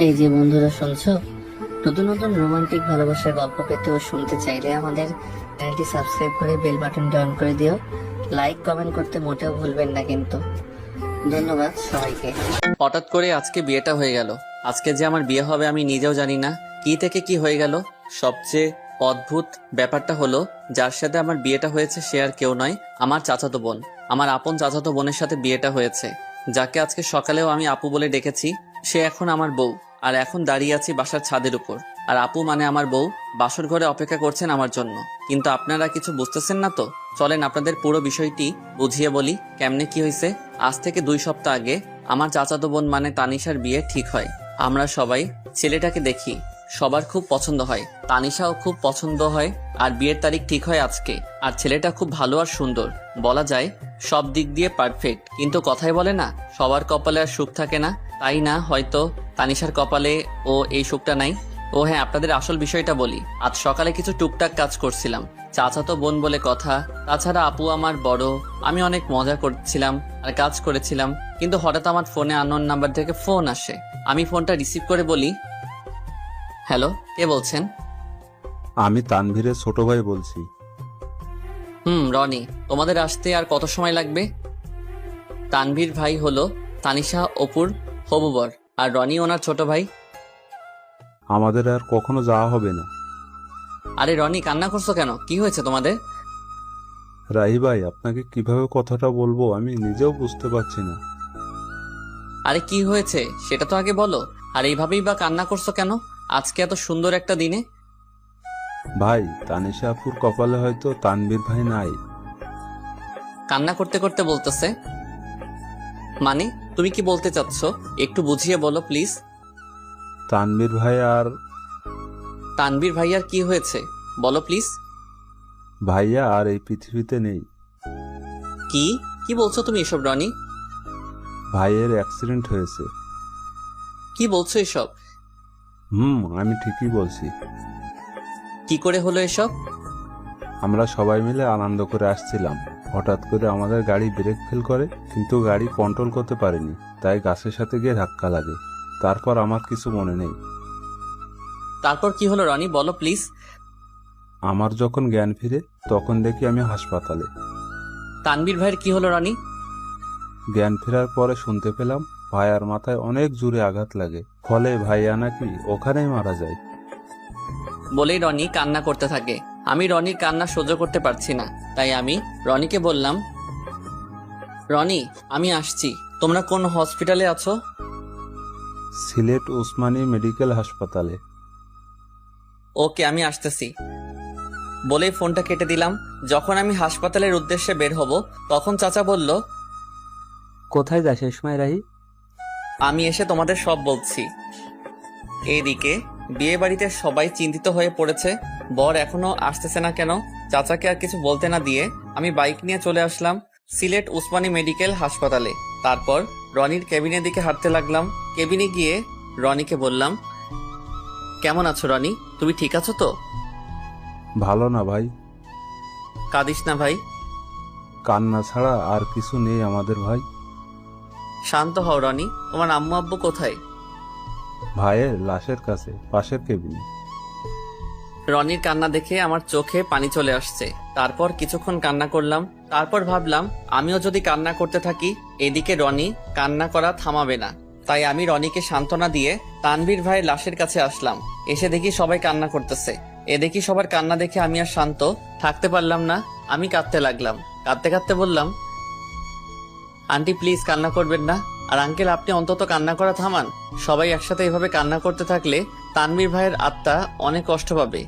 এই যে বন্ধুরা শুনছো, নতুন নতুন রোমান্টিক ভালোবাসার গল্প পেতে ও শুনতে চাইলে আমাদের চ্যানেলটি সাবস্ক্রাইব করে বেল বাটনটি অন করে দিও। লাইক কমেন্ট করতে মোটেও ভুলবেন না কিন্তু। ধন্যবাদ সবাইকে। হঠাৎ করে আজকে বিয়েটা হয়ে গেল। আজকে যে আমার বিয়ে হবে আমি নিজেও জানি না কি থেকে কি হয়ে গেল। সবচেয়ে অদ্ভুত ব্যাপারটা হলো, যার সাথে আমার বিয়েটা হয়েছে সে আর কেউ নয়, আমার চাচাতো বোন। আমার আপন চাচাতো বোনের সাথে বিয়েটা হয়েছে, যাকে আজকে সকালেও আমি আপু বলে ডেকেছি। সে এখন আমার বউ, আর এখন দাঁড়িয়ে আছি বাসার ছাদের উপর। আর আপু মানে আমার বউ বাসর ঘরে অপেক্ষা করছেন আমার জন্য। কিন্তু আপনারা কিছু বুঝতেছেন না তো। চলেন আপনাদের পুরো বিষয়টি বুঝিয়ে বলি কেমনে কি হয়েছে। আজ থেকে 2 সপ্তাহ আগে আমার চাচাতো বোন মানে তানিশার বিয়ে ঠিক হয়। আমরা সবাই ছেলেটাকে দেখি, সবার খুব পছন্দ হয়, তানিশাও খুব পছন্দ হয়। আর বিয়ের তারিখ ঠিক হয় আজকে। আর ছেলেটা খুব ভালো আর সুন্দর, বলা যায় সব দিক দিয়ে পারফেক্ট। কিন্তু কথাই বলে না, সবার কপালে আর সুখ থাকে না। তাই না হয়তো তানিশার কপালে ও এই সুখটা নাই। ও হ্যাঁ, আপনাদের আসল বিষয়টা বলি। আজ সকালে কিছু টুকটাক কাজ করছিলাম, চাচাতো বোন বলে কথা। তাছাড়া আপু আমার বড়। আমি অনেক মজা করছিলাম আর কাজ করেছিলাম, কিন্তু হঠাৎ আমার ফোনে আননোন নাম্বার থেকে ফোন আসে। আমি ফোনটা রিসিভ করে বলি, হ্যালো, কে বলছেন? আমি তানভীরের ছোট ভাই বলছি। রনি। তোমাদের আসতে আর কত সময় লাগবে? তানভীর ভাই হলো তানিশা অপুর হবু বর, আর রনি ওনার ছোট ভাই। আমাদের আর কখনো যাওয়া হবে না। আরে রনি, কান্না করছো কেন? কি হয়েছে তোমাদের? রাহি ভাই, আপনাকে কিভাবে কথাটা বলবো আমি নিজেও বুঝতে পারছি না। আরে কি হয়েছে সেটা তো আগে বলো। আর এইভাবেই বা কান্না করছো কেন আজকে এত সুন্দর একটা দিনে? ভাই, তানিশা আপুর কপালে হয়তো তানভীর ভাই নাই। কান্না করতে করতে বলতেছে মানে? তুমি কি বলতে চাচ্ছ একটু বুঝিয়ে বলো প্লিজ। তানভীর ভাই আর তানভীর ভাইয়ার কি হয়েছে বলো প্লিজ। ভাইয়া আর এই পৃথিবীতে নেই। কি কি বলছো তুমি এসব রনি? ভাইয়ের অ্যাক্সিডেন্ট হয়েছে। কি বলছো এসব? আমি ঠিকই বলছি। কি করে হলো এসব? আমরা সবাই মিলে আনন্দ করে আসছিলাম, হঠাৎ করে আমাদের গাড়ি ব্রেক ফেল করে, কিন্তু গাড়ি কন্ট্রোল করতে পারেনি, তাই গাছের সাথে গিয়ে ধাক্কা লাগে। তারপর আমার কিছু মনে নেই। তারপর কি হলো রনি, বলো প্লিজ। আমার যখন জ্ঞান ফিরে তখন দেখি আমি হাসপাতালে। তানভীর ভাইয়ের কি হলো রনি? জ্ঞান ফেরার পরে শুনতে পেলাম ভাইয়ার মাথায় অনেক জোরে আঘাত লাগে, ফলে ভাইয়া নাকি ওখানেই মারা যায়। বলেই রনি কান্না করতে থাকে। আমি রনির কান্না সহ্য করতে পারছি না, তাই আমি রনিকে বললাম, রনি আমি আসছি, তোমরা কোন হসপিটালে আছো? সিলেট ওসমানী মেডিকেল হাসপাতালে। ওকে, আমি আসতেছি বলেই ফোনটা কেটে দিলাম। যখন আমি হাসপাতালের উদ্দেশ্যে বের হব তখন চাচা বলল, কোথায় যাস এই সময় রাহি? আমি এসে তোমাদের সব বলছি। এইদিকে বিয়ে বাড়িতে সবাই চিন্তিত হয়ে পড়েছে, বর এখনো আসতেছে না কেন। চাচাকে আর কিছু বলতে না দিয়ে আমি বাইক নিয়ে চলে আসলাম সিলেট উসমানী মেডিকেল হাসপাতালে। তারপর রনির কেবিনের দিকে হাঁটতে লাগলাম। কেবিনে গিয়ে রনিকে বললাম, কেমন আছো রনি, তুমি ঠিক আছো তো? ভালো না ভাই। কাঁদিস না ভাই। কান্না ছাড়া আর কিছু নেই আমাদের ভাই। শান্ত হও রনি, তোমার আম্মু আব্বু কোথায়? ভাইয়ের লাশের কাছে, পাশের কেবিনে। রনির কান্না দেখে আমার চোখে পানি চলে আসছে। তারপর কিছুক্ষণ কান্না করলাম। তারপর ভাবলাম আমিও যদি কান্না করতে থাকি এদিকে রনি কান্না করা থামাবে না। তাই আমি রনিকে সান্ত্বনা দিয়ে তানভীর ভাইয়ের লাশের কাছে আসলাম। এসে দেখি সবাই কান্না করতেছে। এ দেখি সবার কান্না দেখে আমি আর শান্ত থাকতে পারলাম না। আমি কাঁদতে লাগলাম। কাঁদতে কাঁদতে বললাম, আন্টি প্লিজ কান্না করবেন না। আর আঙ্কেল আপনি অন্তত কান্না করা থামান। সবাই একসাথে এভাবে কান্না করতে থাকলে তানভীর ভাইয়ের আত্মা অনেক কষ্ট পাবে।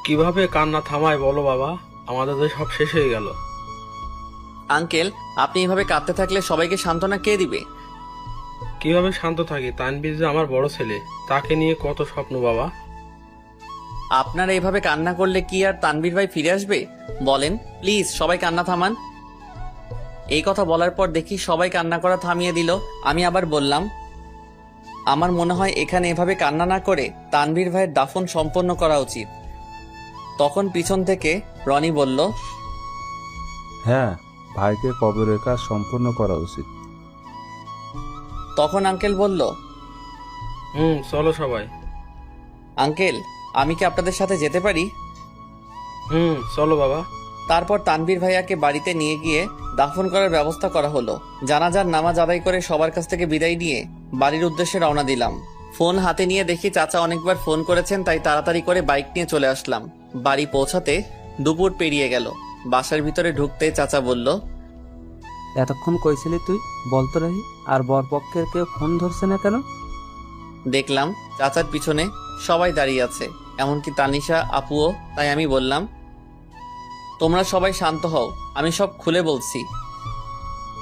কিভাবে কান্না থামায় বলো বাবা, আমাদের তো সব শেষ হয়ে গেল। আঙ্কেল আপনি এভাবে কাঁদতে থাকলে সবাইকে সান্ত্বনা কে দিবে? কিভাবে শান্ত থাকি? তানভীর যে আমার বড় ছেলে, তাকে নিয়ে কত স্বপ্ন বাবা। আপনারা এভাবে কান্না করলে কি আর তানভীর ভাই ফিরে আসবে? বলেন প্লিজ, সবাই কান্না থামান। এই কথা বলার পর দেখি সবাই কান্না করা থামিয়ে দিল। আমি আবার বললাম, আমার মনে হয় এখানে এভাবে কান্না না করে তানভীর ভাইয়ের দাফন সম্পন্ন করা উচিত। তখন পিছন থেকে রনি বলল, হ্যাঁ, ভাইকে কবরের কাজ সম্পূর্ণ করা উচিত। তখন আঙ্কেল বলল, চলো সবাই। আঙ্কেল, আমি কি আপনাদের সাথে যেতে পারি? চলো বাবা। তারপর তানভীর ভাইয়াকে বাড়িতে নিয়ে গিয়ে দাফন করার ব্যবস্থা করা হলো। জানাজার নামাজ আদায় করে সবার কাছ থেকে বিদায় নিয়ে বাড়ির উদ্দেশ্যে রওনা দিলাম। ফোন হাতে নিয়ে দেখি চাচা অনেকবার ফোন করেছেন, তাই তাড়াতাড়ি করে বাইক নিয়ে চলে আসলাম। বাড়ি পৌঁছাতে দুপুর পেরিয়ে গেল। বাসার ভিতরে ঢুকতে চাচা বলল, এতক্ষণ কইছিলি তুই? বলতো রাহি, আর বরপক্ষের কেউ ফোন ধরছে না কেন? দেখলাম চাচার পিছনে সবাই দাঁড়িয়ে আছে, এমনকি তানিশা আপুও। তাই আমি বললাম, তোমরা সবাই শান্ত হও, আমি সব খুলে বলছি।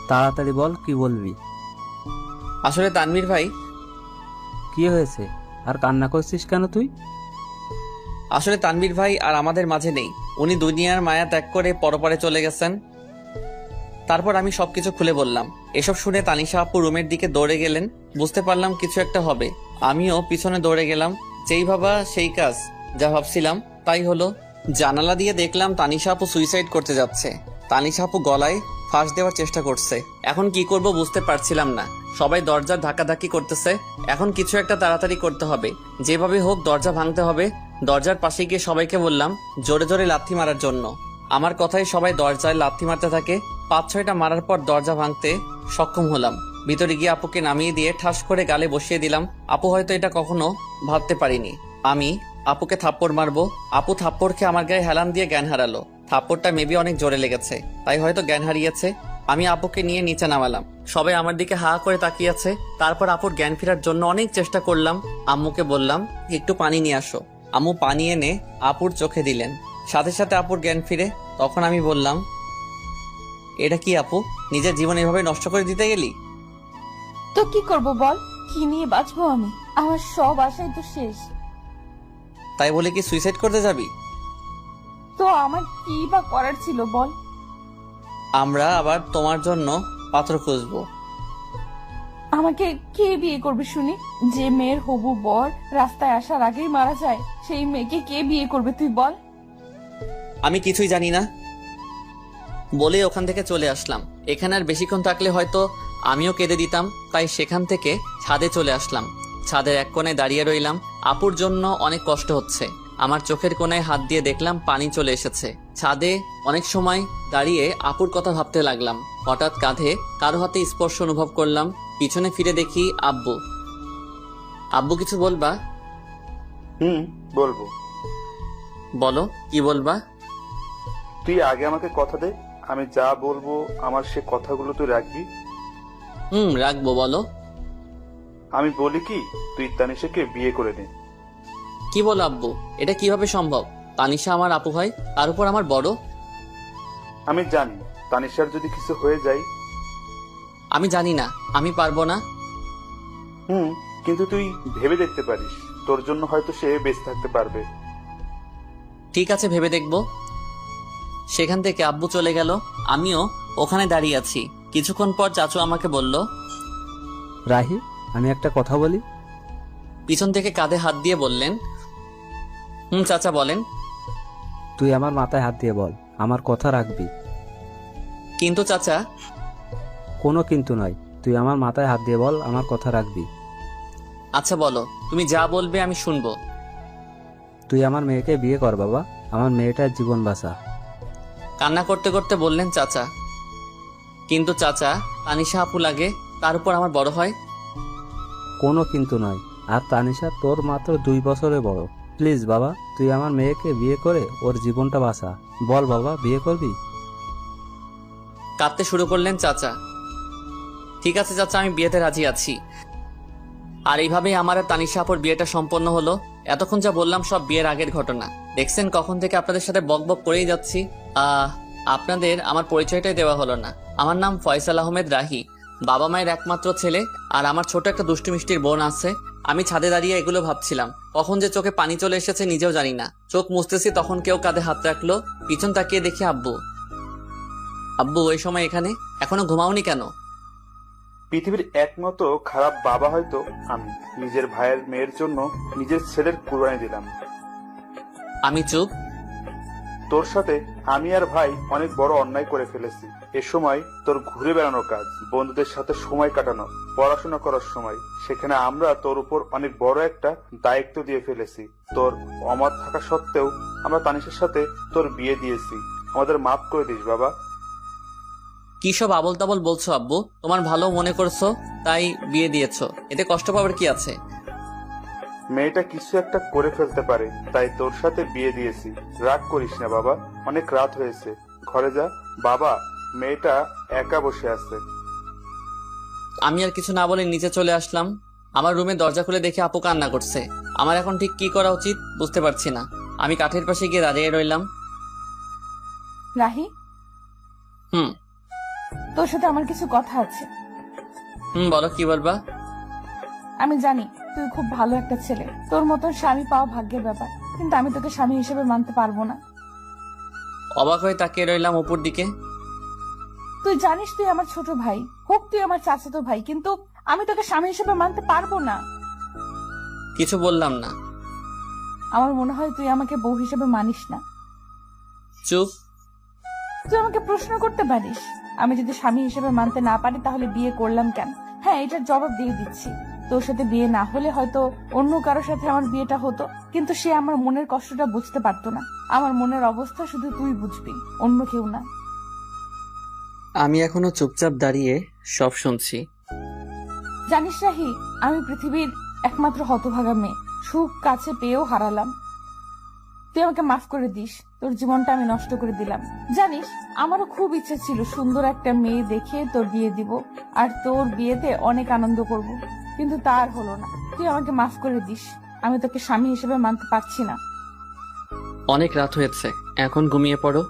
তাড়াতাড়ি বল, কি বলবি? আসলে তানভীর ভাই, কি হয়েছে? আর কান্না করছিস কেন তুই? আসলে তানভীর ভাই আর আমাদের মাঝে নেই। উনি দুনিয়ার মায়া ত্যাগ করে পরপারে চলে গেছেন। তারপর আমি সবকিছু খুলে বললাম। এসব শুনে তানিশা আপু রুমের দিকে দৌড়ে গেলেন। বুঝতে পারলাম কিছু একটা হবে। আমিও পিছনে দৌড়ে গেলাম। যেই ভাবা সেই কাজ, যা ভাবছিলাম তাই হলো। জানালা দিয়ে দেখলাম তানিশা আপু সুইসাইড করতে যাচ্ছে। তানিশা আপু গলায় ফাঁস দেওয়ার চেষ্টা করছে। এখন কি করব বুঝতে পারছিলাম না। সবাই দরজার ধাক্কাধাক্কি করতেছে। এখন কিছু একটা তাড়াতাড়ি করতে হবে, যেভাবে হোক দরজা ভাঙতে হবে। দরজার পাশে গিয়ে সবাইকে বললাম জোরে জোরে লাথি মারার জন্য। আমার কথায় সবাই দরজায় লাথি মারতে থাকে। 5-6টা মারার পর দরজা ভাঙতে সক্ষম হলাম। ভিতরে গিয়ে আপুকে নামিয়ে দিয়ে ঠাস করে গালে বসিয়ে দিলাম। আপু হয়তো এটা কখনো ভাবতে পারিনি আমি আপুকে থাপ্পড় মারবো। আপু থাপ্পড় খেয়ে আমার গায়ে হেলান দিয়ে জ্ঞান হারালো। থাপ্পড়টা মেবি অনেক জোরে লেগেছে, তাই হয়তো জ্ঞান হারিয়েছে। আমি আপুকে নিয়ে নিচে নামালাম। সবাই আমার দিকে হা করে তাকিয়ে আছে। তারপর আপুর জ্ঞান ফেরার জন্য অনেক চেষ্টা করলাম। আম্মুকে বললাম একটু পানি নিয়ে আসো। আম্মু পানি এনে আপুর চোখে দিলেন। সাথে সাথে আপুর জ্ঞান ফিরে। তখন আমি বললাম, এটা কি আপু, নিজের জীবন এভাবে নষ্ট করে দিতে গেলি? তো কি করব বল? কি নিয়ে বাঁচবো আমি? আমার সব আশাই তো শেষ। তাই বলে কি সুইসাইড করতে যাবি? তো আমার কি বা করার ছিল বল? আমরা আবার তোমার জন্য পাত্র খুঁজবো। আমাকে কে বিয়ে করবে শুনি? যে মেয়ের হবু বর রাস্তায় আসার আগেই মারা যায়, সেই মেয়েকে কে বিয়ে করবে তুই বল? আমি কিছুই জানি না বলে ওখান থেকে চলে আসলাম। এখানে আর বেশিক্ষণ থাকলে হয়তো আমিও কেঁদে দিতাম, তাই সেখান থেকে ছাদে চলে আসলাম। ছাদের এক কোণায় দাঁড়িয়ে রইলাম। আপুর জন্য অনেক কষ্ট হচ্ছে। আমার চোখের কোণায় হাত দিয়ে দেখলাম পানি চলে এসেছে। ছাদে অনেক সময় দাঁড়িয়ে আপুর কথা ভাবতে লাগলাম। হঠাৎ কাঁধে কারো হাতে স্পর্শ অনুভব করলাম। পিছনে ফিরে দেখি আব্বু। আব্বু কিছু বলবা? বলবো। বলো, কি বলবা? তুই আগে আমাকে কথা দে, আমি যা বলবো আমার সে কথাগুলো তুই রাখবি। রাখবো, বলো। আমি বলি কি, তুই তানিশাকে বিয়ে করে নে। কি বলো আব্বু, এটা কিভাবে সম্ভব? তানিশা আমার আপু ভাই, তার উপর আমার বড়। আমি জানি তানিশার যদি কিছু হয়ে যায়। আমি জানি না, আমি পারবো না। কিন্তু তুই ভেবে দেখতে পারিস, তোর জন্য হয়তো সে বেঁচে থাকতে পারবে। ঠিক আছে, ভেবে দেখবো। সেখান থেকে আব্বু চলে গেল। আমিও ওখানে দাঁড়িয়ে আছি। কিছুক্ষণ পর চাচু আমাকে বলল, রাহি, আমি একটা কথা বলি। পিছন থেকে কাঁধে হাত দিয়ে বললেন, চাচা বলেন। তুই আমার মাথায় হাত দিয়ে বল, আমার কথা রাখবি। কিন্তু চাচা। কোনো কিন্তু নয়, তুই আমার মাথায় হাত দিয়ে বল, আমার কথা রাখবি। আচ্ছা বলো, তুমি যা বলবে আমি শুনবো। তুই আমার মেয়েকে বিয়ে কর বাবা, আমার মেয়েটার জীবন বাঁচা। কান্না করতে করতে বললেন চাচা। কিন্তু চাচা, তানিশা আপু লাগে, তার উপর আমার বড় হয়। কোনো কিন্তু নয়, আর তানিশা তোর মাত্র 2 বছরে বড়। প্লিজ বাবা, তুই আমার মেয়েকে বিয়ে করে ওর জীবনটা বাঁচা। বল বাবা, বিয়ে করবি? কাঁদতে শুরু করলেন চাচা। ঠিক আছে চাচা, আমি বিয়েতে রাজি আছি। আর এইভাবেই আমার আর তানিশা আপুর বিয়েটা সম্পন্ন হলো। এতক্ষণ যা বললাম সব বিয়ের আগের ঘটনা। দেখছেন কখন থেকে আপনাদের সাথে বক বক করেই যাচ্ছি। আপনাদের আমার পরিচয়টাই দেওয়া হলো না। আমার নাম ফয়সাল আহমেদ রাহি। বাবা মায়ের একমাত্র ছেলে, আর আমার ছোট একটা দুষ্টু মিষ্টির বোন আছে। আমি ছাদে দাঁড়িয়ে এগুলো ভাবছিলাম। কখন যে চোখে পানি চলে এসেছে নিজেও জানি না। চোখ মুছতেছি, তখন কেউ কাঁধে হাত রাখলো। পিছন তাকিয়ে দেখি আব্বু। আব্বু ওই সময় এখানে? এখনো ঘুমাওনি কেন? পৃথিবীর একমাত্র খারাপ বাবা হয়তো আমি। নিজের ভাইয়ের মেয়ের জন্য নিজের ছেলের কুরবানি দিলাম। আমি চুপ। তোর সাথে আমি আর ভাই অনেক বড় অন্যায় করে ফেলেছি। এ সময় তোর ঘুরে বেড়ানোর কাজ, বন্ধুদের সাথে সময় কাটানো, পড়াশোনা করার সময়। সেখানে আমরা তোর উপর অনেক বড় একটা দায়িত্ব দিয়ে ফেলেছি। তোর অমত থাকা সত্ত্বেও আমরা তানিশের সাথে তোর বিয়ে দিয়েছি। আমাদের মাফ করে দিস বাবা। কি সব আবল তাবল বলছো আব্বু? তোমার ভালো মনে করছো তাই বিয়ে দিয়েছো, এতে কষ্ট পাবার কি আছে? মেয়েটা কিছু একটা করে ফেলতে পারে, তাই তোর সাথে বিয়ে দিয়েছি। রাগ করিস না বাবা, অনেক রাত হয়েছে, ঘরে যা। বাবা, মেয়েটা একা বসে আছে। আমি আর কিছু না বলে নিচে চলে আসলাম। আমার রুমে দরজা খুলে দেখে আপু কান্না করছে। আমার এখন ঠিক কি করা উচিত বুঝতে পারছি না। আমি কাঠের পাশে গিয়ে দাঁড়িয়ে রইলাম। রাহি, হুম তোর সাথে আমার কিছু কথা আছে। বলো, কি বলবা? আমি জানি তুই খুব ভালো একটা ছেলে, তোর মতন স্বামী পাওয়া ভাগ্যের ব্যাপার, কিন্তু আমি তোকে স্বামী হিসেবে মানতে পারবো না। অবাক হয়ে তাকিয়ে রইলাম উপর দিকে। তুই জানিস তুই আমার ছোট ভাই, হোক তুই আমার চাচাতো ভাই, কিন্তু আমি তোকে স্বামী হিসেবে মানতে পারবো না। কিছু বললাম না। আমার মনে হয় তুই আমাকে বউ হিসেবে মানিস না। চুপ। তুই আমাকে প্রশ্ন করতে পারিস, আমি যদি স্বামী হিসেবে মানতে না পারি তাহলে বিয়ে করলাম কেন? হ্যাঁ, এটার জবাব দিয়ে দিচ্ছি। তোর সাথে বিয়ে না হলে হয়তো অন্য কারোর সাথে আমার বিয়েটা হতো, কিন্তু সে আমার মনের কষ্টটা বুঝতে পারতো না। আমার মনের অবস্থা শুধু তুই বুঝবি, অন্য কেউ না। আমি এখনো চুপচাপ দাঁড়িয়ে সব শুনছি। জানিস রাহি, আমি পৃথিবীর একমাত্র হতভাগা মেয়ে, সুখ কাছে পেয়েও হারালাম। তুই আমাকে মাফ করে দিস, তোর জীবনটা আমি নষ্ট করে দিলাম। জানিস, আমারও খুব ইচ্ছা ছিল সুন্দর একটা মেয়ে দেখে তোর বিয়ে দিব, আর তোর বিয়েতে অনেক আনন্দ করব, কিন্তু তার হলো না। তুই আমাকে মাফ করে দিস, আমি তোকে স্বামী হিসেবে মানতে পারছি না। অনেক রাত হয়েছে, এখন ঘুমিয়ে পড়ো।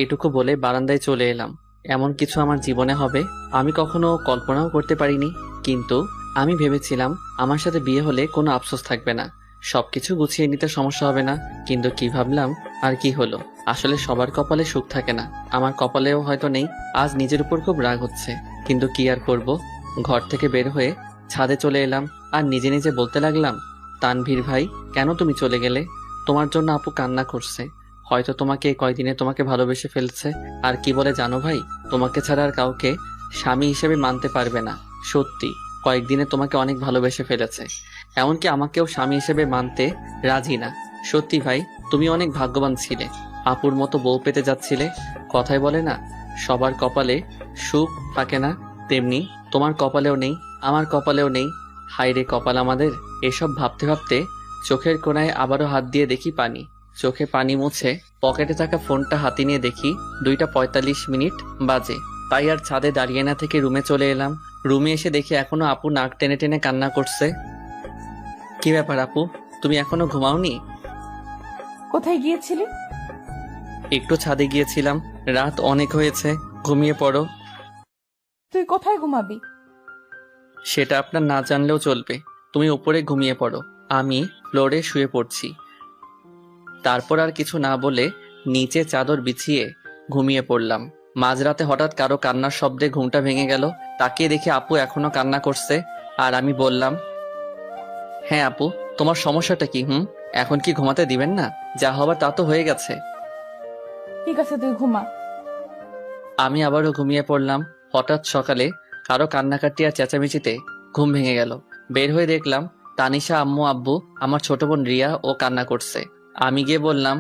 এটুকু বলে বারান্দায় চলে এলাম। এমন কিছু আমার জীবনে হবে আমি কখনো কল্পনাও করতে পারিনি। কিন্তু আমি ভেবেছিলাম আমার সাথে বিয়ে হলে কোনো আফসোস থাকবে না, সবকিছু গুছিয়ে নিতে সমস্যা হবে না। কিন্তু কি ভাবলাম আর কি হলো। আসলে সবার কপালে সুখ থাকে না, আমার কপালেও হয়তো নেই। আজ নিজের উপর খুব রাগ হচ্ছে, কিন্তু কি আর করব। ঘর থেকে বের হয়ে ছাদে চলে এলাম আর নিজে নিজে বলতে লাগলাম, তানভীর ভাই, কেন তুমি চলে গেলে? তোমার জন্য আপু কান্না করছে, হয়তো তোমাকে এই কয়দিনে তোমাকে ভালোবেসে ফেলছে। আর কি বলে জানো ভাই, তোমাকে ছাড়া আর কাউকে স্বামী হিসেবে মানতে পারবে না। সত্যি, কয়েকদিনে তোমাকে অনেক ভালোবেসে ফেলেছে, এমনকি আমাকেও স্বামী হিসেবে মানতে রাজি না। সত্যি ভাই, তুমি অনেক ভাগ্যবান ছিলে, আপুর মতো বউ পেতে যাচ্ছিলে। কথায় বলে না, সবার কপালে সুখ থাকে না, তেমনি তোমার কপালেও নেই, আমার কপালেও নেই। হায় রে কপাল আমাদের। এসব ভাবতে ভাবতে চোখের কোণায় আবারও হাত দিয়ে দেখি পানি। চোখে পানি মুছে পকেটে থাকা ফোনটা হাতে নিয়ে দেখি 2:45 বাজে। তাই আর ছাদে দাঁড়িয়ে না থেকে রুমে চলে এলাম। রুমে এসে দেখি এখনো আপু নাক টেনে টেনে কান্না করছে। কি ব্যাপার আপু, তুমি এখনো ঘুমাওনি? কোথায় গিয়েছিলি? একটু ছাদে গিয়েছিলাম, রাত অনেক হয়েছে, ঘুমিয়ে পড়ো। তুই কোথায় ঘুমাবি? সেটা আপনার না জানলেও চলবে, তুমি উপরে ঘুমিয়ে পড়ো, আমি ফ্লোরে শুয়ে পড়ছি। তারপর আর কিছু না বলে নিচে চাদর বিছিয়ে ঘুমিয়ে পড়লাম। মাঝরাতে হঠাৎ কারো কান্নার শব্দে ঘুমটা ভেঙে গেল। তাকিয়ে দেখি আপু এখনো কান্না করছে। আর আমি বললাম, হ্যাঁ আপু, তোমার সমস্যাটা কি? এখন কি ঘুমাতে দিবেন না? যা হবার তা তো হয়ে গেছে। ঠিক আছে, তুই ঘুমা। আমি আবারও ঘুমিয়ে পড়লাম। হঠাৎ সকালে কারো কান্নাকাটি আর চেঁচামেচিতে ঘুম ভেঙে গেল। বের হয়ে দেখলাম তানিশা, আম্মু, আব্বু, আমার ছোট বোন রিয়া ও কান্না করছে। আমি গিয়ে বললাম,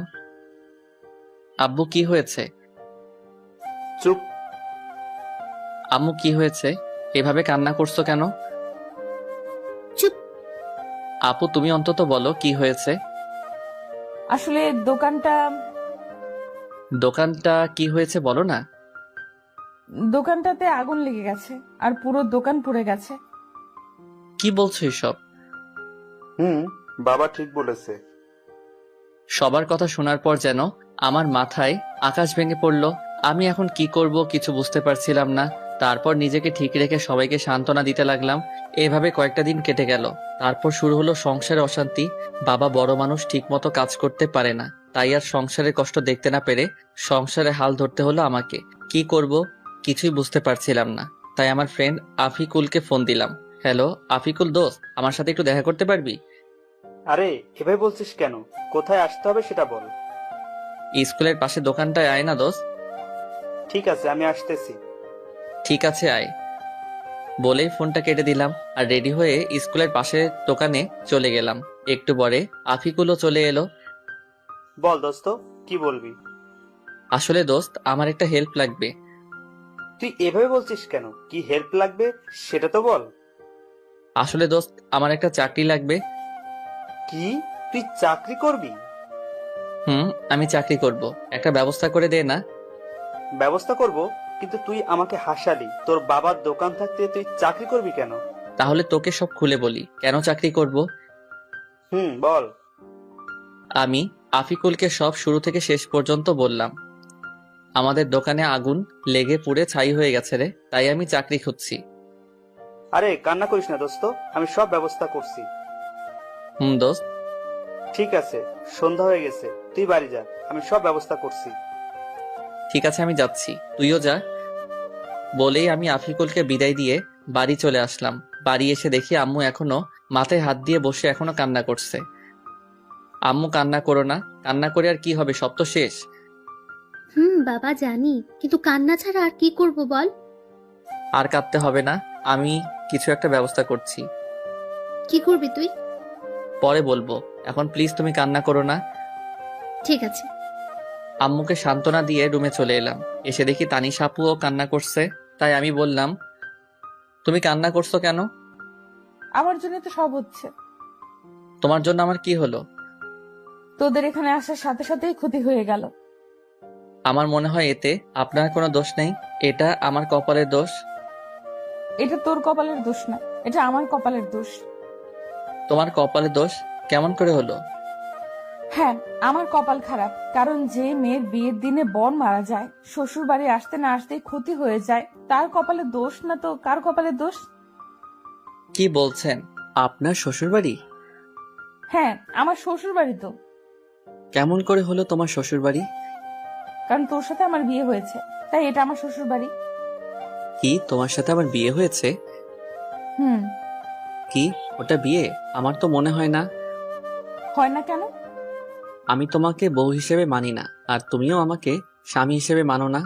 আব্বু কি হয়েছে? চুপ। আম্মু কি হয়েছে, এভাবে কান্না করছো কেন? চুপ। আপু তুমি অন্তত বলো কি হয়েছে। আসলে দোকানটা কি হয়েছে বলো না। দোকানটাতে আগুন লেগে গেছে, আর পুরো দোকান পুড়ে গেছে। কি বলছো এসব? বাবা ঠিক বলেছে। সবার কথা শোনার পর যেন আমার মাথায় আকাশ ভেঙে পড়লো। আমি এখন কি করব কিছু বুঝতে পারছিলাম না। তারপর নিজেকে ঠিক রেখে সবাইকে সান্ত্বনা দিতে লাগলাম। এভাবে কয়েকটা দিন কেটে গেল। তারপর শুরু হলো সংসারে অশান্তি। বাবা বড় মানুষ, ঠিক মতো কাজ করতে পারে না, তাই আর সংসারের কষ্ট দেখতে না পেরে সংসারে হাল ধরতে হলো আমাকে। কি করব কিছুই বুঝতে পারছিলাম না। তাই আমার ফ্রেন্ড আফিকুলকে ফোন দিলাম। হ্যালো আফিকুল দোস্ত, আমার সাথে একটু দেখা করতে পারবি? আরে এভাবে বলছিস কেন? কোথায় আসতে হবে সেটা বল। স্কুলের পাশে দোকানটায় আয় না দোস্ত। ঠিক আছে, আমি আসতেছি। ঠিক আছে আয়। বলেই ফোনটা কেটে দিলাম আর রেডি হয়ে স্কুলের পাশের দোকানে চলে গেলাম। একটু পরে আফিকুলও চলে এলো। বল দোস্ত, কি বলবি? আসলে দোস্ত, আমার একটা হেল্প লাগবে। তুই এভাবে বলছিস কেন? কি হেল্প লাগবে সেটা তো বল। আসলে দোস্ত, আমার একটা চাকরি লাগবে। কি, তুই চাকরি করবি? আমি চাকরি করব, একটা ব্যবস্থা করে দে না। ব্যবস্থা করব, কিন্তু তুই আমাকে হাসালি। তোর বাবার দোকান থাকতে তুই চাকরি করবি কেন? তাহলে তোকে সব খুলে বলি কেন চাকরি করব। বল। আমি আফিকুলকে সব শুরু থেকে শেষ পর্যন্ত বললাম। আমাদের দোকানে আগুন লেগে পুড়ে ছাই হয়ে গেছে রে, তাই আমি চাকরি খুঁজছি। আরে কান্না করিস না দোস্ত, আমি সব ব্যবস্থা করছি। দোস্ত। ঠিক আছে, সন্ধ্যা হয়ে গেছে, তুই বাড়ি যা, আমি সব ব্যবস্থা করছি। ঠিক আছে, আমি যাচ্ছি, তুইও যা। বলেই আমি আফিকুলকে বিদায় দিয়ে বাড়ি চলে আসলাম। বাড়ি এসে দেখি আম্মু এখনো মাথায় হাত দিয়ে বসে এখনো কান্না করছে। আম্মু, কান্না করো না, কান্না করে আর কি হবে, সব তো শেষ। বাবা জানি, কিন্তু কান্না ছাড়া আর কি করব বল। আর কাঁদতে হবে না, আমি কিছু একটা ব্যবস্থা করছি। কি করবি তুই? পরে বলবো, এখন প্লিজ তুমি কান্না করো না। ঠিক আছে। আম্মুকে সান্ত্বনা দিয়ে রুমে চলে এলাম। এসে দেখি তানিশা আপুও কান্না করছে। তাই আমি বললাম, তুমি কান্না করছো কেন? আমার জন্য তো সব হচ্ছে। তোমার জন্য আমার কি হলো? তোদের এখানে আসার সাথে সাথেই ক্ষতি হয়ে গেল। আমার মনে হয় এতে আপনার কোনো দোষ নেই, এটা আমার কপালের দোষ। এটা তোর কপালের দোষ না, এটা আমার কপালের দোষ। তোমার কপালের দোষ কেমন করে হলো? হ্যাঁ, আমার কপাল খারাপ, কারণ যে মেয়ের বিয়ের দিনে বর মারা যায়, শ্বশুর বাড়ি আসতে না আসতেই ক্ষতি হয়ে যায়, তার কপালের দোষ না তো কার কপালের দোষ? কি বলছেন? আপনার শ্বশুর বাড়ি? হ্যাঁ, আমার শ্বশুর বাড়ি তো। কেমন করে হলো তোমার শ্বশুর বাড়ি? কারণ তোর সাথে আমার বিয়ে হয়েছে, তাই এটা আমার শ্বশুর বাড়ি। কি, তোমার সাথে আমার বিয়ে হয়েছে? হুম। কি, ওটা বিয়ে? আমার তো মনে হয় না। হয় না কেন? আমি তোমাকে বউ হিসেবে মানি না, আর তুমিও আমাকে স্বামী হিসেবে মানো না।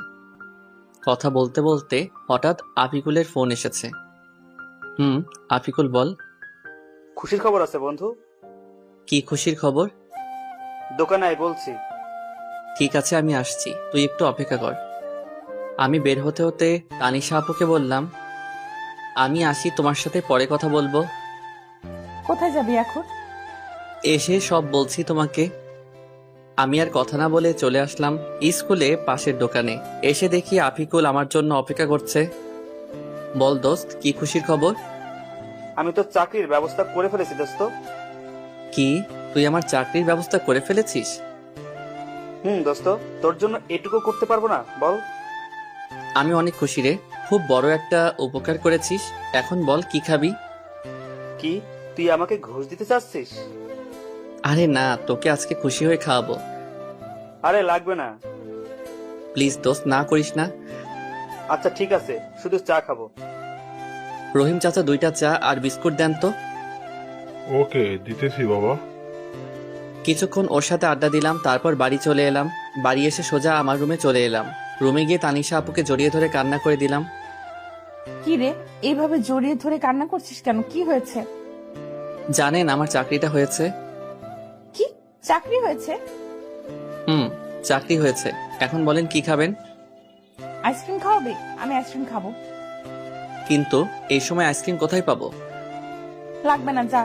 কথা বলতে বলতে হঠাৎ আফিকুলের ফোন এসেছে। আফিকুল, বল। খুশির খবর আছে বন্ধু। কি খুশির খবর? দোকানে আয় বলছি। ঠিক আছে, আমি আসছি, তুই একটু অপেক্ষা কর। আমি বের হতে হতে তানিশা আপুকে বললাম, আমি আসি, তোমার সাথে পরে কথা বলবো। কোথায় যাবি এখন? এসে সব বলছি তোমাকে। আমি আর কথা না বলে চলে আসলাম স্কুলে পাশের দোকানে। এসে দেখি আফিকুল আমার জন্য অপেক্ষা করছে। বল দোস্ত, কি খুশির খবর? আমি তো চাকরির ব্যবস্থা করে ফেলেছি দোস্ত। কি, তুই আমার চাকরির ব্যবস্থা করে ফেলেছিস? দোস্ত, তোর জন্য এটুকু করতে পারবো না বল? আমি অনেক খুশি রে, খুব বড় একটা উপকার করেছিস। এখন বল, কি খাবি? কি, তুই আমাকে ঘুষ দিতে চাচ্ছিস? আরে না, তোকে আজকে খুশি হয়ে খাওয়াবো। আরে লাগবে না। প্লিজ দোস্ত, না করিস না। আচ্ছা ঠিক আছে, শুধু চা খাবো। রহিম চাচা, 2টা চা আর বিস্কুট দেন তো। ওকে, দিতেছি বাবা। কিছুক্ষণ ওর সাথে আড্ডা দিলাম, তারপর বাড়ি চলে এলাম। বাড়ি এসে সোজা আমার রুমে চলে এলাম। রুমে গিয়ে তানিশা আপুকে জড়িয়ে ধরে কান্না করে দিলাম। কি রে, এইভাবে জড়িয়ে ধরে কান্না করছিস কেন? কি হয়েছে? জানেন, আমার চাকরিটা হয়েছে। কি, চাকরি হয়েছে? চাকরি হয়েছে। এখন বলেন কি খাবেন? আইসক্রিম খাওয়াবি? আমি আইসক্রিম খাবো। কিন্তু এই সময় আইসক্রিম কোথায় পাবো? লাগবে না, যা।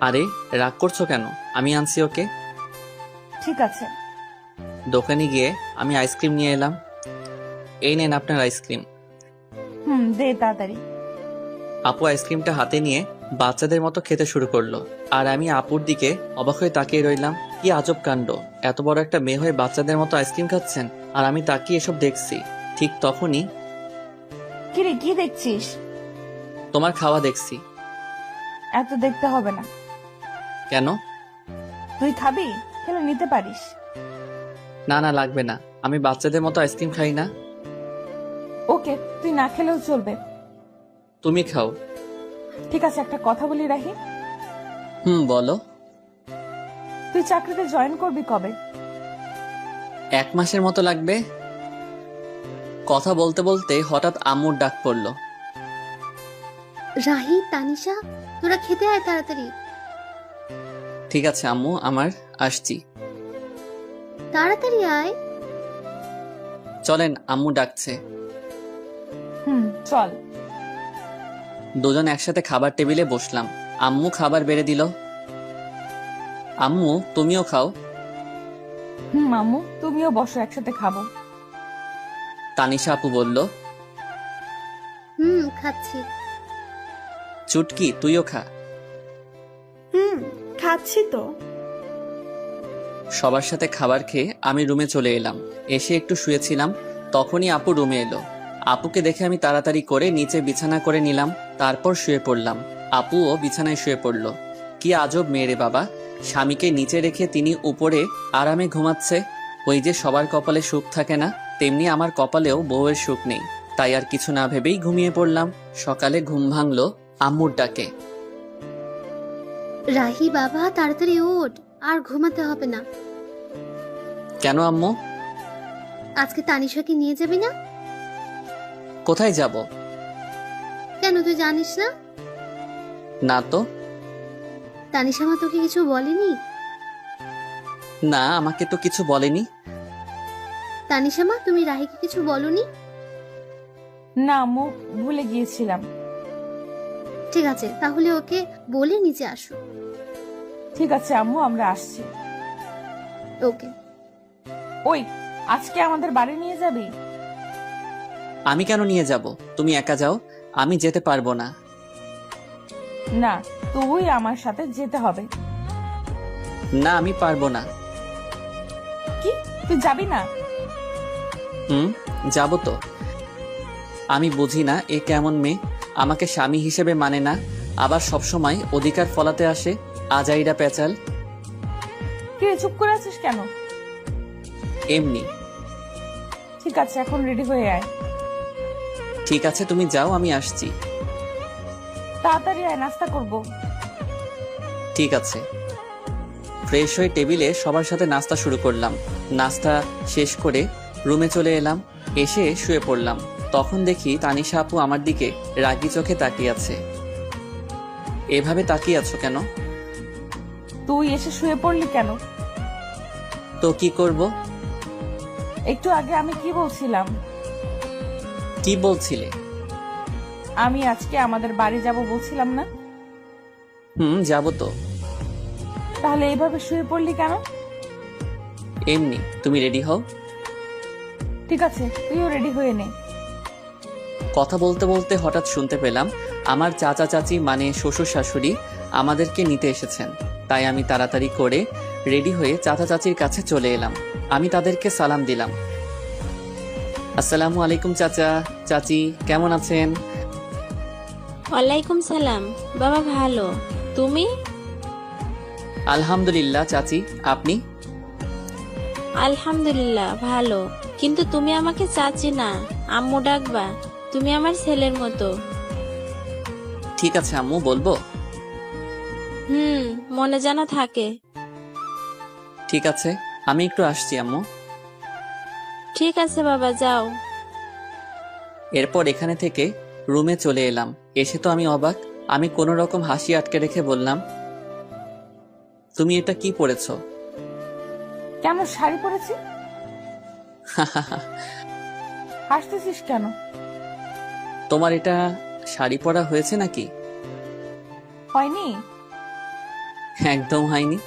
আরে রাগ করছো কেন? আমি আনছি ওকে। ঠিক আছে। দোকানে গিয়ে আমি আইসক্রিম নিয়ে এলাম। এই নেন আপনার আইসক্রিম। দে তাড়াতাড়ি। আপু আইসক্রিমটা হাতে নিয়ে বাচ্চাদের মতো খেতে শুরু করলো, আর আমি আপুর দিকে অবাক হয়ে তাকিয়ে রইলাম। কি আজব কাণ্ড, এত বড় একটা মেয়ে হয়ে বাচ্চাদের মতো আইসক্রিম খাচ্ছেন, আর আমি তাকিয়ে এসব দেখছি। ঠিক তখনই, কি রে, কি দেখছিস? তোমার খাওয়া দেখছি। এত দেখতে হবে না। কেন? তুই খাবি? খেলে নিতে পারিস। না না, লাগবে না, আমি বাচ্চাদের মতো আইসক্রিম খাই না। ওকে, তুই না খেলেও চলবে। তুমি খাও। ঠিক আছে, একটা কথা বলি রাহি। বলো। তুই চাকরিতে জয়েন করবি কবে? 1 মাসের মতো লাগবে। কথা বলতে বলতে হঠাৎ আম্মুর ডাক পড়লো। রাহি, তানিশা, তোরা খেতে আয় তাড়াতাড়ি। ঠিক আছে আম্মু, আমার আসছি। তাড়াতাড়ি আয়। চলেন, আম্মু ডাকছে। চল। দুজন একসাথে খাবার টেবিলে বসলাম। আম্মু খাবার বেড়ে দিল। আম্মু, তুমিও খাও। মামু, তুমিও বসো, একসাথে খাবো। তানিশা আপু বলল। খাচ্ছি। চুটকি, তুইও খা। খাচ্ছি তো। সবার সাথে খাবার খেয়ে আমি রুমে চলে এলাম। এসে একটু শুয়েছিলাম, তখনই আপু রুমে এলো। আপুকে দেখে আমি তাড়াতাড়ি করে নিচে বিছানা করে নিলাম, তারপর শুয়ে পড়লাম। আপুও বিছানায় শুয়ে পড়ল। কি আজব মেয়ে রে বাবা, স্বামীকে নিচে রেখে তিনি উপরে আরামে ঘুমাচ্ছে। ওই যে সবার কপালে সুখ থাকে না, তেমনি আমার কপালেও বউয়ের সুখ নেই। তাই আর কিছু না ভেবেই ঘুমিয়ে পড়লাম। সকালে ঘুম ভাঙলো আম্মুর ডাকে। রাহি বাবা, তাড়াতাড়ি ওঠ, আর ঘুমাতে হবে না। কেন আম্মু? আজকে তানিশাকে নিয়ে যাবি না? কোথায় যাব? কেন, তুই জানিস না? না তো। তানিশা মা তোকে কিছু বলেনি? না, আমাকে তো কিছু বলেনি। তানিশা মা, তুমি রাহিকে কিছু বলনি? না আম্মু, ভুলে গিয়েছিলাম। ঠিক আছে, তাহলে ওকে বলে নিচে আসো। ঠিক আছে আম্মু, আমরা আসছি। ওকে। ওই, আজকে আমাদের বাড়ি নিয়ে যাবি? আমি কেন নিয়ে যাব? তুমি একা যাও, আমি যেতে পারবো না। না, তুই আমার সাথে যেতে হবে। না, আমি পারবো না। কি, তুই যাবি না? যাব তো। আমি বুঝি না এ কেমন মেয়ে, আমাকে স্বামী হিসেবে মানে না, আবার সবসময় অধিকার ফলাতে আসে। আজাইরা পেঁচাল। কি চুপ করে আছিস কেন? এমনি। ঠিক আছে, এখন রেডি হয়ে আয়। ঠিক আছে, তুমি যাও, আমি আসছি। তাড়াতাড়ি আয়, নাস্তা করব। ঠিক আছে। ফ্রেশ হয়ে টেবিলে সবার সাথে নাস্তা শুরু করলাম। নাস্তা শেষ করে রুমে চলে এলাম। এসে শুয়ে পড়লাম। তখন দেখি তানিশা আপু আমার দিকে রাগী চোখে তাকিয়ে আছে। এভাবে তাকিয়ে আছো কেন? তুই এসে শুয়ে পড়লি কেন? তো কি করব? একটু আগে আমি কি বলছিলাম? কি বলছিলে? আমি আজকে আমাদের বাড়ি যাব বলছিলাম না? যাব তো। তাহলে এইভাবে শুয়ে পড়লি কেন? এমনি। তুমি রেডি হও। ঠিক আছে, তুইও রেডি হয়ে নে। কথা বলতে বলতে হঠাৎ শুনতে পেলাম আমার চাচা চাচি মানে শ্বশুর শাশুড়ি আমাদেরকে নিতে এসেছেন। তাই আমি তাড়াতাড়ি করে রেডি হয়ে চাচা চাচির কাছে চলে এলাম। আমি তাদেরকে সালাম দিলাম। আসসালামু আলাইকুম চাচা চাচি, কেমন আছেন? ওয়ালাইকুম সালাম। বাবা ভালো, তুমি? আলহামদুলিল্লাহ চাচি, আপনি? আলহামদুলিল্লাহ ভালো, কিন্তু তুমি আমাকে চাচি না, আম্মু ডাকবা। তুমি আমার ছেলের মতো। ঠিক আছে আম্মু, বলবো। মনে যেন থাকে। ঠিক আছে, আমি একটু আসছি আম্মু। ঠিক আছে বাবা, যাও। এরপর এখানে থেকে রুমে চলে এলাম। এসে তো আমি অবাক। আমি কোনো রকম হাসি আটকে রেখে বললাম, তুমি এটা কি পরেছো? কেন, শাড়ি পরেছি। হাসতেছিস কেন? তোমার এটা শাড়ি পরা হয়েছে নাকি? হয়নি। একদম হয়নি।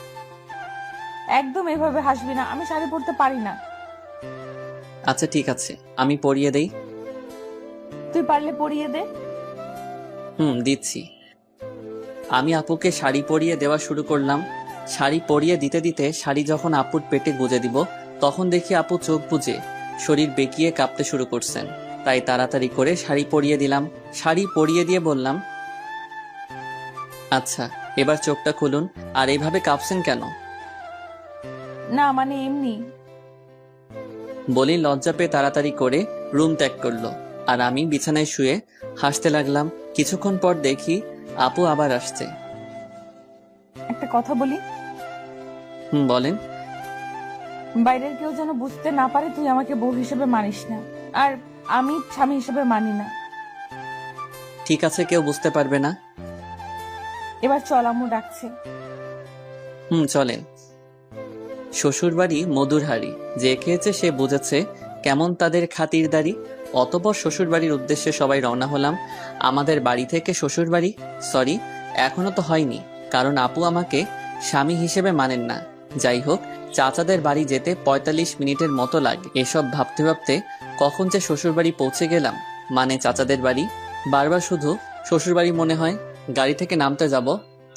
একদম এভাবে হাসবি না, আমি শাড়ি পরতে পারি না। আচ্ছা ঠিক আছে, আমি পরিয়ে দেই। তুই পারলে পরিয়ে দে। দিচ্ছি। আমি আপুকে শাড়ি পরিয়ে দেওয়া শুরু করলাম। শাড়ি পরিয়ে দিতে দিতে শাড়ি যখন আপুর পেটে গুজে দিব, তখন দেখি আপু চোখ বুজে শরীর বেঁকিয়ে কাঁপতে শুরু করছেন। তাই তাড়াতাড়ি করে শাড়ি পরিয়ে দিলাম। শাড়ি পরিয়ে দিয়ে বললাম, আচ্ছা এবার চোখটা খুলুন। আর এইভাবে কাঁপছেন কেন? না মানে এমনি। বলি লজ্জা পেয়ে তাড়াতাড়ি করে রুম ত্যাগ করলো। আর আমি বিছানায় শুয়ে হাসতে লাগলাম। কিছুক্ষণ পর দেখি আপু আবার আসছে। একটা কথা বলি। বলেন। বাইরের কেউ যেন বুঝতে না পারে তুই আমাকে বউ হিসেবে মানিস না, আর আমি স্বামী হিসেবে মানি না। ঠিক আছে, কেউ বুঝতে পারবে না। এবার চল, আম্মু ডাকছে। চলেন। শ্বশুরবাড়ি মধুর হাড়ি, যে খেয়েছে সে বুঝেছে কেমন তাদের খাতিরদারি। অতঃপর শ্বশুরবাড়ির উদ্দেশ্যে সবাই রওনা হলাম। আমাদের বাড়ি থেকে শ্বশুরবাড়ি, সরি, এখনো তো হয়নি, কারণ আপু আমাকে স্বামী হিসেবে মানেন না। যাই হোক, চাচাদের বাড়ি যেতে ৪৫ মিনিটের মতো লাগে। এসব ভাবতে ভাবতে কখন যে শ্বশুরবাড়ি পৌঁছে গেলাম, মানে চাচাদের বাড়ি। বারবার শুধু শ্বশুরবাড়ি মনে হয়। গাড়ি থেকে নামতে যাব,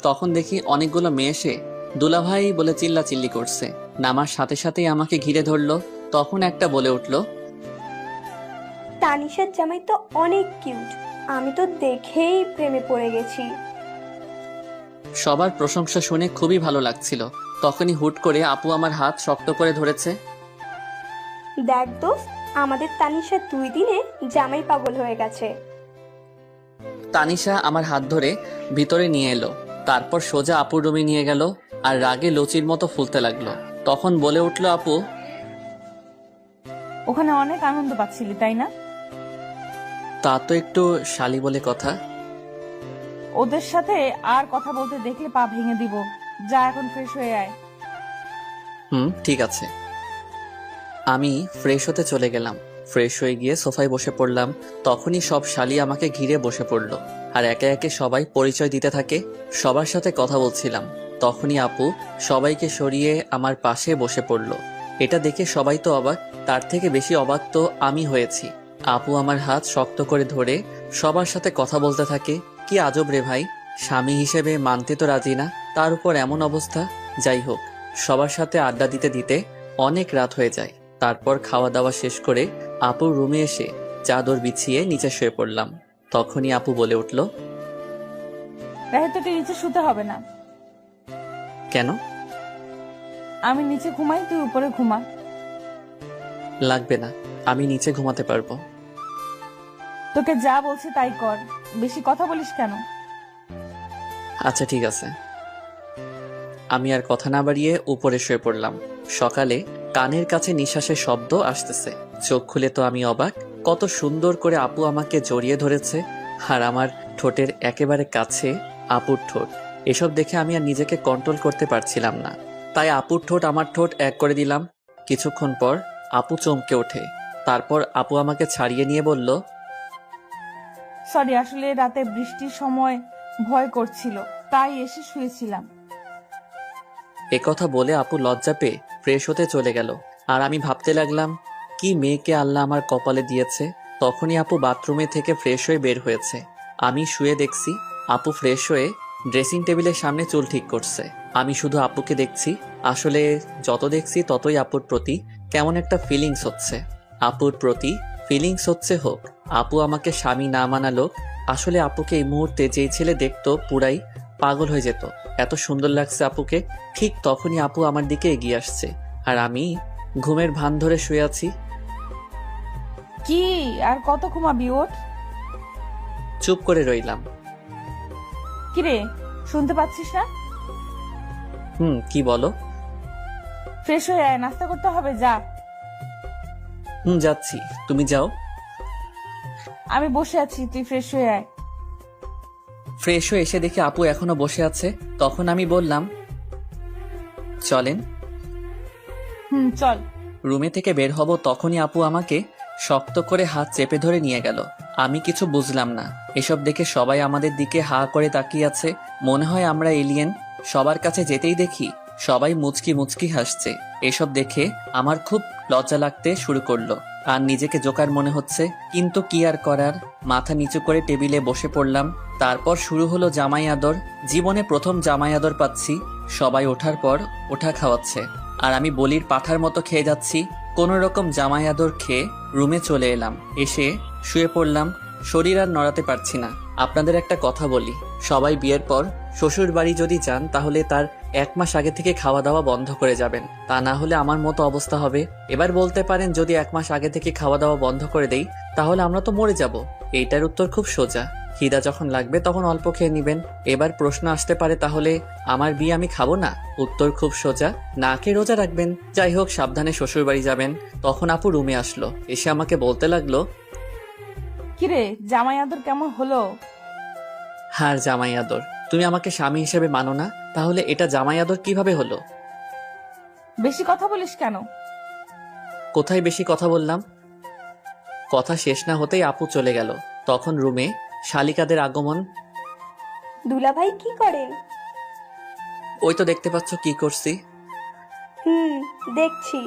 তখন দেখি অনেকগুলো মেয়ে এসে দুলাভাই বলে চিল্লাচিল্লি করছে। নামার সাথে সাথেই আমাকে ঘিরে ধরলো। তখন একটা বলে উঠল, তানিশার জামাই তো অনেক কিউট, আমি তো দেখেই প্রেমে পড়ে গেছি। সবার প্রশংসা শুনে খুবই ভালো লাগছিল। তখনই হুট করে আপু আমার হাত শক্ত করে ধরেছে। দেখ দোস্ত, আমাদের তানিশা 2 দিনে জামাই পাগল হয়ে গেছে। তানিশা আমার হাত ধরে ভিতরে নিয়ে এলো, তারপর সোজা আপুর রুমে নিয়ে গেল আর রাগে লুচির মতো ফুলতে লাগলো। তখন বলে উঠল, আপু, ওখানে অনেক আনন্দ পাচ্ছিলি তাই না? তা তো একটু শালি বলে কথা। ওদের সাথে আর কথা বলতে দেখলে পা ভেঙে দিব। যা, এখন ফ্রেশ হয়ে আয়। ঠিক আছে। আমি ফ্রেশ হতে চলে গেলাম। ফ্রেশ হয়ে গিয়ে সোফায় বসে পড়লাম। তখনই সব শালি আমাকে ঘিরে বসে পড়লো আর একে একে সবাই পরিচয় দিতে থাকে। সবার সাথে কথা বলছিলাম, তখনই আপু সবাইকে সরিয়ে আমার পাশে বসে পড়লো। এটা দেখে সবাই তো অবাক, তার থেকে বেশি অবাক তো আমি হয়েছি। আপু আমার হাত শক্ত করে ধরে সবার সাথে কথা বলতে থাকে। কি আজব রে ভাই, স্বামী হিসেবে মানতে তো রাজি না, তার উপর এমন অবস্থা। যাই হোক, সবার সাথে আড্ডা দিতে দিতে অনেক রাত হয়ে যায়। তারপর খাওয়া দাওয়া শেষ করে আপুর রুমে এসে চাদর বিছিয়ে নিচে শুয়ে পড়লাম। তখনই আপু বলে উঠল, রাহে, তোকে নিচে শুতে হবে না। কেন? আমি নিচে ঘুমাই, তুই উপরে ঘুমা। লাগবে না, আমি নিচে ঘুমাতে পারবো। তোকে যা বলছে তাই কর, বেশি কথা বলিস কেন? আচ্ছা ঠিক আছে। আমি আর কথা না বাড়িয়ে উপরে শুয়ে পড়লাম। সকালে কানের কাছে নিঃশ্বাসের শব্দ আসতেছে। চোখ খুলে তো আমি অবাক, কত সুন্দর করে আপু আমাকে জড়িয়ে ধরেছে আর আমার ঠোঁটের একেবারে কাছে আপুর ঠোঁট। এসব দেখে আমি আর নিজেকে কন্ট্রোল করতে পারছিলাম না, তাই আপুর ঠোঁট আমার ঠোঁট এক করে দিলাম। কিছুক্ষণ পর আপু চমকে ওঠে। তারপর আপু আমাকে ছাড়িয়ে নিয়ে বলল, সরি, আসলে রাতে বৃষ্টির সময় ভয় করছিল, তাই এসে শুয়েছিলাম। একথা বলে আপু লজ্জা পেয়ে ফ্রেশ হতে চলে গেল। আর আমি ভাবতে লাগলাম, কি মেয়েকে আল্লাহ আমার কপালে দিয়েছে। তখনই আপু বাথরুমে থেকে ফ্রেশ হয়ে বের হয়েছে। আমি শুয়ে দেখছি আপু ফ্রেশ হয়ে ড্রেসিং টেবিলের সামনে চুল ঠিক করছে। আমি শুধু আপুকে দেখছি। আসলে যত দেখছি ততই আপুর প্রতি কেমন একটা ফিলিংস হচ্ছে। আপুর প্রতি ফিলিংস হচ্ছে হোক, আপু আমাকে স্বামী না মানালো। আসলে আপুকে এই মুহূর্তে যেই ছেলে দেখতো পুরাই পাগল হয়ে যেত, এত সুন্দর লাগছে আপুকে। ঠিক তখনই আপু আমার দিকে এগিয়ে আসছে আর আমি ঘুমের ভান ধরে শুয়ে আছি। কি আর কত ঘুমাবি? ওঠ। চুপ করে রইলাম। কিরে, শুনতে পাচ্ছিস না? কি বলো? ফ্রেশ হয়ে আয়, নাস্তা করতে হবে, যা। যাচ্ছি, তুমি যাও। আমি বসে আছি, তুই ফ্রেশ হয়ে আয়। ফ্রেশ হয়ে এসে দেখি আপু এখনো বসে আছে। তখন আমি বললাম, চলেন। চল। রুমে থেকে বের হব, তখনই আপু আমাকে শক্ত করে হাত চেপে ধরে নিয়ে গেল। আমি কিছু বুঝলাম না। এসব দেখে সবাই আমাদের দিকে হা করে তাকিয়ে আছে, মনে হয় আমরা এলিয়েন। সবার কাছে যেতেই দেখি সবাই মুচকি মুচকি হাসছে। এসব দেখে আমার খুব লজ্জা লাগতে শুরু করলো আর নিজেকে জোকার মনে হচ্ছে। কিন্তু কি আর করার, মাথা নিচু করে টেবিলে বসে পড়লাম। তারপর শুরু হলো জামাই আদর। জীবনে প্রথম জামাই আদর পাচ্ছি। সবাই ওঠার পর ওঠা খাওয়াচ্ছে আর আমি বলির পাঠার মতো খেয়ে যাচ্ছি। কোনো রকম জামাই আদর খেয়ে রুমে চলে এলাম। এসে শুয়ে পড়লাম, শরীর আর নড়াতে পারছি না। আপনাদের একটা কথা বলি, সবাই বিয়ের পর শ্বশুর বাড়ি যদি যান তাহলে তার 1 মাস আগে থেকে খাওয়া দাওয়া বন্ধ করে যাবেন, তা না হলে আমার মতো অবস্থা হবে। এবার বলতে পারেন, যদি 1 মাস আগে থেকে খাওয়া দাওয়া বন্ধ করে দেই তাহলে আমরা তো মরে যাব। এইটার উত্তর খুব সোজা, খিদা যখন লাগবে তখন অল্প খেয়ে নিবেন। এবার প্রশ্ন আসতে পারে, তাহলে আমার বিয়ে আমি খাবো না? উত্তর খুব সোজা, না খেয়ে রোজা রাখবেন। যাই হোক, সাবধানে শ্বশুর বাড়ি যাবেন। তখন আপু রুমে আসলো, এসে আমাকে বলতে লাগলো, কিরে, জামাই আদর কেমন হলো? হার জামাই আদর, তুমি আমাকে স্বামী হিসেবে মানো না, তাহলে এটা জামাই আদর কিভাবে হলো? বেশি কথা বলিস কেন? কোথায় বেশি কথা বললাম? কথা শেষ না হতেই আপু চলে গেল। তখন রুমে শালিকাদের আগমন। দুলাভাই কি করেন? ওই তো দেখতে পাচ্ছ কি করছি। দেখছি।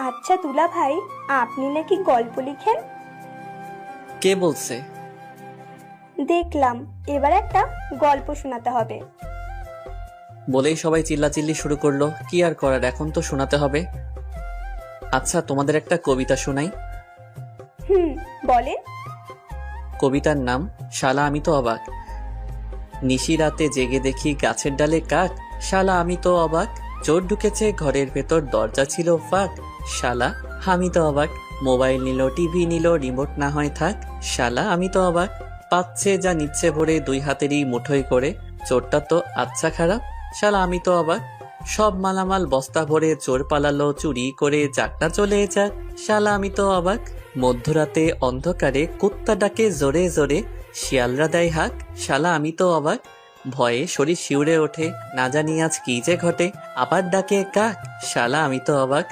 আচ্ছা দুলাভাই, আপনি নাকি গল্প লিখেন? কে বলছে? দেখলাম, এবার একটা গল্প শোনাতে হবে। বলেই সবাই চিল্লাচিল্লি শুরু করলো। কি আর করার, এখন তো শোনাতে হবে। আচ্ছা, তোমাদের একটা কবিতা শোনাই। বলেন। কবিতার নাম শালা আমি তো অবাক। নিশি রাতে জেগে দেখি গাছের ডালে কাক, শালা আমি তো অবাক। চোর ঢুকেছে ঘরের ভেতর, দরজা ছিল ফাঁক, শালা আমি তো অবাক। মোবাইল নিল, টিভি নিল, রিমোট না হয় থাক, শালা আমি তো অবাক। পাচ্ছে যা নিচ্ছে ভরে, দুই হাতেরই মুঠোয় করে, চোরটা তো আচ্ছা খারাপ, শালা আমি তো অবাক। সব মালামাল বস্তা ভরে চোর পালালো চুরি করে, যাকটা চলে যাক, শালা আমি তো অবাক। মধ্যরাতে অন্ধকারে কুত্তা ডাকে জোরে জোরে, শিয়ালরা দেয় হাক, শালা আমি তো অবাক। ভয়ে শরীর শিউরে ওঠে, না জানি আজ কি যে ঘটে, আবার ডাকে কাক, শালা আমি তো অবাক।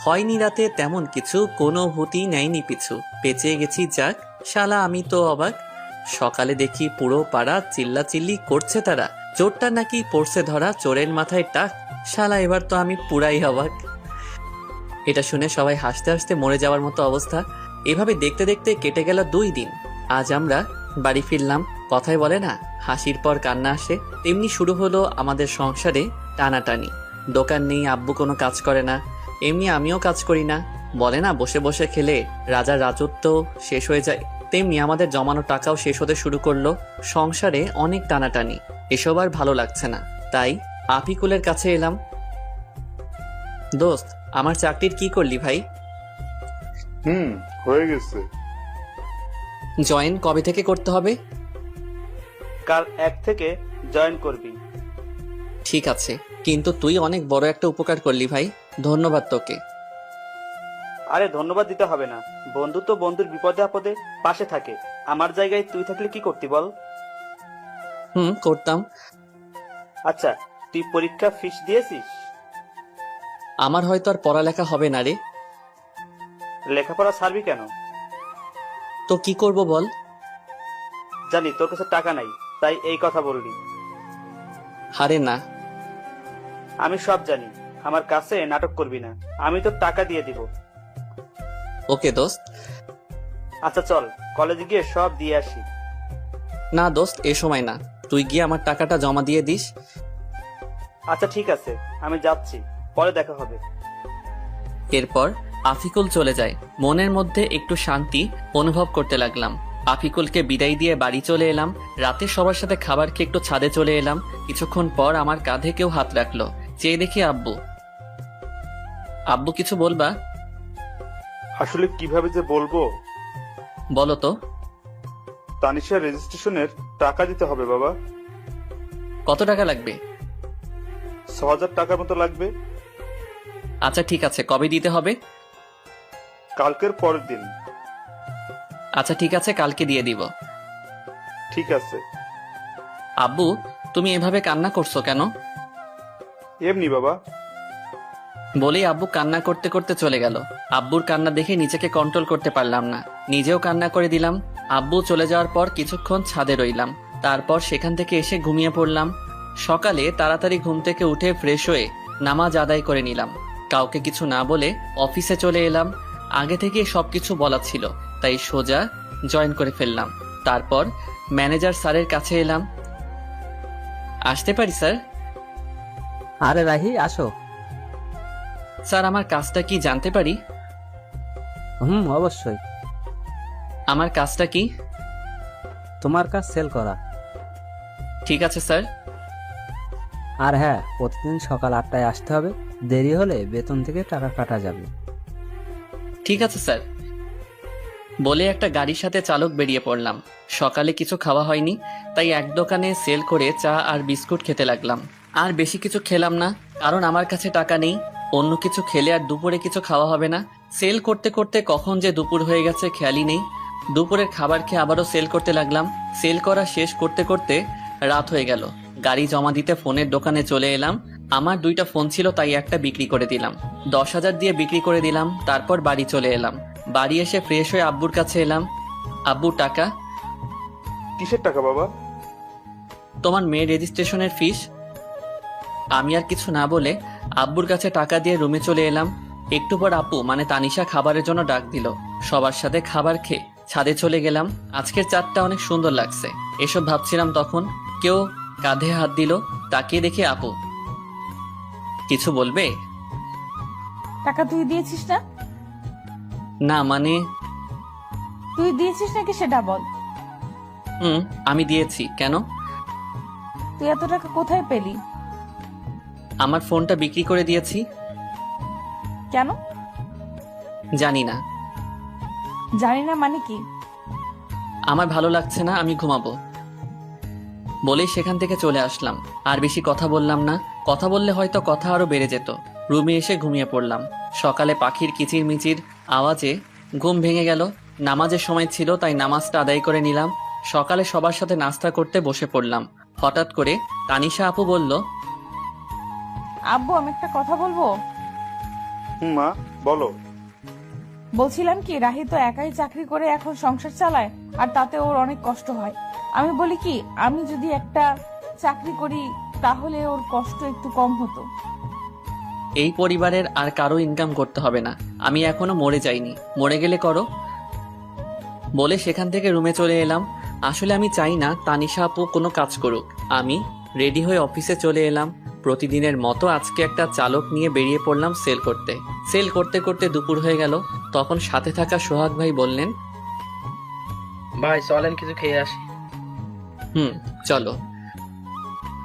হয়নি রাতে তেমন কিছু, কোনো ভূতি নেয়নি পিছু, বেঁচে গেছি যাক, শালা আমি তো অবাক। সকালে দেখি পুরো পাড়া চিল্লাচিল্লি করছে তারা, চোরটা নাকি পড়ছে ধরা, চোরের মাথায় টাক, শালা এবার তো আমি পুরাই অবাক। এটা শুনে সবাই হাসতে হাসতে মরে যাওয়ার মতো অবস্থা। এভাবে দেখতে দেখতে কেটে গেল 2 দিন। আজ আমরা বাড়ি ফিরলাম। কথায় বলে না, হাসির পর কান্না আসে, তেমনি শুরু হলো আমাদের সংসারে টানাটানি। দোকান নেই, আব্বু কোনো কাজ করে না, এমনি আমিও কাজ করি না। বলে না, বসে বসে খেলে রাজার রাজত্ব শেষ হয়ে যায়, তেমনি আমাদের জমানো টাকাও শেষ হতে শুরু করলো। সংসারে অনেক টানাটানি, এসব আর ভালো লাগছে না। তাই আফিকুলের কাছে এলাম। দোস্ত, আমার চাকরির কি করলি ভাই? হয়ে গেছে। জয়েন কবে থেকে করতে হবে? কাল 1 থেকে জয়েন করবি। ঠিক আছে, কিন্তু তুই অনেক বড় একটা উপকার করলি ভাই, ধন্যবাদ তোকে। আরে ধন্যবাদ দিতে হবে না, বন্ধু তো বন্ধুর বিপদে আপদে পাশে থাকে। আমার জায়গায় তুই থাকলে কি করতি বল? করতাম। আচ্ছা, তুই পরীক্ষা ফিস দিয়েছিস? আমার হয়তো আর পড়ালেখা হবে না রে। লেখাপড়া ছাড়বি কেন? তো কি করব বল? জানি তোর কাছে টাকা নাই, তাই এই কথা বললি। আরে না। আমি সব জানি, আমার কাছে নাটক করবি না, আমি তো টাকা দিয়ে দিব। ওকে দোস্ত। আচ্ছা চল, কলেজে গিয়ে সব দিয়ে আসি। না দোস্ত, এ সময় না, তুই গিয়ে আমার টাকাটা জমা দিয়ে দিস। আচ্ছা ঠিক আছে, আমি যাচ্ছি, পরে দেখা হবে। এরপর আফিকুল চলে যায়। মনের মধ্যে একটু শান্তি অনুভব করতে লাগলাম। আফিকুলকে বিদায় দিয়ে বাড়ি চলে এলাম। রাতে সবার সাথে খাবার খেয়ে একটু ছাদে চলে এলাম। কিছুক্ষণ পর আমার কাঁধে কেউ হাত রাখলো। চেয়ে দেখি আব্বু। আব্বু কিছু বলবা? আসলে কিভাবে যে বলবো। বলো তো। তানিশার রেজিস্ট্রেশনের টাকা দিতে হবে বাবা। কত টাকা লাগবে? ৬,০০০ টাকার মতো লাগবে। আচ্ছা ঠিক আছে, কবে দিতে হবে? কালকের পরের দিন। আচ্ছা ঠিক আছে, কালকে দিয়ে দিব। ঠিক আছে। আব্বু, তুমি এভাবে কান্না করছো কেন? এমনি বাবা। বলেই আব্বু কান্না করতে করতে চলে গেল। আব্বুর কান্না দেখে নিজেকে কন্ট্রোল করতে পারলাম না, নিজেও কান্না করে দিলাম। আব্বু চলে যাওয়ার পর কিছুক্ষণ ছাদে রইলাম, তারপর সেখান থেকে এসে ঘুমিয়ে পড়লাম। সকালে তাড়াতাড়ি ঘুম থেকে উঠে ফ্রেশ হয়ে নামাজ আদায় করে নিলাম। কাউকে কিছু না বলে অফিসে চলে এলাম। আগে থেকে সবকিছু বলা ছিল, তাই সোজা জয়েন করে ফেললাম। তারপর ম্যানেজার স্যারের কাছে এলাম। আসতে পারি স্যার? আরে রাহি, আসো। স্যার, আমার কাজটা কি জানতে পারি? অবশ্যই। আমার কাজটা কি? তোমার কাজ সেল করা। ঠিক আছে স্যার। আর হ্যাঁ, প্রতিদিন সকাল 8টায় আসতে হবে, দেরি হলে বেতন থেকে টাকা কাটা যাবে। ঠিক আছে স্যার। বলে একটা গাড়ির সাথে চালক বেরিয়ে পড়লাম। সকালে কিছু খাওয়া হয়নি, তাই এক দোকানে সেল করে চা আর বিস্কুট খেতে লাগলাম। আর বেশি কিছু খেলাম না, কারণ আমার কাছে টাকা নেই। অন্য কিছু খেলে আর দুপুরে কিছু খাওয়া হবে না। সেল করতে করতে কখন যে দুপুর হয়ে গেছে খেয়ালই নেই। দুপুরের খাবার খেয়ে আবারও সেল করতে লাগলাম। সেল করা শেষ করতে করতে রাত হয়ে গেল। গাড়ি জমা দিতে ফোনের দোকানে চলে এলাম। আমার 2টা ফোন ছিল, তাই একটা বিক্রি করে দিলাম। 10,000 দিয়ে বিক্রি করে দিলাম। তারপর বাড়ি চলে এলাম। বাড়ি এসে ফ্রেশ হয়ে আব্বুর কাছে এলাম। আব্বু, টাকা। কিসের টাকা বাবা? তোমার মেয়ের রেজিস্ট্রেশনের ফিস। আমি আর কিছু না বলে আব্বুর কাছে টাকা দিয়ে রুমে চলে এলাম। একটু পর আপু মানে তানিশা খাবারের জন্য ডাক দিল। সবার সাথে খাবার খেয়ে ছাদে চলে গেলাম। আজকের চাঁদটা অনেক সুন্দর লাগছে, এসব ভাবছিলাম তখন কেউ কাঁধে হাত দিল। তাকিয়ে দেখি আপু। কিছু বলবে? টাকা তুই দিয়েছিস না? না মানে? তুই দিয়েছিস নাকি সেটা বল। আমি দিয়েছি। কেন? তুই এত টাকা কোথায় পেলি? আমার ফোনটা বিক্রি করে দিয়েছি। কেন? জানি না। জানি না মানে কি? আমার ভালো লাগছে না, আমি ঘুমাবো বলেই সেখান থেকে চলে আসলাম। আর বেশি কথা বললাম না, কথা বললে হয়তো কথা আরো বেড়ে যেত। রুমে এসে ঘুমিয়ে পড়লাম। সকালে পাখির কিচিরমিচির আওয়াজে ঘুম ভেঙে গেল। নামাজের সময় ছিল, তাই নামাজটা আদায় করে নিলাম। সকালে সবার সাথে নাস্তা করতে বসে পড়লাম। হঠাৎ করে তানিশা আপু বলল, আব্বু, আমি একটা কথা বলবো। মা বলো। বলছিলাম কি, রাহি তো একাই চাকরি করে এখন সংসার চালায়, আর তাতে ওর অনেক কষ্ট হয়। আমি বলি কি, আমি যদি একটা চাকরি করি তাহলে ওর কষ্ট একটু কম হতো। এই পরিবারের আর কারো ইনকাম করতে হবে না, আমি এখনো মরে যাইনি, মরে গেলে করো বলে সেখান থেকে রুমে চলে এলাম। আসলে আমি চাই না তানিশা আপু কোনো কাজ করুক। আমি রেডি হয়ে অফিসে চলে এলাম। প্রতিদিনের মতো আজকে একটা চালক নিয়ে বেরিয়ে পড়লাম সেল করতে। সেল করতে করতে দুপুর হয়ে গেল। তখন সাথে থাকা সোহাগ ভাই বললেন, ভাই চলেন কিছু খেয়ে আসি। চলো।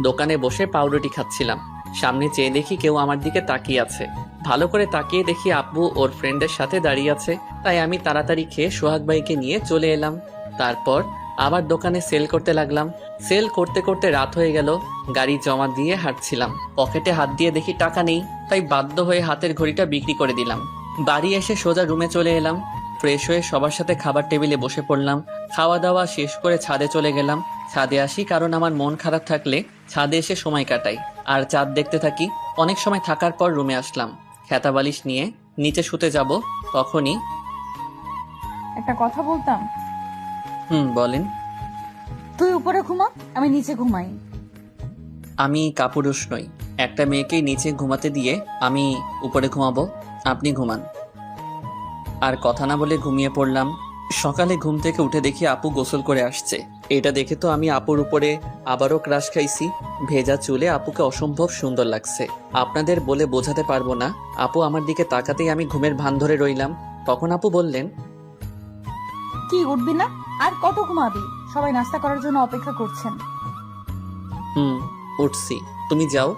দোকানে বসে পাউরুটি খাচ্ছিলাম। সামনে চেয়ে দেখি কেউ আমার দিকে তাকিয়ে আছে। ভালো করে তাকিয়ে দেখি আব্বু ওর ফ্রেন্ডের সাথে দাঁড়িয়ে আছে। তাই আমি তাড়াতাড়ি খেয়ে সোহাগ ভাইকে নিয়ে চলে এলাম। তারপর আবার দোকানে সেল করতে লাগলাম। সেল করতে করতে রাত হয়ে গেল। গাড়ি জমা দিয়ে হাঁটছিলাম। পকেটে হাত দিয়ে দেখি টাকা নেই, তাই বাধ্য হয়ে হাতের ঘড়িটা বিক্রি করে দিলাম। বাড়ি এসে সোজা রুমে চলে এলাম। ফ্রেশ হয়ে সবার সাথে খাবার টেবিলে বসে পড়লাম। খাওয়া দাওয়া শেষ করে ছাদে চলে গেলাম। ছাদে আসি কারণ আমার মন খারাপ থাকলে ছাদে এসে সময় কাটাই আর চাঁদ দেখতে থাকি। অনেক সময় থাকার পর রুমে আসলাম। খেতা বালিশ নিয়ে নিচে শুতে যাব, তখনই একটা কথা বলতাম। বলেন। তুই উপরে ঘুমা, আমি নিচে ঘুমাই। আমি কাপুরুষ নই। একটা মেয়েকেই নিচে ঘুমাতে দিয়ে আমি উপরে ঘুমাবো, আপনি ঘুমান। আর কথা না বলে ঘুমিয়ে পড়লাম। সকালে ঘুম থেকে উঠে দেখি আপু গোসল করে আসছে। এটা দেখে তো আমি আপুর উপরে আবারও ক্রাশ খাইছি। ভেজা চুলে আপুকে অসম্ভব সুন্দর লাগছে। আপনাদের বলে বোঝাতে পারবো না। আপু আমার দিকে তাকাতেই আমি ঘুমের ভান ধরে রইলাম। তখন আপু বললেন, কি উঠবি না? আর কত ঘুমাবি? সবাই নাস্তা করার জন্য অপেক্ষা করছেন। উঠছি, তুমি যাও।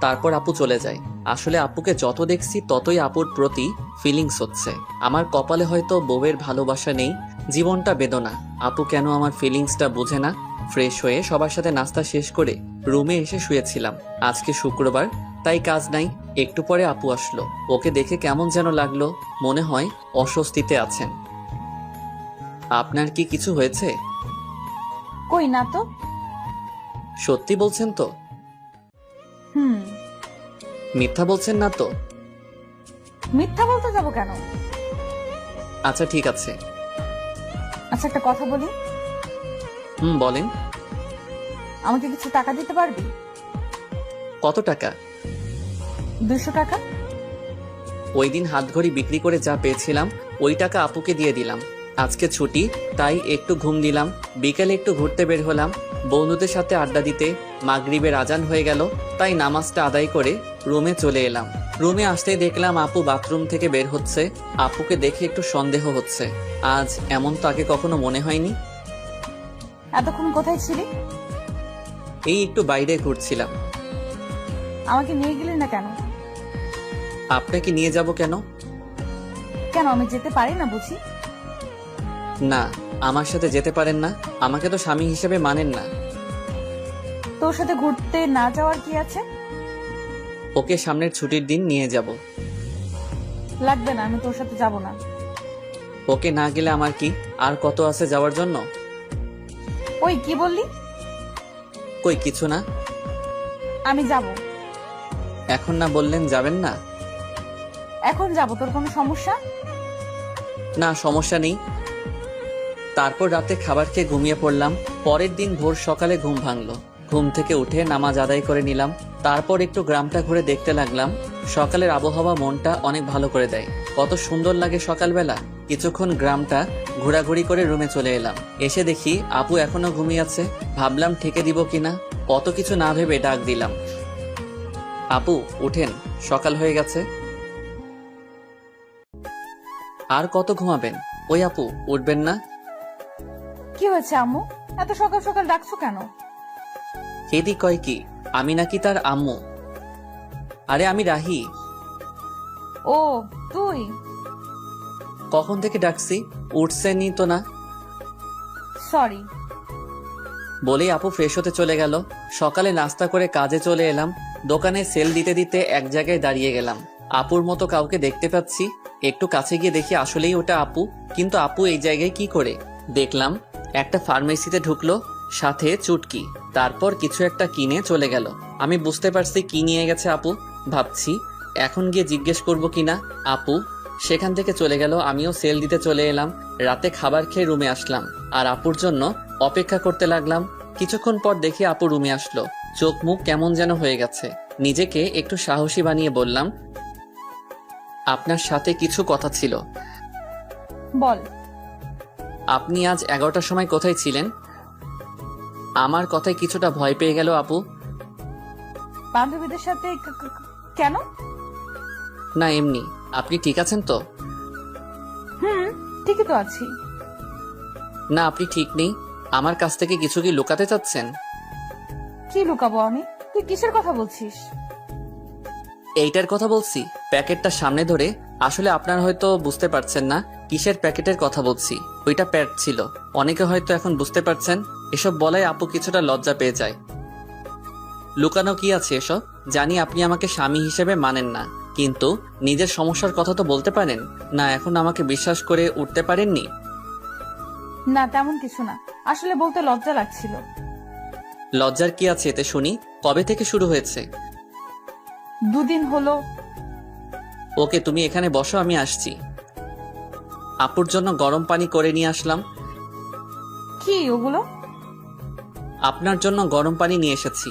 তারপর আপু চলে যায়। আসলে আপুকে যত দেখছি ততই আপুর প্রতি ফিলিংস হচ্ছে। আমার কপালে হয়তো বউয়ের ভালোবাসা নেই, জীবনটা বেদনা। আপু কেন আমার ফিলিংসটা বোঝে না। ফ্রেশ হয়ে সবার সাথে নাস্তা শেষ করে রুমে এসে শুয়েছিলাম। আজকে শুক্রবার, তাই কাজ নাই। একটু পরে আপু আসলো। ওকে দেখে কেমন যেন লাগলো, মনে হয় অস্বস্তিতে আছেন। আপনার কি কিছু হয়েছে? কই না তো। সত্যি বলছেন তো? মিথ্যা বলছেন না তো? মিথ্যা বলতে যাবো কেন? আচ্ছা ঠিক আছে। আচ্ছা একটা কথা বলি। বলেন। আমাকে কিছু টাকা দিতে পারবি? কত টাকা? 200 টাকা। ওই দিন হাত ঘড়ি বিক্রি করে যা পেয়েছিলাম ওই টাকা আপুকে দিয়ে দিলাম। আজকে ছুটি, তাই একটু ঘুম দিলাম। বিকেলে একটু ঘুরতে বের হলাম বন্ধুদের সাথে আড্ডা দিতে। মাগরিবের আজান হয়ে গেল, তাই নামাজটা আদায় করে রুমে চলে এলাম। রুমে আসতেই দেখলাম আপু বাথরুম থেকে বের হচ্ছে। আপুকে দেখে একটু সন্দেহ হচ্ছে। আজ এমন তো আগে কখনো মনে হয়নি। এতক্ষণ কোথায় ছিলি? এই একটু বাইরে ঘুরছিলাম। আমাকে নিয়ে গেলি না কেন? আপনাকে নিয়ে যাব কেন? কেন আমি যেতে পারি না বুঝি? না, আমার সাথে যেতে পারেন না। আমাকে তো স্বামী হিসেবে মানেন না। তোর সাথে ঘুরতে না যাওয়ার কি আছে? ওকে সামনের ছুটির দিন নিয়ে যাব। লাগবে না, আমি তোর সাথে যাব না। ওকে না গেলে আমার কি, আর কত আছে যাওয়ার জন্য? ওই কি বললি? কই কিছু না। আমি যাব। এখন না বললেন যাবেন না? এখন যাব, তোর কোনো সমস্যা? না, সমস্যা নেই। তারপর রাতে খাবার খেয়ে ঘুমিয়ে পড়লাম। পরের দিন ভোর সকালে ঘুম ভাঙলো। ঘুম থেকে উঠে নামাজ আদায় করে নিলাম। তারপর একটু গ্রামটা ঘুরে দেখতে লাগলাম। সকালের আবহাওয়া মনটা অনেক ভালো করে দেয়। কত সুন্দর লাগে সকালবেলা। কিছুক্ষণ গ্রামটা ঘোরাঘুরি করে রুমে চলে এলাম। এসে দেখি আপু এখনো ঘুমিয়ে আছে। ভাবলাম ঠেকে দিব কিনা, কত কিছু না ভেবে ডাক দিলাম, আপু উঠেন, সকাল হয়ে গেছে। আর কত ঘুমাবেন? ওই আপু উঠবেন না? কি হয়েছে আম্মু, এত সকাল সকাল ডাকছো কেন? এদি কয় কি আমি নাকি তার আম্মু? আরে আমি রাহি। ও তুই? কখন থেকে ডাকছি, উঠছেনই তো না। সরি। বলেই আপু ফ্রেশ হতে চলে গেল। সকালে নাস্তা করে কাজে চলে এলাম। দোকানে সেল দিতে দিতে এক জায়গায় দাঁড়িয়ে গেলাম। আপুর মতো কাউকে দেখতে পাচ্ছি। একটু কাছে গিয়ে দেখি আসলেই ওটা আপু। কিন্তু আপু এই জায়গায় কি করে? দেখলাম একটা ফার্মেসিতে ঢুকলো, সাথে চুটকি। তারপর কিছু একটা কিনে চলে গেল। আমি বুঝতে পারছি কি নিয়ে গেছে আপু। ভাবছি এখন গিয়ে জিজ্ঞেস করবো কিনা। আপু সেখান থেকে চলে গেল। আমিও সেল দিতে চলে এলাম। রাতে খাবার খেয়ে রুমে আসলাম আর আপুর জন্য অপেক্ষা করতে লাগলাম। কিছুক্ষণ পর দেখি আপু রুমে আসলো। চোখ মুখ কেমন যেন হয়ে গেছে। নিজেকে একটু সাহসী বানিয়ে বললাম, আপনার সাথে কিছু কথা ছিল। বল। আপনি আজ 11টার সময় কোথায় ছিলেন? আমার কথায় কিছুটা ভয় পেয়ে গেল আপু। বান্ধবীদের সাথে কেন? না এমনি। আপনি ঠিক আছেন তো? ঠিকই তো আছি। না আপনি ঠিক নেই। আমার কাছ থেকে কিছু কি লুকাতে চাচ্ছেন? কি লুকাবো আমি? তুই কিসের কথা বলছিস? এইটার কথা বলছি, প্যাকেটটা সামনে ধরে। আসলে আপনার হয়তো বুঝতে পারছেন না কিসের প্যাকেটের কথা বলছি। ওইটা প্যাড ছিল। অনেকে হয়তো এখন বুঝতে পারছেন। এসব বলায় আপু কিছুটা লজ্জা পেয়ে যায়। লুকানো কি আছে এসব? জানি আপনি আমাকে স্বামী হিসেবে মানেন না, কিন্তু নিজের সমস্যার কথা তো বলতে পারেন না। এখন আমাকে বিশ্বাস করে উঠতে পারেননি? না তেমন কিছু না, আসলে বলতে লজ্জা লাগছিল। লজ্জার কি আছে এতে শুনি? কবে থেকে শুরু হয়েছে? 2 দিন হলো। ওকে তুমি এখানে বসো, আমি আসছি। আপুর জন্য গরম পানি করে নিয়ে আসলাম। কি ওগুলো? আপনার জন্য গরম পানি নিয়ে এসেছি।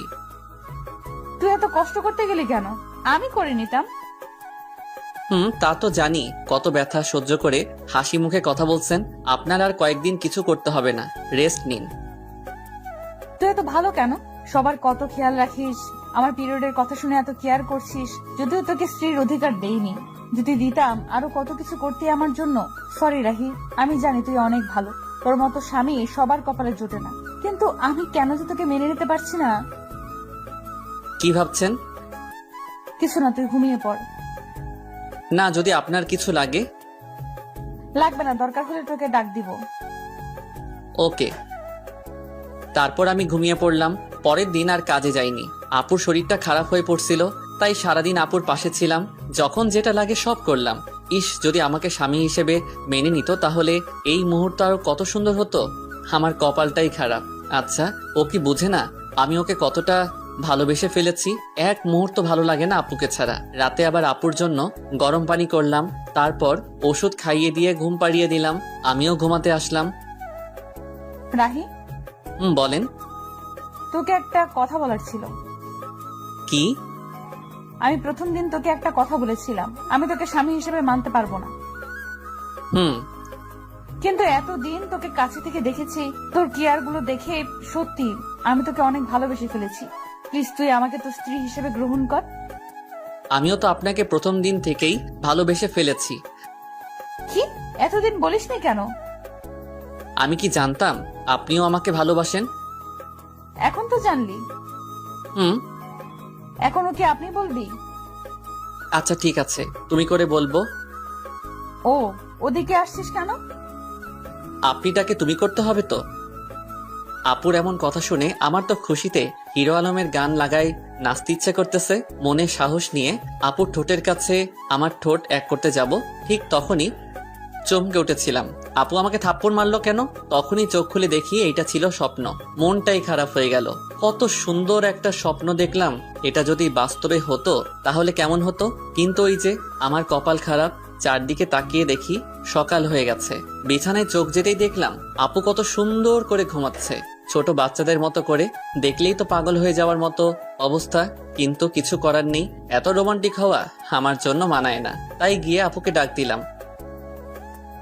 তুই এত কষ্ট করতে গেলি কেন? আমি করে নিতাম। তা তো জানি। কত ব্যথা সহ্য করে হাসি মুখে কথা বলছেন। আপনার আর কয়েকদিন কিছু করতে হবে না, রেস্ট নিন। তুই এত ভালো কেন? সবার কত খেয়াল রাখিস, আমার পিরিয়ডের কথা শুনে এত কেয়ার করছিস। যদিও তোকে স্ত্রীর অধিকার দেইনি, যদি দিতাম আরো কত কিছু করতে আমার জন্য। সরি রাহি, আমি জানি তুই অনেক ভালো। তোর মতো স্বামী সবার কপালে জোটে না, কিন্তু আমি কেন যে তোকে মেনে নিতে পারছি না। কি ভাবছেন? কিছু না, তুই ঘুমিয়ে পড়। না, যদি আপনার কিছু লাগে। লাগবে না, দরকার হলে তোকে ডাক দিব। ওকে। তারপর আমি ঘুমিয়ে পড়লাম। পরের দিন আর কাজে যাইনি। আপুর শরীরটা খারাপ হয়ে পড়ছিল, তাই সারাদিন আপুর পাশে ছিলাম। যখন যেটা লাগে সব করলাম। ইস, যদি আমাকে স্বামী হিসেবে মেনে নিত তাহলে এই মুহূর্ত আরো কত সুন্দর হতো। আমার কপালটাই খারাপ। আচ্ছা, ও কি বুঝে না আমি ওকে কতটা ভালোবেসে ফেলেছি? এক মুহূর্ত ভালো লাগে না আপুকে ছাড়া। রাতে আবার আপুর জন্য গরম পানি করলাম। তারপর ওষুধ খাইয়ে দিয়ে ঘুম পাড়িয়ে দিলাম। আমিও ঘুমাতে আসলাম। রাহি, বলেন। তোকে একটা কথা বলার ছিল। কি? আমি প্রথম দিন তোকে একটা কথা বলেছিলাম, আমি তোকে স্বামী হিসেবে মানতে পারবো না। কিন্তু এতদিন তোকে কাছে থেকে দেখেছি, তোর কেয়ার গুলো দেখে সত্যি আমি তোকে অনেক ভালোবেসে ফেলেছি। প্লিজ তুই আমাকে তোর স্ত্রী হিসেবে গ্রহণ কর। আমিও তো আপনাকে প্রথম দিন থেকেই ভালোবেসে ফেলেছি। কি এতদিন বলিসনি কেন? আমি কি জানতাম আপনিও আমাকে ভালোবাসেন? এখন তো জানলি। এখনো কি আপনি বলবি? আচ্ছা ঠিক আছে, তুমি করে বলবো। ও, ওদিকে আসছিস কেন? আপনিটাকে তুমি করতে হবে তো। আপুর এমন কথা শুনে আমার তো খুশিতে হিরো আলমের গান লাগাই নাচতে ইচ্ছে করতেছে। মনে সাহস নিয়ে আপুর ঠোঁটের কাছে আমার ঠোঁট এক করতে যাব, ঠিক তখনই চমকে উঠেছিলাম। আপু আমাকে থাপ্পড় মারলো কেন? তখনই চোখ খুলে দেখি এইটা ছিল স্বপ্ন। মনটাই খারাপ হয়ে গেল। কত সুন্দর একটা স্বপ্ন দেখলাম, এটা যদি বাস্তবে হতো তাহলে কেমন হতো। কিন্তু ওই যে আমার কপাল খারাপ, চারদিকে তাকিয়ে দেখি সকাল হয়ে গেছে। বিছানায় চোখ যেতেই দেখলাম আপু কত সুন্দর করে ঘুমাচ্ছে, ছোট বাচ্চাদের মতো করে। দেখলেই তো পাগল হয়ে যাওয়ার মতো অবস্থা, কিন্তু কিছু করার নেই। এত রোমান্টিক হওয়া আমার জন্য মানায় না। তাই গিয়ে আপুকে ডাক দিলাম,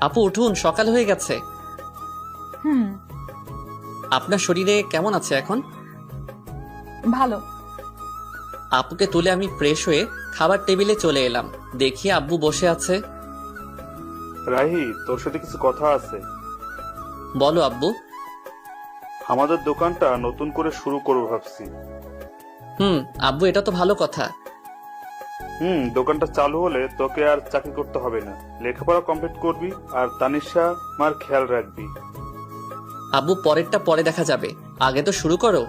আপু উঠুন, সকাল হয়ে গেছে। হুম, আপনার শরীরে কেমন আছে এখন? ভালো। আপুকে তুলে আমি ফ্রেশ হয়ে খাবার টেবিলে চলে এলাম। দেখি আব্বু বসে আছে। রাহি, তোর সাথে কিছু কথা আছে। বলো আব্বু। আমাদের দোকানটা নতুন করে শুরু করবো ভাবছি। আব্বু, এটা তো ভালো কথা। দোকানটা চালু হলে তোকে আর চাকরি করতে হবে না, লেখাপড়া কমপ্লিট করবি আর তানিশা মার খেয়াল রাখবি। আব্বু, পরেরটা পরে দেখা যাবে, আগে তো শুরু করো।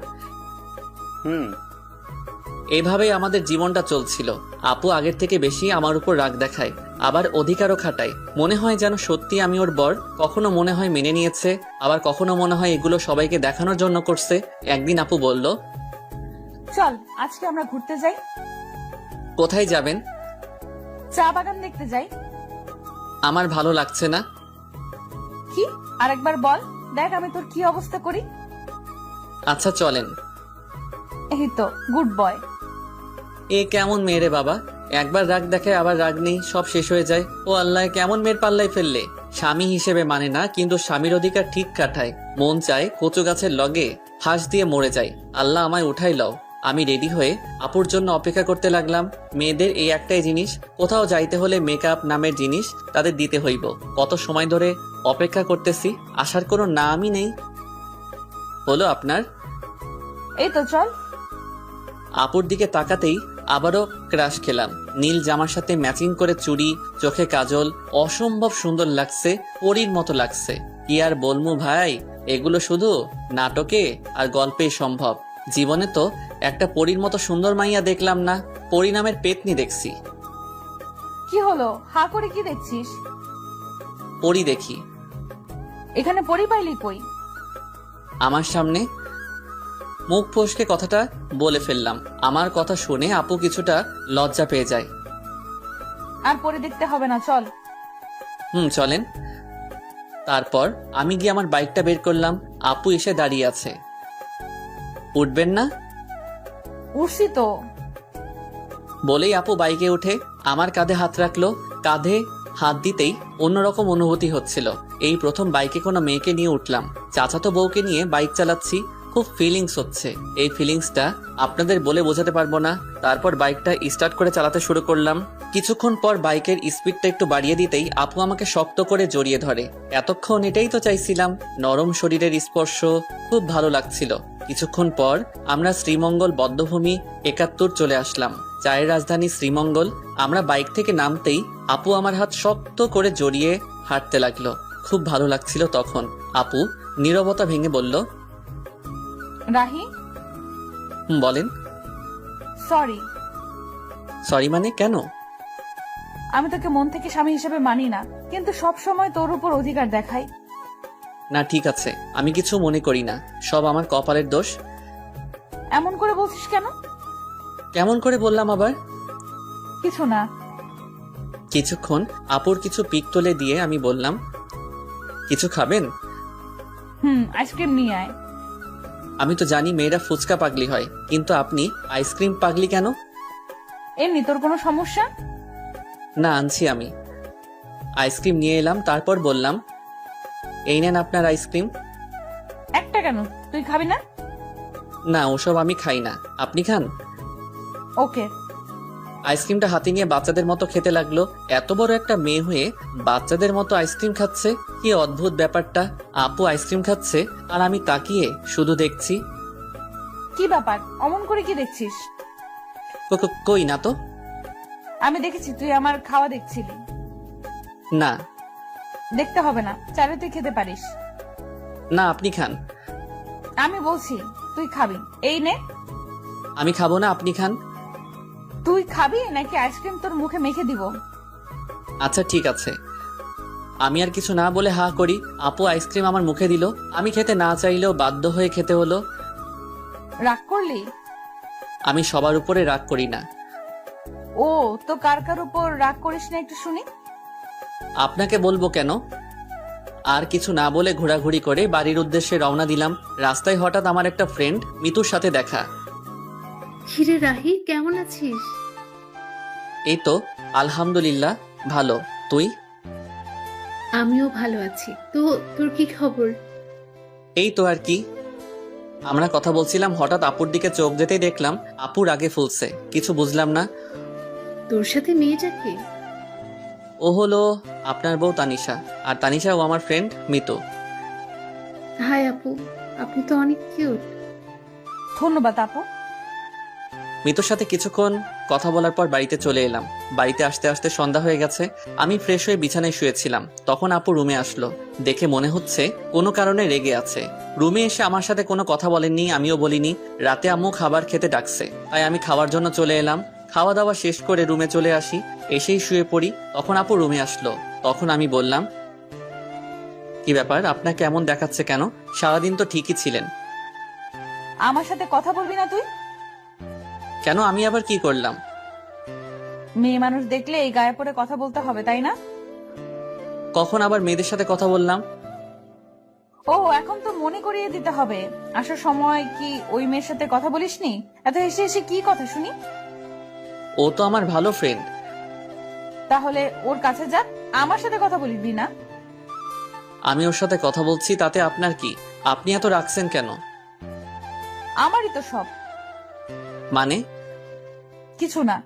এইভাবেই আমাদের জীবনটা চলছিল। আপু আগের থেকে বেশি আমার উপর রাগ দেখায়, আবার অধিকারও খাটায়। মনে হয় যেন সত্যি আমি ওর বর। কখনো মনে হয় মেনে নিয়েছে, আবার কখনো মনে হয় এগুলো সবাইকে দেখানোর জন্য করছে। একদিন আপু বলল, চল আজকে আমরা ঘুরতে যাই। কোথায় যাবেন? চা বাগান দেখতে যাই। আমার ভালো লাগছে না। কি? আরেকবার বল, দেখ আমি তোর কি অবস্থা করি। আচ্ছা চলেন। এই তো গুড বয়। এ কেমন মেয়ে রে বাবা, একবার রাগ দেখায় আবার রাগ নেই, সব শেষ হয়ে যায়। ও আল্লাহ, কেমন মেয়ের পাল্লাই ফেললে। স্বামী হিসেবে মানে না, কিন্তু স্বামীর অধিকার ঠিক কাটায়। মন চায় কচু গাছের লগে ফাঁস দিয়ে মরে যায়। আল্লাহ আমায় উঠাই লও। আমি রেডি হয়ে আপুর জন্য অপেক্ষা করতে লাগলাম। মেয়েদের এই একটাই জিনিস, কোথাও যাইতে হলে মেকআপ নামের জিনিস তাদের দিতে হইব। কত সময় ধরে অপেক্ষা করতেছি, আসার কোনো নামই নেই। হলো আপনার? এই তো চল। আপুর দিকে তাকাতেই আবারও ক্রাশ খেলাম। নীল জামার সাথে ম্যাচিং করে চুড়ি, চোখে কাজল, অসম্ভব সুন্দর লাগছে, পরীর মতো লাগছে। কি আর বলমু ভাই, এগুলো শুধু নাটকে আর গল্পে সম্ভব। জীবনে তো একটা পরীর মতো সুন্দর মাইয়া দেখলাম না, পরী নামের পেতনি দেখছি। কি হলো, হা করে কি দেখছিস? পরী দেখি। এখানে পরি পাইলি কই? আমার সামনে। মুখ ফসকে কথাটা বলে ফেললাম। আমার কথা শুনে আপু কিছুটা লজ্জা পেয়ে যায়। আর পরে দেখতে হবে না, চল। চলেন। তারপর আমি গিয়ে আমার বাইকটা বের করলাম। আপু এসে দাঁড়িয়ে আছে। উঠবেন না? উঠছি তো। বলেই আপু বাইকে উঠে আমার কাঁধে হাত রাখলো। কাঁধে হাত দিতেই অন্যরকম অনুভূতি হচ্ছিল। এই প্রথম বাইকে কোনো মেয়েকে নিয়ে উঠলাম। চাচাতো বউকে নিয়ে বাইক চালাচ্ছি, খুব ফিলিংস হচ্ছে। এই ফিলিংসটা আপনাদের বলে বোঝাতে পারবো না। তারপর বাইকটা স্টার্ট করে চালাতে শুরু করলাম। কিছুক্ষণ পর বাইকের স্পিডটা একটু বাড়িয়ে দিতেই আপু আমাকে শক্ত করে জড়িয়ে ধরে। এতক্ষণ এটাই তো চাইছিলাম, নরম শরীরের স্পর্শ, খুব ভালো লাগছিল। কিছুক্ষণ পর আমরা শ্রীমঙ্গল বদ্ধভূমি 71 চলে আসলাম, চায়ের রাজধানী শ্রীমঙ্গল। আমরা বাইক থেকে নামতেই আপু আমার হাত শক্ত করে জড়িয়ে হাঁটতে লাগলো। খুব ভালো লাগছিল তখন। আপু নীরবতা ভেঙে বলল, রাহি। বলেন। সরি। সরি মানে? কেন? আমি তোকে মন থেকে স্বামী হিসেবে মানি না, কিন্তু সব সময় তোর উপর অধিকার দেখাই। না ঠিক আছে, আমি কিছু মনে করি না, সব আমার কপালের দোষ। এমন করে বলছিস কেন? কেমন করে বললাম আবার? কিছু না। কিছুক্ষণ আপুর কিছু পিক তুলে দিয়ে আমি বললাম, কিছু খাবেন? আইসক্রিম নিয়ে আয়। আমি তো জানি মেয়েরা ফুচকা পাগলি হয়, কিন্তু আপনি আইসক্রিম পাগলি কেন? এমনি। তোর কোনো সমস্যা? না, আনছি আমি। আইসক্রিম নিয়ে এলাম, তারপর বললাম, এই নেন আপনার আইসক্রিম। একটা কেন, তুই খাবি না? না, ওসব আমি খাই না, আপনি খান। ওকে। আইসক্রিমটা হাতে নিয়ে বাচ্চাদের মতো খেতে লাগলো। এত বড় একটা মেয়ে হয়ে বাচ্চাদের মতো আইসক্রিম খাচ্ছে, কি অদ্ভুত ব্যাপারটা। আপু আইসক্রিম খাচ্ছে আর আমি তাকিয়ে শুধু দেখছি। কি ব্যাপার, অমন করে কি দেখছিস? কই না তো। আমি দেখেছি তুই আমার খাওয়া দেখছিলি। না, দেখতে হবে না, চাইলে তুই খেতে পারিস। না, আপনি খান। আমি বলছি তুই খাবি, এই নে। আমি খাবো না, আপনি খান। তুই খাবি নাকি আইসক্রিম তোর মুখে মেখে দিব? আচ্ছা ঠিক আছে। আমি আর কিছু না বলে হা করি। আপু আইসক্রিম আমার মুখে দিল, আমি খেতে না চাইলেও বাধ্য হয়ে খেতে হলো। রাগ করলি? আমি সবার উপরে রাগ করি না। ও তো কার কার উপর রাগ করিস না একটু শুনি। আপনাকে বলবো কেন? আর কিছু না বলে ঘোরাঘুরি করে বাড়ির উদ্দেশ্যে রওনা দিলাম। রাস্তায় হঠাৎ আমার একটা ফ্রেন্ড মিতুর সাথে দেখা। কিরে রাহি, কেমন আছিস? এই তো আলহামদুলিল্লাহ ভালো, তুই? আমিও ভালো আছি। তো তোর কি খবর? এই তো আর কি। আমরা কথা বলছিলাম, হঠাৎ আপুর দিকে চোখ যেতেই দেখলাম আপুর আগে ফুলছে। কিছু বুঝলাম না। তোর সাথে মেয়েটাকে? ও হলো আপনার বউ তানিশা, আর তানিশা ও আমার ফ্রেন্ড মিতু। হাই আপু, আপনি তো অনেক কিউট। ধন্যবাদ আপু। মিতুর সাথে কিছুক্ষণ কথা বলার পর বাড়িতে চলে এলাম। বাড়িতে আসতে আসতে সন্ধ্যা হয়ে গেছে। আমি ফ্রেশ হয়ে বিছানায় শুয়েছিলাম, তখন আপু রুমে আসলো। দেখে মনে হচ্ছে কোনো কারণে রেগে আছে। রুমে এসে আমার সাথে কোনো কথা বলেননি, আমিও বলিনি। রাতে আম্মু খাবার খেতে ডাকছে, তাই আমি খাওয়ার জন্য চলে এলাম। খাওয়া দাওয়া শেষ করে রুমে চলে আসি, এসেই শুয়ে পড়ি। তখন আপু রুমে আসলো। তখন আমি বললাম, কি ব্যাপার, আপনাকে এমন দেখাচ্ছে কেন? সারাদিন তো ঠিকই ছিলেন। আমার সাথে কথা বলবি না তুই? কেন, আমি আবার কি করলাম? মেয়ে মানুষ দেখলে এই গায়ে পড়ে কথা বলতে হবে, তাই না? কখন আবার মেয়েদের সাথে কথা বললাম? ও এখন তো মনে করিয়ে দিতে হবে। আসার সময় কি ওই মেয়ের সাথে কথা বলিসনি? এত হেসে হেসে কি কথা শুনি? ও তো আমার ভালো ফ্রেন্ড। তাহলে ওর কাছে যা, আমার সাথে কথা বলিবি না। আমি ওর সাথে কথা বলছি, তাতে আপনার কি? আপনি এত রাখছেন কেন? আমারই তো সব। মানে? কিছু না।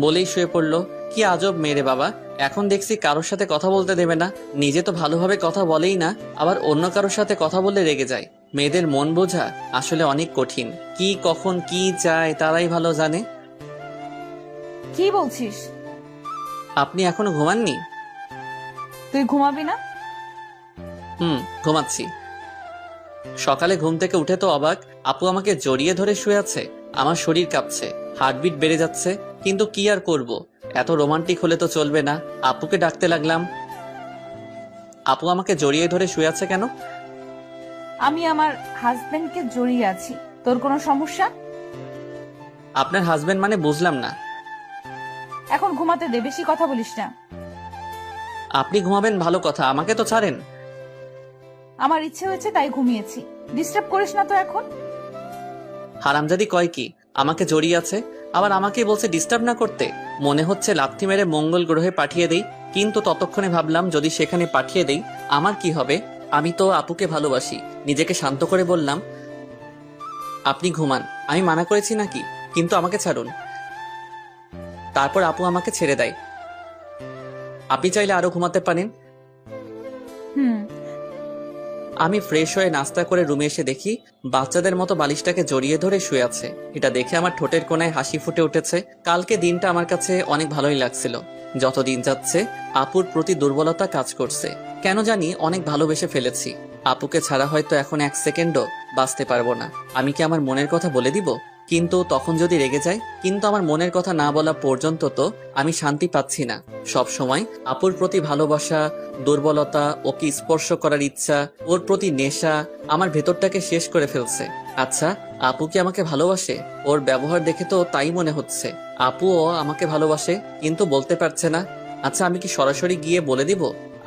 বলেই শুয়ে পড়লো। কি আজব মেরে বাবা, এখন দেখছি কারোর সাথে কথা বলতে দেবে না। নিজে তো ভালোভাবে কথা বলেই না, আবার অন্য কারোর সাথে কথা বললে রেগে যায়। মেয়েদের মন বোঝা আসলে অনেক কঠিন। কি কখন কি চায় তারাই ভালো জানে। কি বলছিস? আপনি এখনো ঘুমাননি? তুই ঘুমাবি না? ঘুমাচ্ছি। সকালে ঘুম থেকে উঠে তো অবাক, আপু আমাকে জড়িয়ে ধরে শুয়ে আছে। আমার শরীর কাঁপছে, হার্টবিট বেড়ে যাচ্ছে, কিন্তু কি আর করব, এত রোমান্টিক হলে তো চলবে না। আপুকে ডাকতে লাগলাম। আপু আমাকে জড়িয়ে ধরে শুয়ে আছে কেন? আমি আমার হাজবেন্ডকে জড়িয়ে আছি। তোর কোনো সমস্যা? আপনার হাজবেন্ড মানে বুঝলাম না। এখন ঘুমাতে দে, বেশি কথা বলিস না। আপনি ঘুমাবেন ভালো কথা, আমাকে তো ছাড়েন। আমার ইচ্ছে হয়েছে তাই ঘুমিয়েছি, ডিস্টার্ব করিস না তো এখন। হারামজাদি কয় কি, আমাকে জড়িয়ে আছে, আবার আমাকেই বলছে ডিস্টার্ব না করতে। মনে হচ্ছে লাথি মেরে মঙ্গল গ্রহে পাঠিয়ে দেই, কিন্তু ততক্ষণে ভাবলাম যদি সেখানে পাঠিয়ে দেই আমার কি হবে? আমি তো আপুকে ভালোবাসি। নিজেকে শান্ত করে বললাম, আপনি ঘুমান, আমি মানা করেছি নাকি? কিন্তু আমাকে ছাড়ুন। তারপর আপু আমাকে ছেড়ে দেয়। আপনি চাইলে আরো ঘুমাতে পারেন। আমি ফ্রেশ হয়ে নাস্তা করে রুমে এসে দেখি বাচ্চাদের মতো বালিশটাকে জড়িয়ে ধরে শুয়ে আছে। এটা দেখে আমার ঠোঁটের কোণায় হাসি ফুটে উঠেছে। কালকে দিনটা আমার কাছে অনেক ভালোই লাগছিল। যত দিন যাচ্ছে আপুর প্রতি দুর্বলতা কাজ করছে। কেন জানি অনেক ভালোবেসে ফেলেছি। আপুকে ছাড়া হয়তো এখন 1 সেকেন্ডও বাঁচতে পারবো না। আমি কি আমার মনের কথা বলে দিব? কিন্তু তখন যদি রেগে যায়? কিন্তু আমার মনের কথা না বলা পর্যন্ত তো আমি শান্তি পাচ্ছি না। সব সময় আপুর প্রতি ভালোবাসা, দুর্বলতা, ওকে স্পর্শ করার ইচ্ছা, ওর প্রতি নেশা আমার ভেতরটাকে শেষ করে ফেলছে। আচ্ছা, আপু কি আমাকে ভালোবাসে? ওর ব্যবহার দেখে তো তাই মনে হচ্ছে। আপুও আমাকে ভালোবাসে, কিন্তু বলতে পারছে না। আচ্ছা, আমি কি সরাসরি গিয়ে বলে দিব?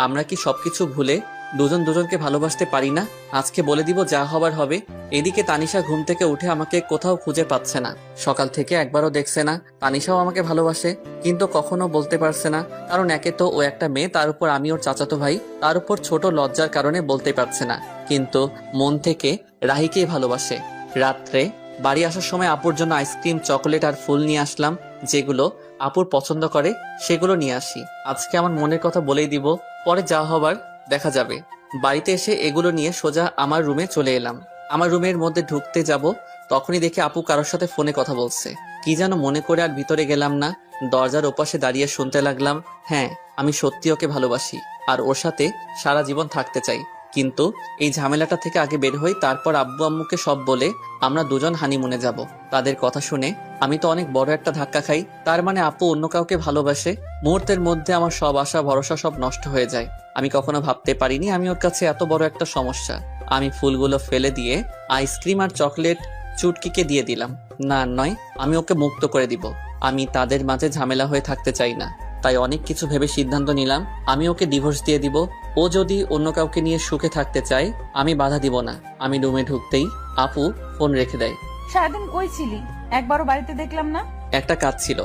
আমরা কি সবকিছু ভুলে দুজন দুজনকে ভালোবাসতে পারি না? আজকে বলে দিব, যা হবার হবে। এদিকে তানিশা ঘুম থেকে উঠে আমাকে কোথাও খুঁজে পাচ্ছে না। সকাল থেকে একবারও দেখছে না। তানিশাও আমাকে ভালোবাসে, কিন্তু কখনো বলতে পারছে না। কারণ একে তো ও একটা মেয়ে, তার উপর আমি ওর চাচাতো ভাই, তার উপর ছোট লজ্জার কারণে বলতে পারছে না। কিন্তু মন থেকে রাহিকেই ভালোবাসে। রাত্রে বাড়ি আসার সময় আপুর জন্য আইসক্রিম, চকোলেট আর ফুল নিয়ে আসলাম। যেগুলো আপুর পছন্দ করে সেগুলো নিয়ে আসি। আজকে আমার মনের কথা বলেই দিব, পরে যা হবার দেখা যাবে। বাড়িতে এসে এগুলো নিয়ে সোজা আমার রুমে চলে এলাম। আমার রুমের মধ্যে ঢুকতে যাব, তখনই দেখে আপু কারোর সাথে ফোনে কথা বলছে। কি যেন মনে করে আর ভিতরে গেলাম না। দরজার ওপাশে দাঁড়িয়ে শুনতে লাগলাম, হ্যাঁ আমি সত্যি ওকে ভালোবাসি আর ওর সাথে সারা জীবন থাকতে চাই। কিন্তু এই ঝামেলাটা থেকে আগে বের হই, তারপর আব্বু আম্মুকে সব বলে আমরা দুজন হানিমুনে যাব। তাদের কথা শুনে আমি তো অনেক বড় একটা ধাক্কা খাই। তার মানে আপু অন্য কাউকে ভালোবাসে। মুহূর্তের মধ্যে আমার সব আশা ভরসা সব নষ্ট হয়ে যায়। আমি কখনো ভাবতে পারিনি আমি ওর কাছে এত বড় একটা সমস্যা। আমি ফুলগুলো ফেলে দিয়ে আইসক্রিম আর চকলেট চুটকিকে দিয়ে দিলাম। না নয়, আমি ওকে মুক্ত করে দিব। আমি তাদের মাঝে ঝামেলা হয়ে থাকতে চাই না। তাই অনেক কিছু ভেবে সিদ্ধান্ত নিলাম আমি ওকে ডিভোর্স দিয়ে দিব। ও যদি অন্য কাউকে নিয়ে সুখে থাকতে চায় আমি বাধা দিব না। আমি রুমে ঢুকতেই আপু ফোন রেখে দেয়। সারাদিন কই ছিলি? একবারও বাড়িতে দেখলাম না। একটা কাজ ছিল।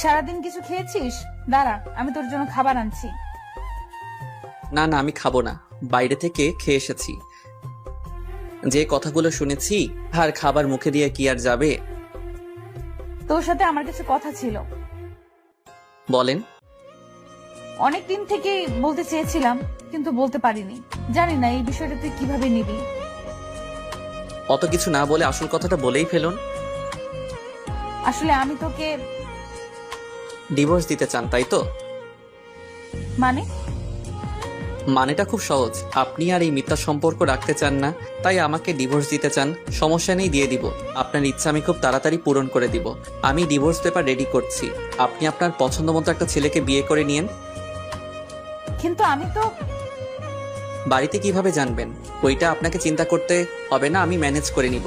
সারাদিন কিছু খেয়েছিস? দাঁড়া, আমি তোর জন্য খাবার আনছি। না না, আমি খাবো না, বাইরে থেকে খেয়ে এসেছি। যে কথাগুলো শুনেছি আর খাবার মুখে দিয়ে কি আর যাবে। তোর সাথে আমার কিছু কথা ছিল। বলেন। অনেকদিন থেকে বলতে চেয়েছিলাম কিন্তু বলতে পারিনি। জানি না এই বিষয়টা তুই কিভাবে নিবি। অত কিছু না বলে আসল কথাটা বলেই ফেলুন। আসলে আমি তোকে ডিভোর্স দিতে চান, তাই তো? মানে মানেটা খুব সহজ। আপনি আর এই মিথ্যা সম্পর্ক রাখতে চান না, তাই আমাকে ডিভোর্স দিতে চান। সমস্যা নেই, দিয়ে দিব। আপনার ইচ্ছা আমি খুব তাড়াতাড়ি পূরণ করে দিব। আমি ডিভোর্স পেপার রেডি করছি। আপনি আপনার পছন্দ মতো একটা ছেলেকে বিয়ে করে নিয়েন। কিন্তু আমি তো বাড়িতে কিভাবে জানবেন? ওইটা আপনাকে চিন্তা করতে হবে না, আমি ম্যানেজ করে নিব।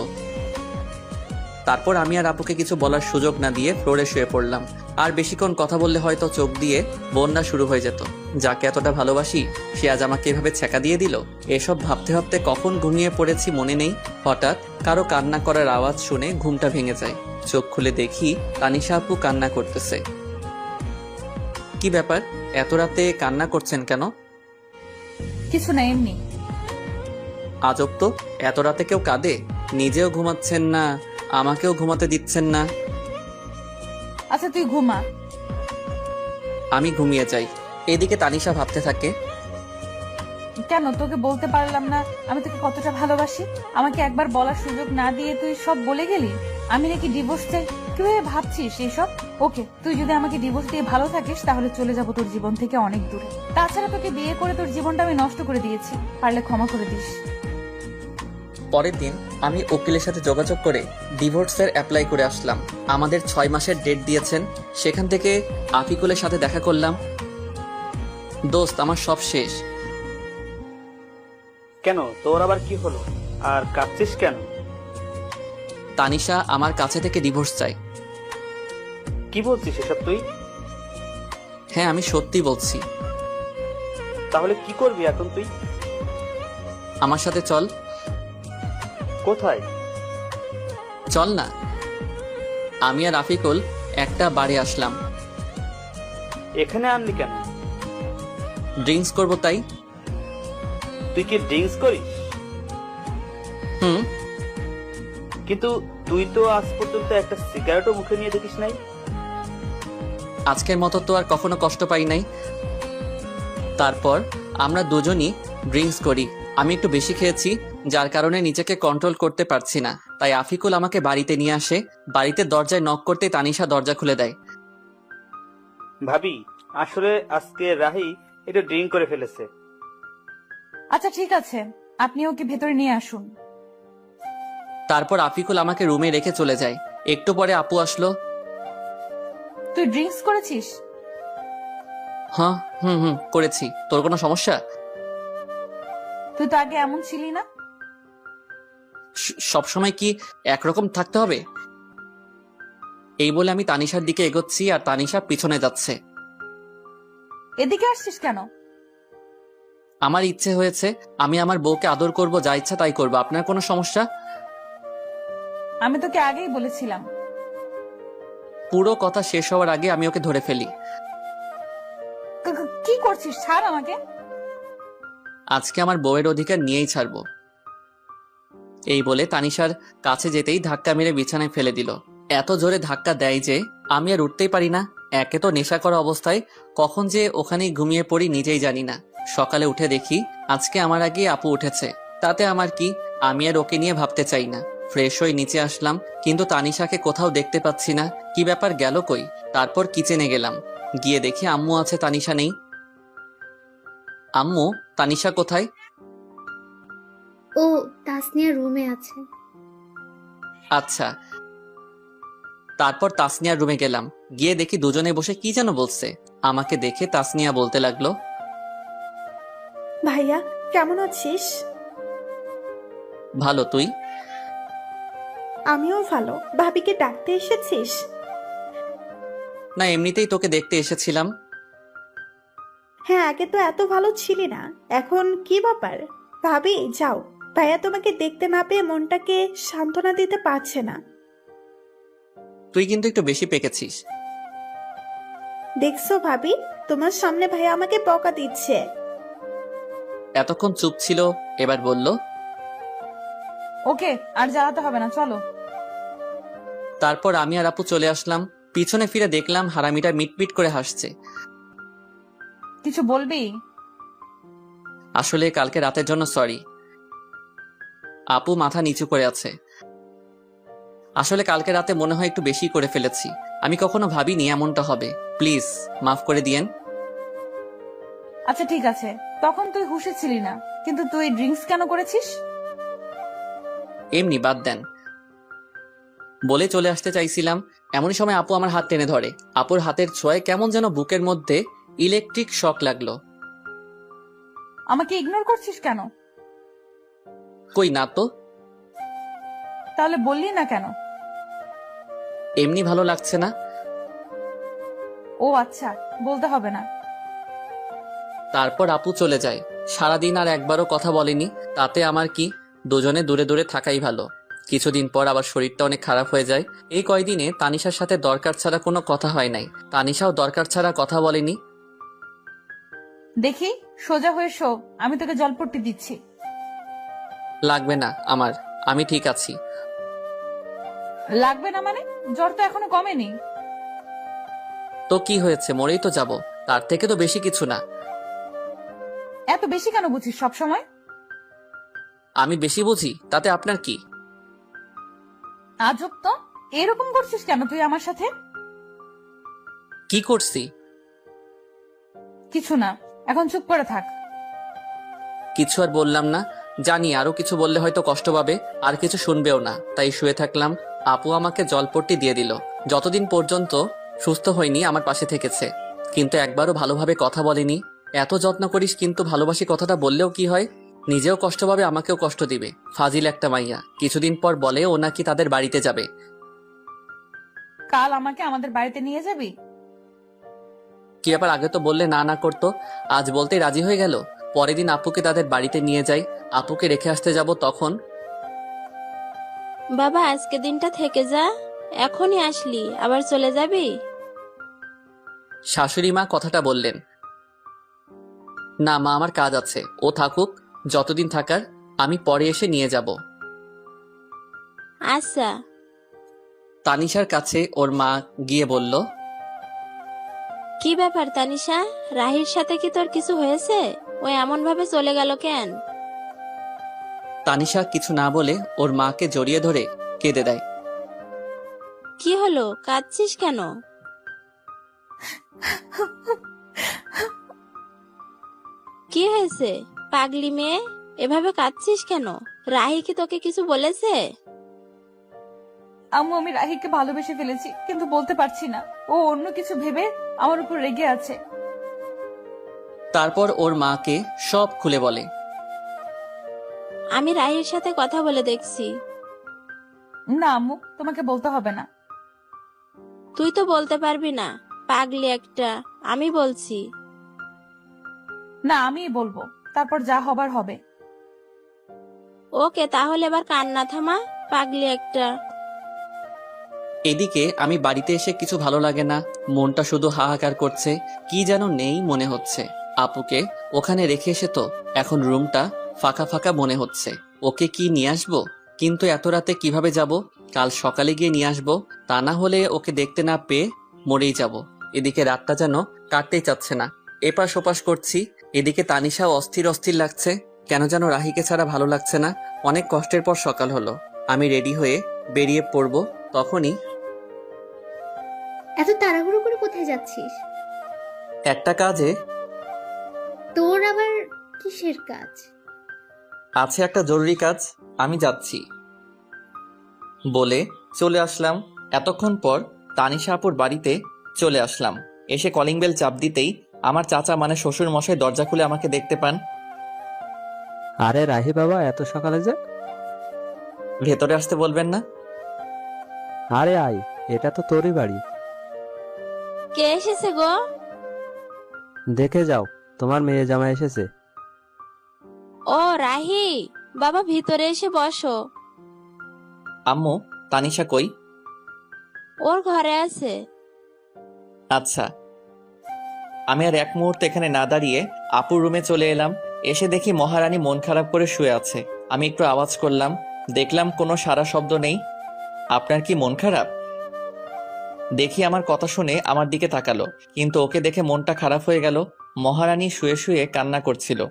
তারপর আমি আর আপুকে কিছু বলার সুযোগ না দিয়ে ফ্লোরে শুয়ে পড়লাম। আর বেশিক্ষণ কথা বললে হয়তো চোখ দিয়ে বন্যা শুরু হয়ে যেত। যাকে এতটা ভালোবাসি সে আজ আমাকে এভাবে ছ্যাঁকা দিয়ে দিল। এসব ভাবতে ভাবতে কখন ঘুমিয়ে পড়েছি মনে নেই। হঠাৎ কারো কান্না করার আওয়াজ শুনে ঘুমটা ভেঙে যায়। চোখ খুলে দেখি তানিশা আপু কান্না করতেছে। কি ব্যাপার, এত রাতে কান্না করছেন কেন? কিছু না, এমনি। আজব তো, এত রাতে কেউ কাঁদে? নিজেও ঘুমাচ্ছেন না, আমাকেও ঘুমাতে দিচ্ছেন না। আচ্ছা তুই ঘুমা। আমি ঘুমিয়ে যাই। এদিকে তানিশা ভাবতে থাকে, কেন তোকে বলতে পারলাম না আমি তোকে কতটা ভালোবাসি? আমাকে একবার বলার সুযোগ না দিয়ে তুই সব বলে গেলি। আমি নাকি ডিভোর্স চাই? কিভাবে ভাবছিস এসব? ওকে, তুই যদি আমাকে ডিভোর্স দিয়ে ভালো থাকিস তাহলে চলে যাব তোর জীবন থেকে অনেক দূরে। তাছাড়া তোকে বিয়ে করে তোর জীবনটা আমি নষ্ট করে দিয়েছি, পারলে ক্ষমা করে দিস। পরের দিন আমি উকিলের সাথে যোগাযোগ করে ডিভোর্সের অ্যাপ্লাই করে আসলাম। আমাদের 6 মাসের ডেট দিয়েছেন। সেখান থেকে আফিকুলের সাথে দেখা করলাম। দোস্ত, আমার সব শেষ। কেন, তোর আবার কি হলো? আর কাঁদছিস কেন? তানিশা আমার কাছে থেকে ডিভোর্স চাই। কি বলছিস এসব তুই? হ্যাঁ, আমি সত্যি বলছি। তাহলে কি করবি এখন তুই? আমার সাথে চল। কোথায়? চল না। আমি আর আফিকুল একটা বারে আসলাম। এখানে আনলি কেন? ড্রিঙ্কস করব তাই। তুই কি ড্রিঙ্কস করিস? হুম। কিন্তু তুই তো আজ পর্যন্ত একটা সিগারেটও মুখে নিয়ে দেখিস নাই। আজকের মতো তো আর কখনো কষ্ট পাই নাই। তারপর আমরা দুজনই ড্রিঙ্কস করি। আমি একটু বেশি খেয়েছি, যার কারণে নিজেকে কন্ট্রোল করতে পারছি না। তাই আফিকুল আমাকে বাড়িতে নিয়ে আসে। বাড়িতে দরজায় নক করতে তানিশা দরজা খুলে দেয়। ভাবি, আসলে আজকে রাহি একটু ড্রিঙ্ক করে ফেলেছে। আচ্ছা ঠিক আছে, আপনি ওকে ভেতরে নিয়ে আসুন। তারপর আফিকুল আমাকে রুমে রেখে চলে যায়। একটু পরে আপু আসলো। তুই ড্রিঙ্কস করেছিস? হ্যাঁ, হুম করেছি। তোর কোনো সমস্যা? তুই তো আগে এমন ছিলি না। সবসময় কি একরকম থাকতে হবে? এই বলে আমি তানিশার দিকে এগোচ্ছি আর তানিশা পিছনে যাচ্ছে। এদিকে আসছিস কেন? আমার ইচ্ছে হয়েছে, আমি আমার বউকে আদর করব, যা ইচ্ছা তাই করবো। আপনার কোনো সমস্যা? আমি তোকে আগেই বলেছিলাম। পুরো কথা শেষ হওয়ার আগে আমি ওকে ধরে ফেলি। কি করছিস? ছাড় আমাকে। আজকে আমার বউয়ের অধিকার নিয়েই ছাড়বো। এই বলে তানিশার কাছে যেতেই ধাক্কা মেরে বিছানায় ফেলে দিল। এত জোরে ধাক্কা দেয় যে আমি আর উঠতেই পারি না। একে তো নেশা করা অবস্থায় কখন যে ওখানেই ঘুমিয়ে পড়ি নিজেই জানি না। সকালে উঠে দেখি আজকে আমার আগে আপু উঠেছে। তাতে আমার কি, আমি আর ওকে নিয়ে ভাবতে চাই না। ফ্রেশ হয়ে নিচে আসলাম, কিন্তু তানিশাকে কোথাও দেখতে পাচ্ছি না। কি ব্যাপার, গেল কই? তারপর কিচেনে গেলাম। গিয়ে দেখি আম্মু আছে, তানিশা নেই। আম্মু তানিশা কোথায়? ও তাসনিয়া রুমে আছে। আচ্ছা। তারপর তাসনিয়ার রুমে গেলাম, গিয়ে দেখি দুজনে বসে কি যেন বলছে। আমাকে দেখে তাসনিয়া বলতে লাগলো, ভাইয়া কেমন আছিস? ভালো, তুই? আমিও ভালো। ভাবিকে ডাকতে এসেছিস? না, এমনিতেই তোকে দেখতে এসেছিলাম। হ্যাঁ, আগে তো এত ভালো ছিলি না, এখন কি ব্যাপার? ভাবি যাও, ভাইয়া তোমাকে দেখতে না পেয়ে মনটাকে সান্ত্বনা দিতে পারছে না। তুই কিন্তু একটু বেশি পেকেছিস। দেখছো ভাবি, তোমার সামনে ভাইয়া আমাকে বকা দিচ্ছে। এতক্ষণ চুপ ছিল, এবার বলল, ওকে আর জ্বালাতে হবে না, চলো। তারপর আমি আর আপু চলে আসলাম। পিছনে ফিরে দেখলাম হারামিটা মিটমিট করে হাসছে। কিছু বলবি? আসলে কালকে রাতের জন্য সরি। আপু মাথা নিচু করে আছে। আসলে কালকে রাতে মনে হয় একটু বেশি করে ফেলেছি। আমি কখনো ভাবিনি এমনটা হবে। প্লিজ মাফ করে দিয়েন। আচ্ছা ঠিক আছে, তখন তুই হুঁশে ছিলি না, কিন্তু তুই ড্রিঙ্কস কেন করেছিস? এমনি, বাদ দেন। বলে চলে আসতে চাইছিলাম, এমনই সময় আপু আমার হাত টেনে ধরে। আপুর হাতের ছোঁয়ায় কেমন যেন বুকের মধ্যে ইলেকট্রিক শক লাগলো। আমাকে ইগনোর করছিস কেন? কই না তো। তাহলে বললি না কেন? এমনি ভালো লাগছে না। ও আচ্ছা, বলতে হবে না। তারপর আপু চলে যায়। সারাদিন আর একবারও কথা বলেনি। তাতে আমার কি, দুজনে দূরে দূরে থাকাই ভালো। কিছুদিন পর আবার শরীরটা অনেক খারাপ হয়ে যায়। এই কয়দিনে তানিশার সাথে দরকার ছাড়া কোনো কথা হয় নাই। তানিশাও দরকার ছাড়া কথা বলেনি। দেখি, সোজা হয়ে শো, আমি তোকে জলপট্টি দিচ্ছি। লাগবে না আমার, আমি ঠিক আছি। লাগবে না মানে? জ্বর তো এখনো কমেনি। তো কি হয়েছে, মরেই তো যাব, তার থেকে তো বেশি কিছু না। এত বেশি কেন বুঝিস সব সময়? আমি বেশি বুঝি, তাতে আপনার কি? আজব তো, এরকম করছিস কেন তুই আমার সাথে? কি করছি? কিছু না, এখন চুপ করে থাক। কিছু আর বললাম না। জানি আরো কিছু বললে হয়তো কষ্ট পাবে, আর কিছু শুনবেও না, তাই শুয়ে থাকলাম। আপু আমাকে জলপট্টি দিয়ে দিল। যতদিন পর্যন্ত সুস্থ হয়নি আমার পাশে থেকেছে, কিন্তু একবারও ভালোভাবে কথা বলেনি। এত যত্ন করিস কিন্তু ভালোবাসি কথাটা বললেও কি হয়? নিজেও কষ্ট পাবে, আমাকেও কষ্ট দিবে। ফাজিল একটা মাইয়া। কিছুদিন পর বলে ও নাকি তাদের বাড়িতে যাবে। কাল আমাকে আমাদের বাড়িতে নিয়ে যাবি? কি ব্যাপার, আগে তো বললে না না করতো, আজ বলতে রাজি হয়ে গেল। পরের দিন আপুকে তাদের বাড়িতে নিয়ে যাই। আপুকে রেখে আসতে যাব, তখন বাবা আজকে দিনটা থেকে যা, এখনই আসলি আবার চলে যাবি? শাশুড়ি মা কথাটা বললেন। না মা, আমার কাজ আছে, ও থাকুক যতদিন থাকার, আমি পরে এসে নিয়ে যাব। আচ্ছা। তানিশার কাছে ওর মা গিয়ে বলল, কি ব্যাপার তানিশা, রাহির সাথে কি তোর কিছু হয়েছে? ও এমন ভাবে চলে গেল কেন? তানিশা কিছু না বলে ওর মাকে জড়িয়ে ধরে কেঁদে দেয়। কি হলো, কাঁদছিস কেন? কি হয়েছে পাগলি মেয়ে, এভাবে কাঁদছিস কেন? রাহি কি তোকে কিছু বলেছে? আম্মু, আমি রাহিকে ভালোবেসে ফেলেছি, কিন্তু বলতে পারছি না। ও অন্য কিছু ভেবে আমার উপর রেগে আছে। তারপর ওর মাকে সব খুলে বলে। আমি রাহির সাথে কথা বলে দেখছি। না আম্মু, তোমাকে বলতে হবে না। তুই তো বলতে পারবি না, পাগলি একটা। আমি বলছি। না, আমিই বলবো, তারপর যা হবার হবে। ওকে, তাহলে এবার কান্না থামা, পাগলি একটা। এদিকে আমি বাড়িতে এসে কিছু ভালো লাগে না, মনটা শুধু হাহাকার করছে। কি যেন নেই মনে হচ্ছে। আপুকে ওখানে রেখে এসে তো এখন রুমটা ফাঁকা ফাঁকা মনে হচ্ছে। ওকে কি নিয়ে আসবো? কিন্তু এত রাতে কিভাবে যাব? কাল সকালে গিয়ে নিয়ে আসবো, তা না হলে ওকে দেখতে না পেয়ে মরেই যাব। এদিকে রাতটা যেন কাটতেই চাচ্ছে না, এপাশ ওপাশ করছি। এদিকে তানিশাও অস্থির অস্থির লাগছে, কেন যেন রাহিকে ছাড়া ভালো লাগছে না। অনেক কষ্টের পর সকাল হলো, আমি রেডি হয়ে বেরিয়ে পড়বো। তখনই এত তাড়াহুড়ো করে কোথায় যাচ্ছিস? একটা কাজে। তোর আবার কিসের কাজ? আছে একটা জরুরি কাজ, আমি যাচ্ছি বলে চলে আসলাম। এতক্ষণ পর তানিশা আপুর বাড়িতে চলে আসলাম। এসে কলিং বেল চাপ দিতেই আমার চাচা মানে শ্বশুর মশাই দরজা খুলে আমাকে দেখতে পান। আরে রাহি বাবা, এত সকালে যে? ভেতরে আসতে বলবেন না? আরে আয়, এটা তো তোরই বাড়ি। কে এসেছে গো? দেখে যাও, তোমার মেয়ে জামাই এসেছে। ও রাহি, বাবা ভিতরে এসে বসো। আম্মু, তানিশা কই? ওর ঘরে আছে। আচ্ছা। আমি আর এক মুহূর্তে এখানে না দাঁড়িয়ে আপুর রুমে চলে এলাম। এসে দেখি মহারানী মন খারাপ করে শুয়ে আছে। আমি একটু আওয়াজ করলাম, দেখলাম কোনো সারা শব্দ নেই। আপনার কি মন খারাপ? দেখি আমার কথা শুনে আমার দিকে তাকালো, কিন্তু ওকে দেখে মনটা খারাপ হয়ে গেল। মহারানী শুয়ে শুয়ে কান্না করছিল।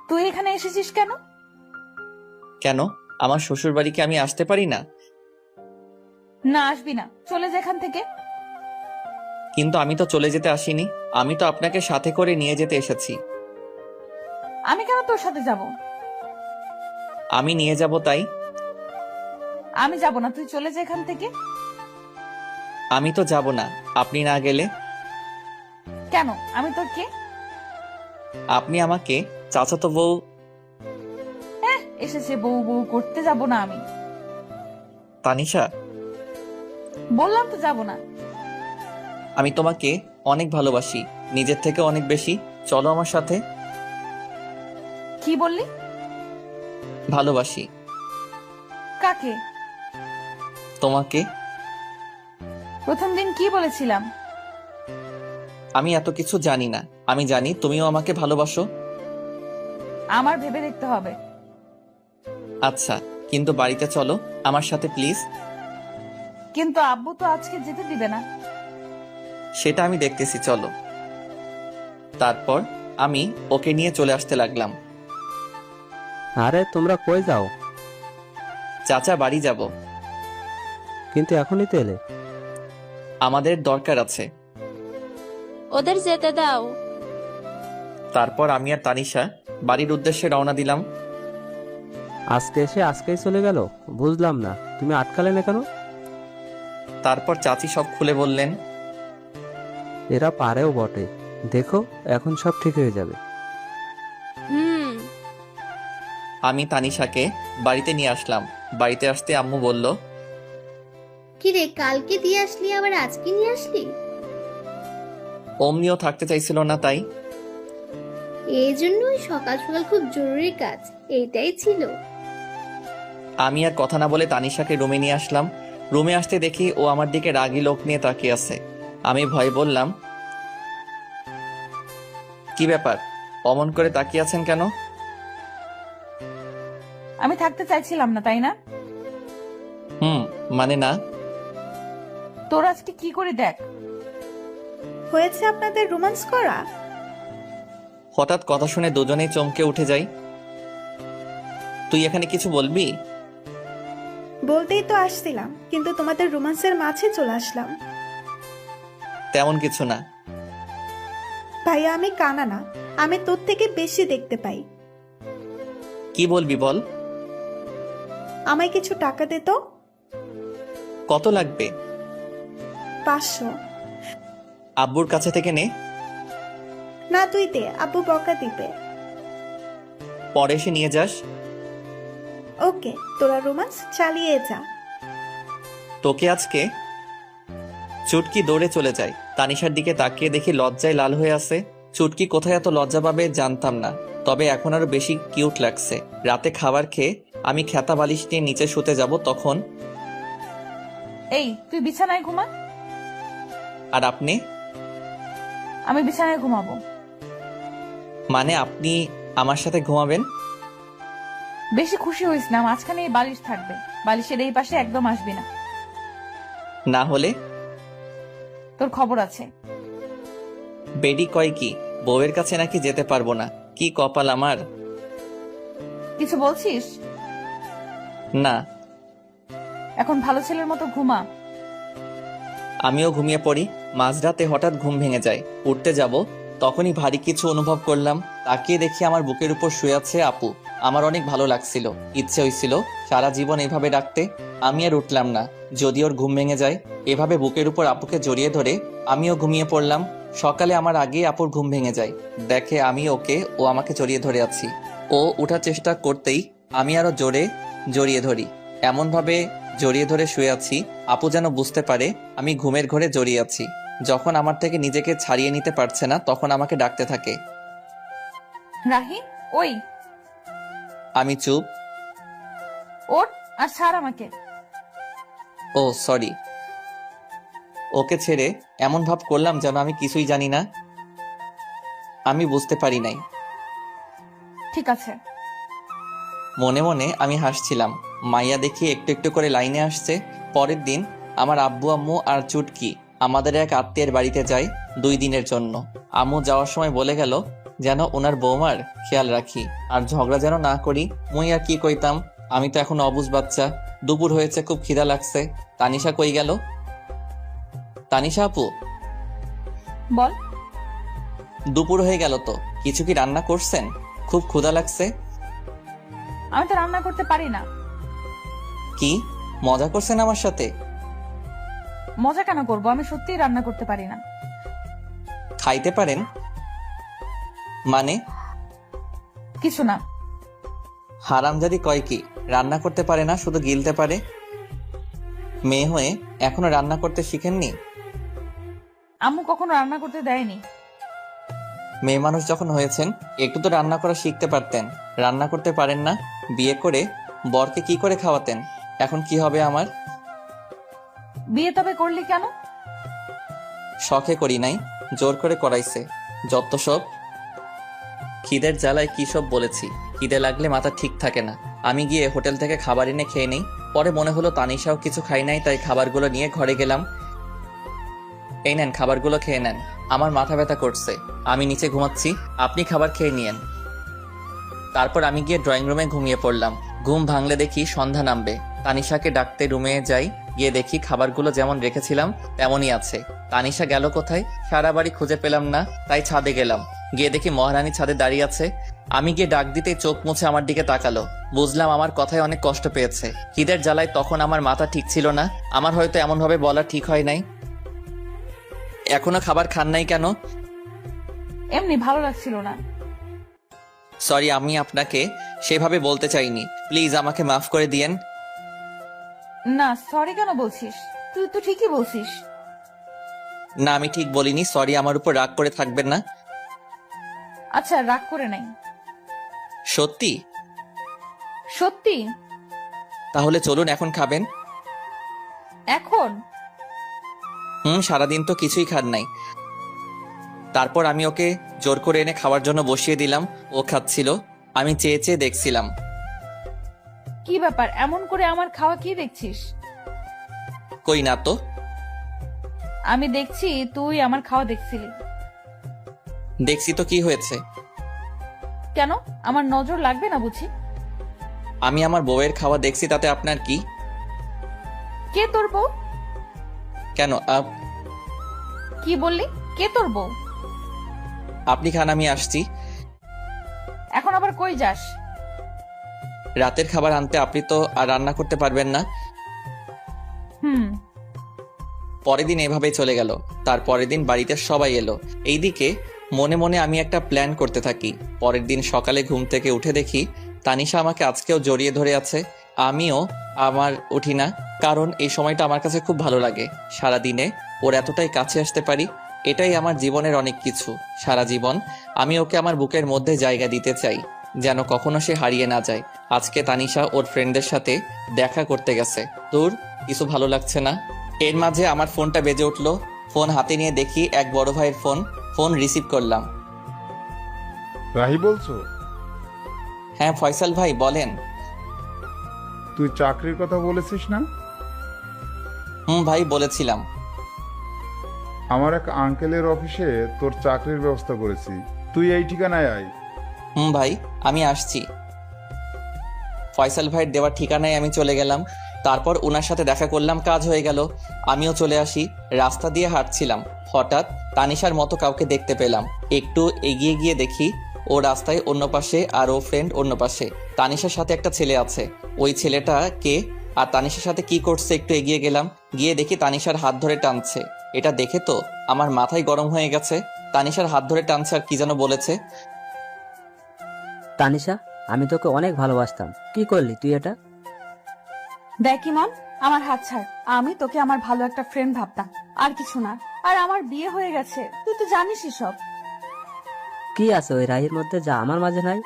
তুই এখানে এসেছিস কেন? কেন, আমার শ্বশুর বাড়িকে আমি আসতে পারি না? না, আসবি না, চলে যা এখান থেকে। কিন্তু আমি তো চলে যেতে আসিনি, আমি তো আপনাকে সাথে করে নিয়ে যেতে এসেছি। আমি কেন তোর সাথে যাব? আমি নিয়ে যাব তাই? আমি যাব না, তুই চলে যা এখান থেকে। আমি তো যাব না আপনি না গেলে। কেন? আমি তোর কে? আপনি আমাকে চাচাতো বউ। এসেছে বউ বউ করতে, যাব না আমি। তানিশা, বললাম তো যাব না। আমি তোমাকে অনেক ভালোবাসি, নিজের থেকে অনেক বেশি। চলো আমার সাথে। কি বললি? ভালোবাসি। কাকে? তোমাকে। প্রথম দিন কি বলেছিলাম? আমি এত কিছু জানি না, আমি জানি তুমিও আমাকে ভালোবাসো। আমার ভেবে দেখতে হবে। আচ্ছা, কিন্তু বাড়িতে চলো আমার সাথে প্লিজ। কিন্তু আব্বু তো আজকে যেতে দিবে না। সেটা আমি দেখতেছি, চলো। তারপর আমি ওকে নিয়ে চলে আসতে লাগলাম। আরে তোমরা কই যাও? চাচা, বাড়ি যাব। কিন্তু এখনই তো এলে। আমাদের দরকার আছে। ওদের যেতে দাও। তারপর আমি আর তানিশা বাড়ির উদ্দেশ্যে রওনা দিলাম। আজকে এসে আজকেই চলে গেল, বুঝলাম না, তুমি আটকালে না কেন? তারপর চাচি সব খুলে বললেন। এরা পারেও বটে, দেখো এখন সব ঠিক হয়ে যাবে। আমি তানিশাকে বাড়িতে নিয়ে আসলাম। বাড়িতে আসতে আম্মু বলল, কিরে, কালকে দিয়ে আসলি আবার আজকে নিয়ে আসলি? অমনিও থাকতে চাইছিল না তাই। এই জন্যই সকাল সকাল খুব জরুরি কাজ, এইটাই ছিল। আমি আর কথা না বলে তানিশাকে রুমে নিয়ে আসলাম। রুমে আসতে দেখি ও আমার দিকে রাগী লোক নিয়ে তাকিয়ে আছে। আমি ভয় বললাম, কি ব্যাপার, অমন করে তাকিয়ে আছেন কেন? আমি থাকতে চাইছিলাম না, তাই না? মানে না। তোর আজকে কি করে দেখ হয়েছে আপনাদের রোমান্স করা? হঠাৎ কথা শুনে দুজনেই চমকে উঠে যাই। তুই এখানে কিছু বলবি? বলতেই তো আসছিলাম, কিন্তু তোমাদের রোমান্সের মাঝে চলে আসলাম। তেমন কিছু না। ভাইয়া, আমি কানা না, আমি তোর থেকে বেশি দেখতে পাই। কি বলবি বল। আমায় কিছু টাকা দে তো। কত লাগবে? 500। আব্বুর কাছে থেকে নে। না, তুই দে, আব্বু বকা দিবে। পরে এসে নিয়ে যাস। ওকে, তোরা রোমান্স চালিয়ে যা। তোকে আজকে। চুটকি দৌড়ে চলে যায়। তানিশার দিকে তাকিয়ে দেখি লজ্জায় লাল হয়ে আছে। চুটকি কোথায় এত লজ্জা পাবে জানতাম না, তবে এখন আরো বেশি কিউট লাগছে। রাতে খাবার খেয়ে আমি খেতা বালিশ নিয়ে নিচে শুতে যাব, তখন এই তুই বিছানায় ঘুমা। আর আপনি? আমি বিছানায় ঘুমাবো। মানে আপনি আমার সাথে ঘুমাবেন? বেশি খুশি হইস না, মাঝখানে এই বালিশ থাকবে, বালিশের এই পাশে একদম আসবি না। না হলে? তোর খবর আছে। বেডি কয় কি, বউয়ের কাছে নাকি যেতে পারবো না? কি কপাল আমার। কিছু বলছিস? না। এখন ভালো ছেলের মতো ঘুমা। আমিও ঘুমিয়ে পড়ি। মাঝরাতে হঠাৎ ঘুম ভেঙে যায়। উঠতে যাব, তখনই ভারী কিছু অনুভব করলাম। তাকিয়ে দেখি আমার বুকের উপর শুয়ে আছে আপু। আমার অনেক ভালো লাগছিল, ইচ্ছে হয়েছিল সারা জীবন এভাবে ডাকতে। আমি আর উঠলাম না, যদি ওর ঘুম ভেঙে যায়। এভাবে বুকের উপর আপুকে জড়িয়ে ধরে আমিও ঘুমিয়ে পড়লাম। সকালে আমার আগেই আপুর ঘুম ভেঙে যায়, দেখে আমি ওকে, ও আমাকে জড়িয়ে ধরে আছি। ও উঠার চেষ্টা করতেই আমি আরো জোরে জড়িয়ে ধরি। এমনভাবে জড়িয়ে ধরে শুয়ে আছি আপু যেন বুঝতে পারে আমি ঘুমের ঘরে জড়িয়ে আছি। যখন আমার থেকে নিজেকে ছাড়িয়ে নিতে পারছে না তখন আমাকে ডাকতে থাকে। রাহি, ওই আমি চুপ। ওঠ আর ছাড় আমাকে। ও সরি। ওকে ছেড়ে এমন ভাব করলাম যেন আমি কিছুই জানি না, আমি বুঝতে পারি নাই। ঠিক আছে। মনে মনে আমি হাসছিলাম। মাইয়া দেখি একটু একটু করে লাইনে আসছে। পরের দিন আমার আব্বু আম্মু আর চুটকি আমাদের এক আত্মীয়ের বাড়িতে যায় 2 দিনের জন্য। আম্মু যাওয়ার সময় বলে গেল যেন ওনার বৌমার খেয়াল রাখি আর ঝগড়া যেন না করি। মুই আর কি কইতাম, আমি তো এখন অবুঝ বাচ্চা। দুপুর হয়েছে, খুব খিদা লাগছে। তানিশা কই গেল? তানিশা আপু, বল। দুপুর হয়ে গেল তো, কিছু কি রান্না করছেন? খুব ক্ষুধা লাগছে। আমি তো রান্না করতে পারি না। কি মজা করছেন আমার সাথে? মজা কেন করবো, আমি সত্যিই রান্না করতে পারি না। খাইতে পারেন? মানে কিছু না। হারামজাদি কয় কি রান্না করতে পারে না, শুধু গিলতে পারে? মেয়ে হয়ে এখনো রান্না করতে শিখেননি? আম্মু কখনো রান্না করতে দেয়নি। মেয়ে মানুষ যখন হয়েছেন একটু তো রান্না করা শিখতে পারতেন। রান্না করতে পারেন না? বিয়ে করে বরকে কি করে খাওয়াতেন? এখন কি হবে আমার? বিয়ে তবে করলি কেন? শখে করি নাই, জোর করে করাইছে। যত সব। খিদের জ্বালায় কি সব বলেছি। খিদে লাগলে মাথা ঠিক থাকে না। আমি গিয়ে হোটেল থেকে খাবার এনে খেয়ে নেই। পরে মনে হলো তানিশাও কিছু খাই নাই, তাই খাবারগুলো নিয়ে ঘরে গেলাম। এই নেন, খাবারগুলো খেয়ে নেন। আমার মাথা ব্যথা করছে, আমি নিচে ঘুমাচ্ছি, আপনি খাবার খেয়ে নিয়েন। তারপর আমি গিয়ে ড্রয়িং রুমে ঘুমিয়ে পড়লাম। ঘুম ভাঙলে দেখি সন্ধ্যা নামবে। তানিশাকে ডাকতে রুমে যাই, গিয়ে দেখি খাবারগুলো যেমন রেখেছিলাম তেমনই আছে। তানিশা গেল কোথায়? সারা বাড়ি খুঁজে পেলাম না, তাই ছাদে গেলাম। গিয়ে দেখি মহারানী ছাদে দাঁড়িয়ে আছে। আমি গিয়ে ডাক দিতেই চোখ মুছে আমার দিকে তাকালো। বুঝলাম আমার কথায় অনেক কষ্ট পেয়েছে। খিদের জ্বালায় তখন আমার মাথা ঠিক ছিল না। আমার হয়তো এমনভাবে বলা ঠিক হয় নাই। এখনো খাবার খান নাই কেন? এমনি ভালো লাগছিল না। সরি, আমি আপনাকে সেভাবে বলতে চাইনি। প্লিজ আমাকে মাফ করে দিয়েন। না, সরি কেন বলছিস? তুই তো ঠিকই বলছিস। না, আমি ঠিক বলিনি। সরি, আমার উপর রাগ করে থাকবেন না। আচ্ছা, রাগ করে নাই। সত্যি? সত্যি। তাহলে চলুন, এখন খাবেন। এখন? সারাদিন তো কিছুই খান নাই। তারপর আমি ওকে জোর করে এনে খাওয়ার জন্য বসিয়ে দিলাম। ও খাচ্ছিল, আমি চেয়ে চেয়ে দেখছিলাম। কি ব্যাপার, এমন করে আমার খাওয়া কি দেখছিস? কই না তো। আমি দেখছি তুই আমার খাওয়া দেখছিলি। দেখছি তো, কি হয়েছে? কেন, আমার নজর লাগবে না বুঝি? আমি আমার বউয়ের খাওয়া দেখছি, তাতে আপনার কি? কে তোর বউ? কেন কি বললি? কে তোর বউ? আপনি খান, আমি আসছি। এখন আবার কই যাস? রাতের খাবার আনতে। আপনি তো আর রান্না করতে পারবেন না। পরের দিন এভাবেই চলে গেল। তার পরের দিন বাড়িতে সবাই এলো। এইদিকে মনে মনে আমি একটা প্ল্যান করতে থাকি। পরের দিন সকালে ঘুম থেকে উঠে দেখি তানিশা আমাকে আজকেও জড়িয়ে ধরে আছে। আমিও উঠি না, কারণ এই সময়টা আমার কাছে খুব ভালো লাগে। সারাদিনে ওর এতটাই কাছে আসতে পারি, এটাই আমার জীবনের অনেক কিছু। সারা জীবন আমি ওকে আমার বুকের মধ্যে জায়গা দিতে চাই, যেন কখনো সে হারিয়ে না যায়। আজকে তানিশা ওর ফ্রেন্ডদের সাথে দেখা করতে গেছে। দূর, কিছু ভালো লাগছে না। এর মাঝে আমার ফোনটা বেজে উঠলো। ফোন হাতে নিয়ে দেখি এক বড় ভাইয়ের ফোন। ফোন রিসিভ করলাম। রাহি বলছো? হ্যাঁ ফয়সাল ভাই, বলেন। তুই চাকরির কথা বলেছিস না? ভাই, বলেছিলাম। আমার এক আঙ্কেলের অফিসে তোর চাকরির ব্যবস্থা করেছি, তুই এই ঠিকানায় আয়। ভাই, আমি আসছি। ফয়সাল ভাইয়ের দেওয়ার ঠিকানায় আমি চলে গেলাম। তারপর ওনার সাথে দেখা করলাম, কাজ হয়ে গেল। আমিও চলে আসি। রাস্তা দিয়ে হাঁটছিলাম, হঠাৎ তানিশার মতো কাউকে দেখতে পেলাম। একটু এগিয়ে গিয়ে দেখি ও রাস্তায় অন্য পাশে আর ও ফ্রেন্ড অন্য পাশে। তানিশার সাথে একটা ছেলে আছে। ওই ছেলেটা কে আর তানিশার সাথে কি করছে একটু এগিয়ে গেলাম, গিয়ে দেখি তানিশার হাত ধরে টানছে। এটা দেখে তো আমার মাথায় গরম হয়ে গেছে। তানিশার হাত ধরে টানছে আর কি যেন বলেছে। তানিশা, আমি তোকে অনেক ভালোবাসতাম, কি করলি তুই এটা? দেখ ইমন, আমার হাত ছাড়। আমি তোকে আমার ভালো একটা ফ্রেন্ড ভাবতাম, আর কিছু না। আর আমার বিয়ে হয়ে গেছে, তুই তো জানিসই সব। কি আছে ওই রাহির মধ্যে যা আমার মাঝে নাই?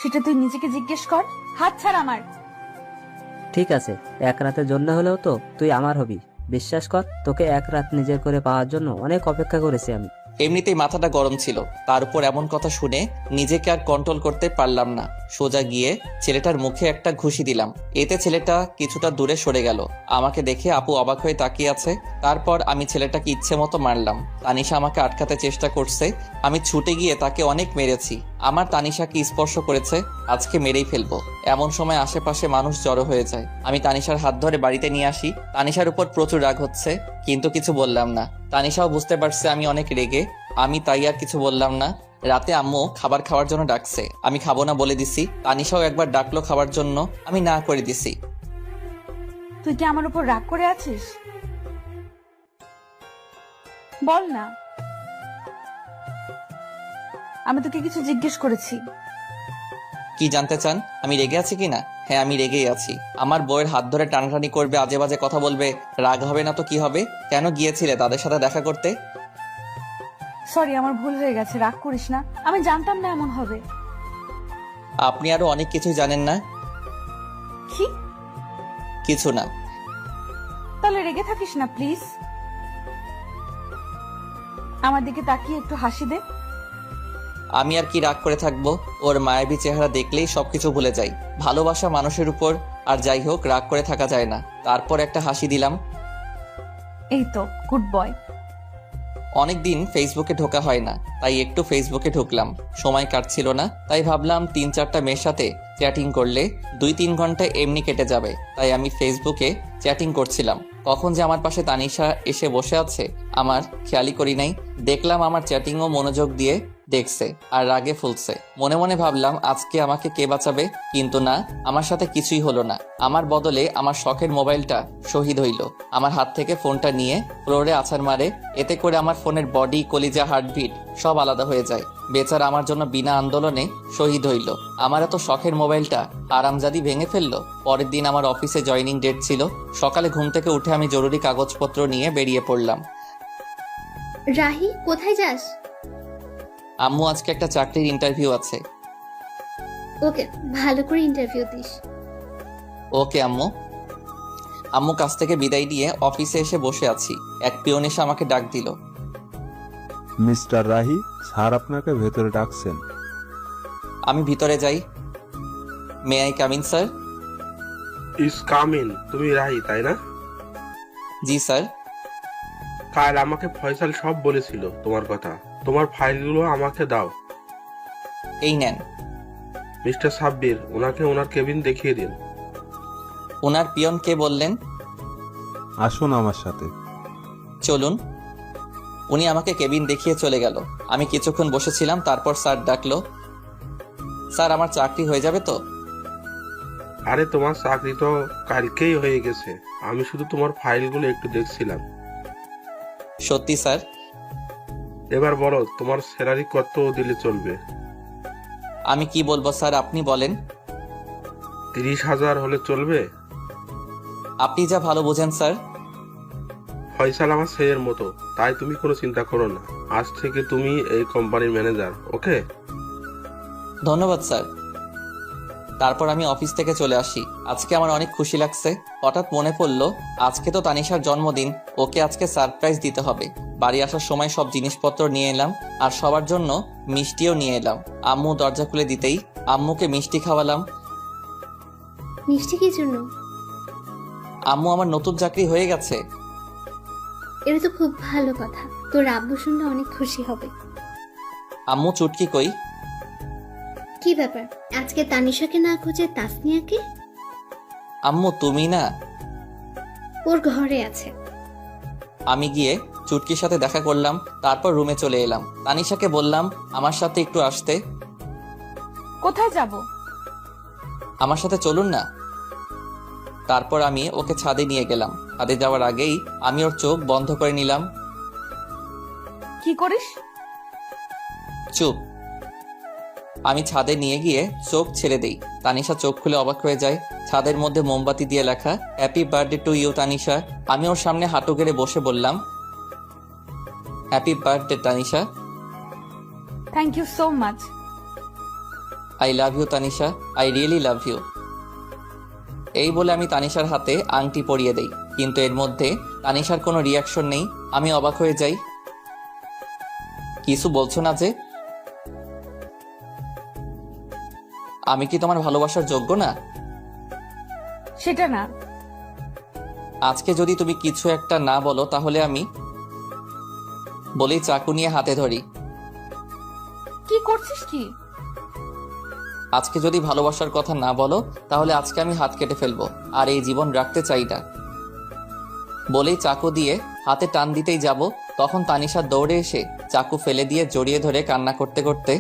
সেটা তুই নিজেকে জিজ্ঞেস কর। হাত ছাড় আমার। ঠিক আছে, এক রাতের জন্য হলেও তো তুই আমার হবি। বিশ্বাস কর, তোকে এক রাত নিজের করে পাওয়ার জন্য অনেক অপেক্ষা করেছি আমি। এমনিতেই মাথাটা গরম ছিল, তার উপর এমন কথা শুনে নিজেকে আর কন্ট্রোল করতে পারলাম না। সোজা গিয়ে ছেলেটার মুখে একটা ঘুষি দিলাম। এতে ছেলেটা কিছুটা দূরে সরে গেল। আমাকে দেখে আপু অবাক হয়ে তাকিয়ে আছে। তারপর আমি ছেলেটাকে ইচ্ছে মতো মারলাম। তানিশা আমাকে আটকাতে চেষ্টা করছে। আমি ছুটে গিয়ে তাকে অনেক মেরেছি। আমার তানিশাকে স্পর্শ করেছে, আজকে মেরেই ফেলবো। এমন সময় আশেপাশে মানুষ জড়ো হয়ে যায়। আমি তানিশার হাত ধরে বাড়িতে নিয়ে আসি। তানিশার উপর প্রচুর রাগ হচ্ছে, কিন্তু কিছু বললাম না। তানিশাও বুঝতে পারছে আমি অনেক রেগে, আমি তাই আর কিছু বললাম না। রাতে আম্মু খাবার খাওয়ার জন্য ডাকছে, আমি খাবো না বলে দিছি। তানিশাও একবার ডাকলো খাবার জন্য, আমি না করে দিছি। তুই কি আমার উপর রাগ করে আছিস? বল না। আমি তোকে কিছু জিজ্ঞেস করেছি। কি জানতে চান? আমি রেগে আছি কিনা? হ্যাঁ, আমি রেগেই আছি। আমার বউয়ের হাত ধরে টানাটানি করবে, আজে বাজে কথা বলবে, রাগ হবে না তো কি হবে? কেন গিয়েছিলে তাদের সাথে দেখা করতে? সরি, আমার ভুল হয়ে গেছে, রাগ করিস না। আমি জানতাম না এমন হবে। আপনি আরো অনেক কিছু জানেন না। কি? কিছু না। তাহলে রেগে থাকিস না প্লিজ। আমার দিকে তাকিয়ে একটু হাসি দে। আমি আর কি রাগ করে থাকবো? ওর মায়াবী চেহারা দেখলেই সবকিছু ভুলে যাই। ভালোবাসা মানুষের উপর, আর যাই হোক রাগ করে থাকা যায় না। তারপর একটা হাসি দিলাম। এই তো গুড বয়। অনেকদিন ফেসবুকে ঢোকা হয় না, তাই একটু ফেসবুকে ঢুকলাম। সময় কাটছিল না, তাই ভাবলাম 3-4টা মেয়ের সাথে চ্যাটিং করলে 2-3 ঘন্টা এমনি কেটে যাবে। তাই আমি ফেসবুকে চ্যাটিং করছিলাম। কখন যে আমার পাশে তানিশা এসে বসে আছে আমার খেয়ালই করি নাই। দেখলাম আমার চ্যাটিংও মনোযোগ দিয়ে দেখছে আর রাগে ফুলছে। মনে মনে ভাবলাম আজকে আমাকে কে বাঁচাবে, কিন্তু না, আমার সাথে কিছুই হলো না। আমার বদলে আমার শখের মোবাইলটা শহীদ হইল। আমার হাত থেকে ফোনটা নিয়ে ফ্লোরে আছাড় মারে। এতে করে আমার ফোনের বডি, কলিজা, হার্টবিট সব আলাদা হয়ে যায়। বেচারা আমার জন্য বিনা আন্দোলনে শহীদ হইল। আমার এত শখের মোবাইলটা আরামজাদি ভেঙে ফেললো। পরের দিন আমার অফিসে জয়েনিং ডেট ছিল। সকালে ঘুম থেকে উঠে আমি জরুরি কাগজপত্র নিয়ে বেরিয়ে পড়লাম। রাহি, কোথায় যাস? আম্মু আজকে একটা চাকরির ইন্টারভিউ আছে। ওকে, ভালো করে ইন্টারভিউ দিস। ওকে আম্মু। আম্মু কাছ থেকে বিদায় নিয়ে অফিসে এসে বসে আছি। এক পিয়ন এসে আমাকে ডাক দিল। মিস্টার রাহি, স্যার আপনাকে ভেতরে ডাকছেন। আমি ভিতরে যাই। May I come in sir? Yes come in. তুমি রাহি তাই না? জি স্যার। কাল আমাকে ফয়সাল সব বলেছিল তোমার কথা। তোমার ফাইলগুলো আমাকে দাও। এই নেন। মিস্টার সাব্বির, ওনাকে ওনার কেবিন দেখিয়ে দিন। ওনার পিয়ন কে বললেন? আসুন আমার সাথে। চলুন। উনি আমাকে কেবিন দেখিয়ে চলে গেল। আমি কিছুক্ষণ বসেছিলাম, তারপর স্যার ডাকলো। স্যার, আমার চাকরি হয়ে যাবে তো? আরে তোমার চাকরি তো কালকেই হয়ে গেছে। আমি শুধু তোমার ফাইলগুলো একটু দেখছিলাম। সত্যি স্যার? এবার বলো, তোমার স্যালারি কত দিলে চলবে? আমি কি বলবো স্যার, আপনি বলেন। 30,000 হলে চলবে? আপনি যা ভালো বোঝেন স্যার। ফয়সাল আমার ছেলের মতো, তাই তুমি কোনো চিন্তা করো না। আজ থেকে তুমি এই কোম্পানির ম্যানেজার। ওকে? ধন্যবাদ স্যার। তারপর আমি অফিস থেকে চলে আসি। আজকে আমার অনেক খুশি লাগছে। হঠাৎ মনে পড়লো আজকে তো তানিশার জন্মদিন, ওকে আজকে সারপ্রাইজ দিতে হবে। বাড়ি আসার সময় সব জিনিসপত্র নিয়ে এলাম, আর সবার জন্য মিষ্টিও নিয়ে এলাম। আম্মু দরজা খুলে দিতেই আম্মুকে মিষ্টি খাওয়ালাম। মিষ্টি কি জন্য? আম্মু, আমার নতুন চাকরি হয়ে গেছে। এটা তো খুব ভালো কথা, তোর আব্বু শুনলে অনেক খুশি হবে। আম্মু, চুটকি কই? কি ব্যাপার, আজকে তানিশাকে না খুঁজে তাসনিয়াকে? আম্মু তুমি না? ওর ঘরে আছে। আমি গিয়ে চুটকির সাথে দেখা করলাম, তারপর রুমে চলে এলাম। তানিশাকে বললাম আমার সাথে একটু আসতে। কোথায় যাব? আমার সাথে চলুন না। তারপর আমি ওকে ছাদে নিয়ে গেলাম। ছাদে যাওয়ার আগেই আমি ওর চোখ বন্ধ করে নিলাম। কি করিস? চুপ। আমি ছাদে নিয়ে গিয়ে চোখ ছেড়ে দেই। তানিশা চোখ খুলে অবাক হয়ে যায়। ছাদের মধ্যে মোমবাতি দিয়ে লেখা happy birthday to you Tanisha. আমি ওর সামনে হাঁটু গেড়ে বসে বললাম happy birthday Tanisha. Thank you so much. I love you Tanisha, I really love you. এই বলে আমি তানিশার হাতে আংটি পরিয়ে দেই, কিন্তু এর মধ্যে তানিশার কোনো রিয়াকশন নেই। আমি অবাক হয়ে যাই। কিছু বলছো না যে? আমি কি তোমার ভালোবাসার যোগ্য না? সেটা না। আজকে যদি তুমি কিছু একটা না বলো তাহলে আমি বলেই চাকু নিয়ে হাতে ধরি। কি করছিস কি? আজকে যদি ভালোবাসার কথা না বলো তাহলে আজকে আমি হাত কেটে ফেলবো, আর এই জীবন রাখতে চাই না। বলেই চাকু দিয়ে হাতে টান দিতেই যাব, তখন তানিশা দৌড়ে এসে চাকু ফেলে দিয়ে জড়িয়ে ধরে কান্না করতে করতে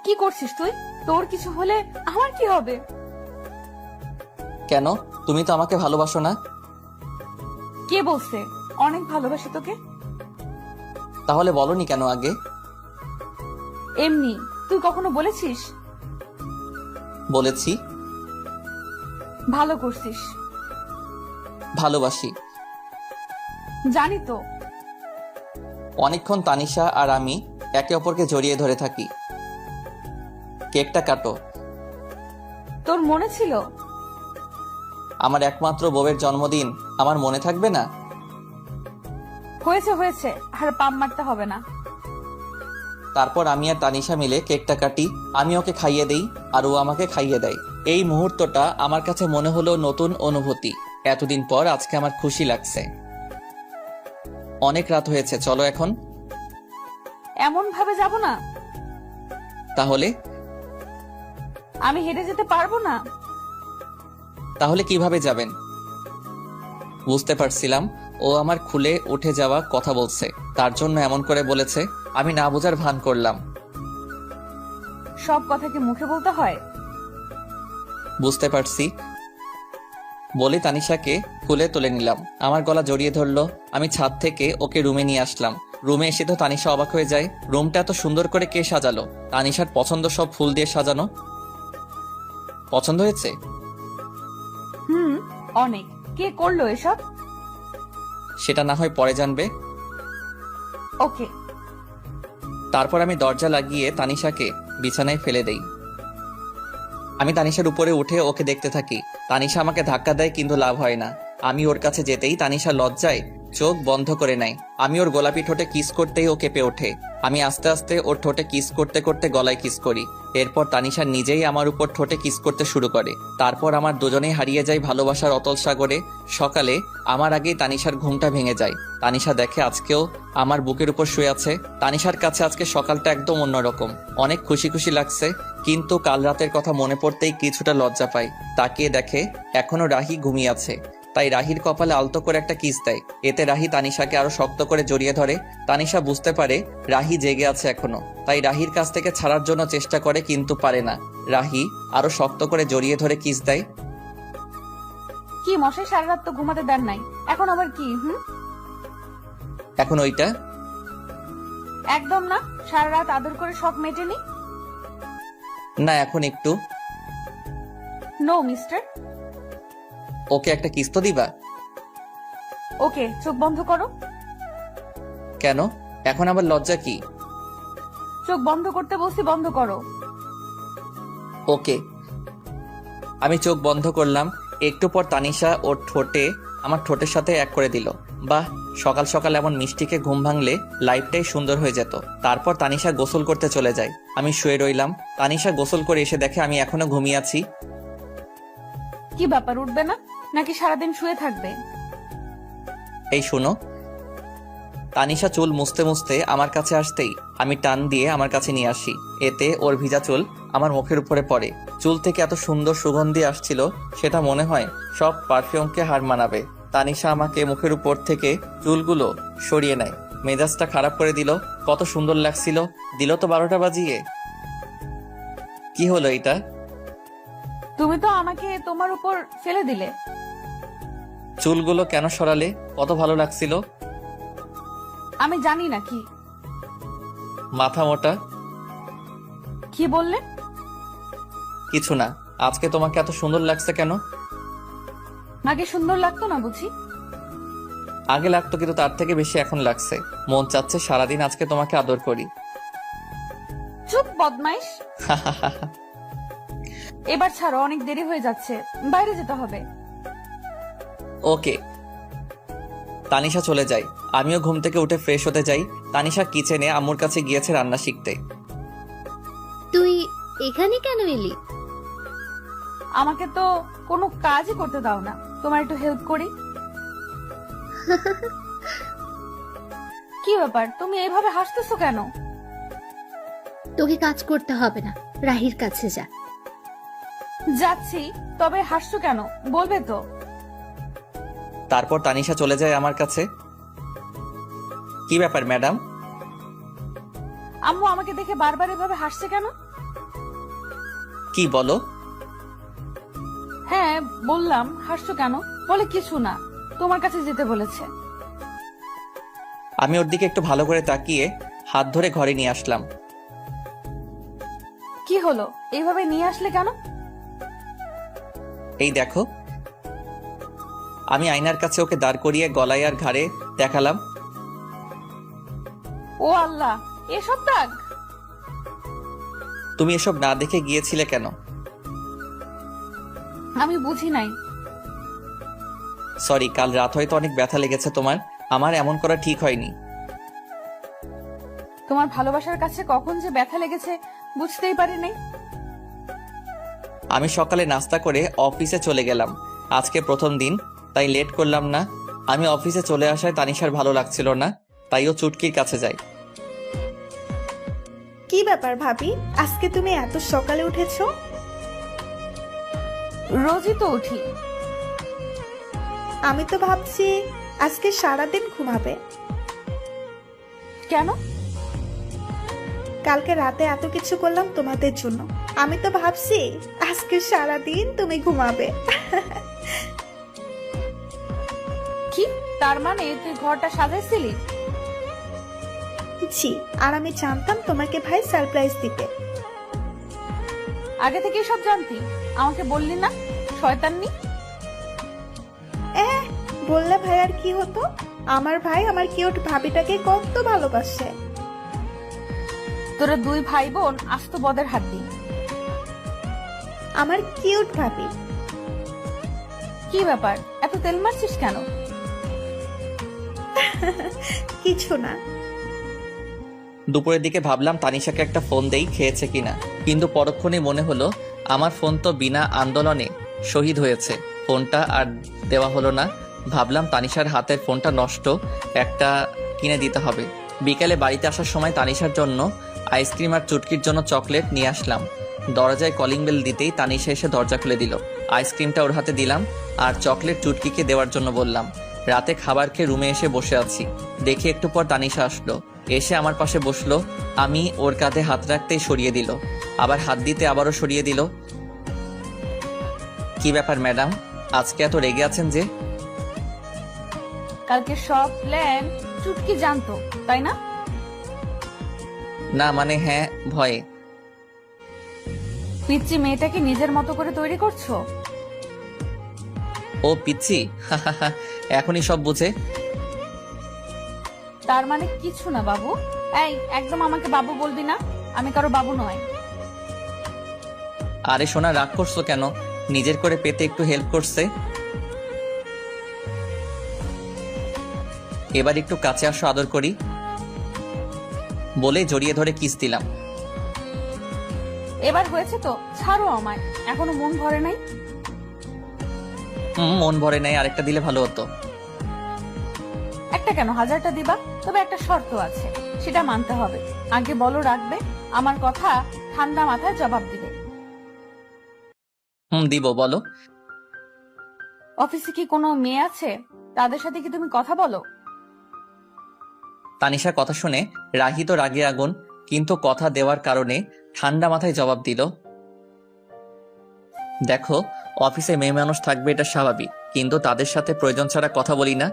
কি করছিস তুই? তোর কিছু হলে আমার কি হবে? কেন, তুমি তো আমাকে ভালোবাসো না? কে বলছে? অনেক ভালোবাসি তোকে। তাহলে বলনি কেন আগে? এমনি। তুই কখনো বলেছিস? বলেছি। ভালো করছিস। ভালোবাসি। জানি তো। অনেকক্ষণ তানিশা আর আমি একে অপরকে জড়িয়ে ধরে থাকি। কেকটা কাটো। তোর মনে ছিল? আমার একমাত্র বউয়ের জন্মদিন আমার মনে থাকবে না? হয়েছে হয়েছে, আর পাম মারতে হবে না। তারপর আমি আর তানিশা মিলে কেকটা কাটি। আমি ওকে খাইয়ে দেই আর ও আমাকে খাইয়ে দেয়। এই মুহূর্তটা আমার কাছে মনে হলো নতুন অনুভূতি। এতদিন পর আজকে আমার খুশি লাগছে। অনেক রাত হয়েছে, চলো এখন। এমন ভাবে যাব না। তাহলে? আমি হেঁটে যেতে পারবো না। তাহলে কিভাবে যাবেন? বুঝতে পারছিলাম ও আমার খুলে উঠে যাওয়া কথা বলছে, তার জন্য এমন করে বলেছে। আমি না বোঝার ভান করলাম। সব কথা কি মুখে বলতে হয়? বুঝতে পারছি। বলে তানিশাকে কুলে তুলে নিলাম, আমার গলা জড়িয়ে ধরলো। আমি ছাদ থেকে ওকে রুমে নিয়ে আসলাম। রুমে এসে তো তানিশা অবাক হয়ে যায়। রুমটা এত সুন্দর করে কে সাজালো? তানিশার পছন্দ সব ফুল দিয়ে সাজানো। পছন্দ হয়েছে? অনেক। কে করলো এসব? সেটা না হয় পরে জানবে। ওকে। তারপর আমি দরজা লাগিয়ে তানিশাকে বিছানায় ফেলে দেই। আমি তানিশার উপরে উঠে ওকে দেখতে থাকি। তানিশা আমাকে ধাক্কা দেয়, কিন্তু লাভ হয় না। আমি ওর কাছে যেতেই তানিশা লজ্জায় চোখ বন্ধ করে নেয়। আমি ওর গোলাপি ঠোঁটে কিস করতেই ও কেঁপে ওঠে। আমি আস্তে আস্তে ওর ঠোঁটে কিস করতে করতে গলায় কিস করি। এরপর তানিশা নিজেই আমার উপর ঠোঁটে কিস করতে শুরু করে। তারপর আমার দুজনেই হারিয়ে যাই ভালোবাসার অতল সাগরে। সকালে আমার আগেই তানিশার ঘুমটা ভেঙে যায়। তানিশা দেখে আজকেও আমার বুকের উপর শুয়ে আছে। তানিশার কাছে আজকে সকালটা একদম অন্যরকম। অনেক খুশি খুশি লাগছে, কিন্তু কাল রাতের কথা মনে পড়তেই কিছুটা লজ্জা পাই। তাকিয়ে দেখে এখনো রাহি ঘুমিয়ে আছে। তাই রাহির কপালে আলতো করে একটা কিস দেয়। এতে রাহি তানিশাকে আরো শক্ত করে জড়িয়ে ধরে। তানিশা বুঝতে পারে রাহি জেগে আছে এখনো, তাই রাহির কাছ থেকে ছাড়ার জন্য চেষ্টা করে, কিন্তু পারে না। রাহি আরো শক্ত করে জড়িয়ে ধরে কিস দেয়। কি মশাই, সারা রাত তো ঘুমাতে দেন নাই, এখন আবার কি? এখন ওইটা? একদম না, সারা রাত আদর করে শখ মেটেনি। না, এখন একটু। No mister. ওকে একটা কিস তো দিবা? ওকে, চোখ বন্ধ করো। কেন? এখন আবার লজ্জা কি? চোখ বন্ধ করতে বলছি, বন্ধ করো। ওকে। আমি চোখ বন্ধ করলাম। একটু পর তানিশা ওর ঠোঁটে আমার ঠোঁটের সাথে এক করে দিল। বাহ, সকাল সকাল এমন মিষ্টিকে ঘুম ভাঙলে লাইফটাই সুন্দর হয়ে যেত। তারপর তানিশা গোসল করতে চলে যায়। আমি শুয়ে রইলাম। তানিশা গোসল করে এসে দেখে আমি এখনো ঘুমিয়ে আছি। কি ব্যাপার, উঠবে না নাকি সারাদিন শুয়ে থাকবে? এই শোনো। তানিশা চুল মুছতে মুছতে আমার কাছে আসতেই আমি টান দিয়ে আমার কাছে নিয়ে আসি। এতে ওর ভিজা চুল আমার মুখের উপরে পড়ে। চুল থেকে এত সুন্দর সুগন্ধি আসছিল, সেটা মনে হয় সব পারফিউমকে হার মানাবে। তানিশা আমাকে মুখের উপর থেকে চুলগুলো সরিয়ে নেয়, মেজাজটা খারাপ করে দিল। কত সুন্দর লাগছিল, দিল তো 12টা বাজিয়ে। কি হলো এটা? তুমি তো আমাকে তোমার উপর ফেলে দিলে। চুলগুলো কেন সরালে? কত ভালো লাগছিল। আমি জানি না কি মাথা মোটা। কি বললে? কিছু না। আজকে তোমাকে এত সুন্দর লাগছে কেন? আগে সুন্দর লাগতো না বুঝি? আগে লাগতো, কিন্তু তার থেকে বেশি এখন লাগছে। মন চাচ্ছে সারাদিন আজকে তোমাকে আদর করি। চুপ বদমাইশ। এবার ছাড়ো, অনেক দেরি হয়ে যাচ্ছে, বাইরে যেতে হবে। ওকে। তানিশা চলে যায়, আমিও ঘুম থেকে উঠে ফ্রেশ হতে যাই। তানিশা কিচেনে আম্মুর কাছে গিয়েছে রান্না শিখতে। তুই এখানে কেন এলি? আমাকে তো কোনো কাজই করতে দাও না, তোমার একটু হেল্প করি। কি ব্যাপার, তুমি এইভাবে হাসতেছো কেন? তোকে কাজ করতে হবে না, রাহির কাছে যা। যাচ্ছি, তবে হাসছো কেন বলবে তো? তারপর তানিশা চলে যায় আমার কাছে। কি ব্যাপার ম্যাডাম? আম্মু আমাকে দেখে বারবার এভাবে হাসছে কেন? কি বলো? হ্যাঁ বললাম, হাসছো কেন? বলে কিছু না, তোমার কাছে যেতে বলেছে। আমি ওর দিকে একটু ভালো করে তাকিয়ে হাত ধরে ঘরে নিয়ে আসলাম। কি হলো, এইভাবে নিয়ে আসলে কেন? এই দেখো। আমি আয়নার কাছে ওকে দাঁড় করিয়ে গলায় আর ঘাড়ে দেখালাম। ও আল্লাহ, এসব দাগ! তুমি এসব না দেখে গিয়েছিলে কেন? আমি বুঝি নাই। সরি, কাল রাত হয়তো অনেক ব্যথা লেগেছে তোমার। আমার এমন করা ঠিক হয়নি। তোমার ভালোবাসার কাছে কখন যে ব্যথা লেগেছে বুঝতেই পারি নাই। আমি সকালে নাস্তা করে অফিসে চলে গেলাম। আজকে প্রথম দিন, তাই লেট করলাম না। আমি অফিসে চলে আসায় তানিশার ভালো লাগছিল না, তাই ও চুটকির কাছে যায়। কি ব্যাপার ভাবি, আজকে তুমি এত সকালে উঠেছো? রোজই তো উঠি। আমি তো ভাবছি আজকে সারাদিন ঘুমাবে। কেন? কালকে রাতে এত কিছু করলাম তোমাদের জন্য, আমি তো ভাবছি আজকে সারাদিন তুমি ঘুমাবে। কি তার মানে তুই ঘরটা সাজাইছিলি? জি, আর আমি জানতাম তোমাকে ভাই সারপ্রাইজ দিবে। আগে থেকে সব জানতি, আমাকে বললি না? শয়তাননি। বললে ভাই আর কি হতো, আমার ভাই আমার কিউট ভাবিটাকে কত ভালোবাসে। তোরা দুই ভাই বোন আস্ত বদের হাড্ডি। আমার কিউট ভাবি। কি ব্যাপার, এত তেল মারছিস কেন? কিছু না। দুপুরের দিকে ভাবলাম তানিশাকে একটা ফোন দেই, খেয়েছে কিনা, কিন্তু পরক্ষণে মনে হলো আমার ফোন তো বিনা আন্দোলনে শহীদ হয়েছে। ফোনটা আর দেওয়া হলো না। ভাবলাম তানিশার হাতের ফোনটা নষ্ট, একটা কিনে দিতে হবে। বিকেলে বাড়িতে আসার সময় তানিশার জন্য আইসক্রিম আর চুটকির জন্য চকলেট নিয়ে আসলাম। দরজায় কলিং বেল দিতেই তানিশা এসে দরজা খুলে দিল। আইসক্রিমটা ওর হাতে দিলাম আর চকলেট চুটকিকে দেওয়ার জন্য বললাম। রাতে খাবার খেয়ে রুমে এসে বসে আছি, দেখি একটু পর তানিশা আসলো। এসে আমার পাশে বসলো। আমি ওর কাঁধে হাত রাখতেই সরিয়ে দিল, আবার হাত দিতে আবারও সরিয়ে দিল। কি ব্যাপার ম্যাডাম, আজকে এত রেগে আছেন যে? কালকে সব প্ল্যান চুটকি জানতো, তাই না? না মানে হ্যাঁ, ভয়ে। পিচ্চি মেয়েটাকে নিজের মতো করে তৈরি করছো? ও পিচ্ছি, এখনই সব বুঝে। তার মানে কিছু না বাবু। এই একদম আমাকে বাবু বলবি না, আমি কারো বাবু নয়। আরে সোনা, রাগ করছো কেন? নিজের করে পেতে একটু হেল্প করছে। এবার একটু কাছে আসো, আদর করি বলে জড়িয়ে ধরে কিস দিলাম। এবার হয়েছে তো, ছাড়ো আমায়, এখনো মন ভরে নাই। মন ভরে নাই, আরেকটা দিলে ভালো হতো। একটা কেন, 1000টা দিবা, তবে একটা শর্ত আছে, সেটা মানতে হবে। আগে বলো রাখবে, আমার কথা ঠান্ডা মাথায় জবাব দিবে। দিব, বলো। অফিসে কি কোনো মেয়ে আছে? তাদের সাথে কি তুমি কথা বলো? তানিশা কথা শুনে রাহি তো রাগে আগুন, কিন্তু কথা দেওয়ার কারণে ঠান্ডা মাথায় জবাব দিল, দেখো, অফিসে মেয়ে মানুষ থাকবে এটা স্বাভাবিক, কিন্তু তাদের সাথে প্রয়োজন ছাড়া কথা বলি না।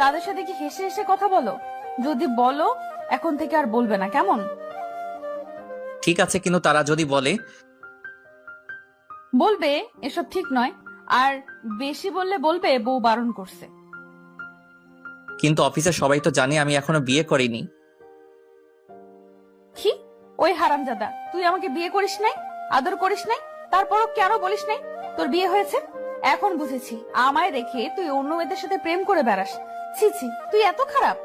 তাদের সাথে কি হেসে হেসে কথা বলো? যদি বলো এখন থেকে আর বলবে না, কেমন? ঠিক আছে, কিন্তু তারা যদি বলে? বলবে এসব ঠিক নয়, আর বেশি বললে বলবে বউ বারণ করছে। কিন্তু অফিসে সবাই তো জানে আমি এখনো বিয়ে করিনি। কি? ওই হারামজাদা, তুই আমাকে বিয়ে করিস নাই, আদর করিস নাই, তারপরও কেন বলিস নাই তোর বিয়ে হয়েছে? এখন বুঝেছি, আমায় রেখে তুই অন্য মেয়েদের সাথে প্রেম করে বেড়াস। ছি ছি, তুই এত খারাপ।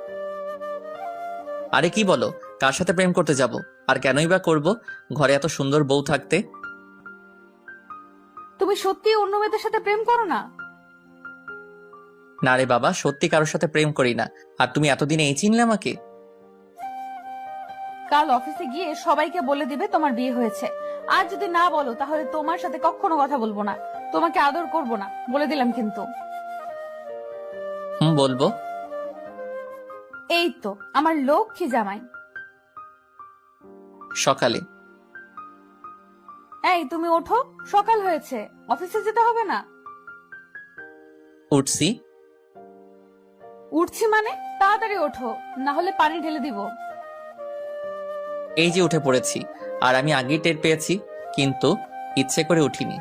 আরে কি বলো, কার সাথে প্রেম করতে যাব? আর কেনই বা করব, ঘরে এত সুন্দর বউ থাকতে। তুমি সত্যি অন্য মেয়েদের সাথে প্রেম করো না? না রে বাবা, সত্যি কারোর সাথে প্রেম করি না। আর তুমি এতদিনে এই চিনলে আমাকে? কাল অফিসে গিয়ে সবাইকে বলে দিবে তোমার বিয়ে হয়েছে। আর যদি না বলো তাহলে তোমার সাথে কখনো কথা বলবো না, তোমাকে আদর করব না, বলে দিলাম কিন্তু। বলবো। এই তো আমার লক্ষ্মী জামাই। সকালে। এই তুমি ওঠো, সকাল হয়েছে, অফিসে যেতে হবে না? উঠছি। উঠছি মানে? তাড়াতাড়ি ওঠো, না হলে পানি ঢেলে দিব। এই যে উঠে পড়েছি, আর আমি আগেই টের পেয়েছি, কিন্তু ইচ্ছে করে উঠিনি।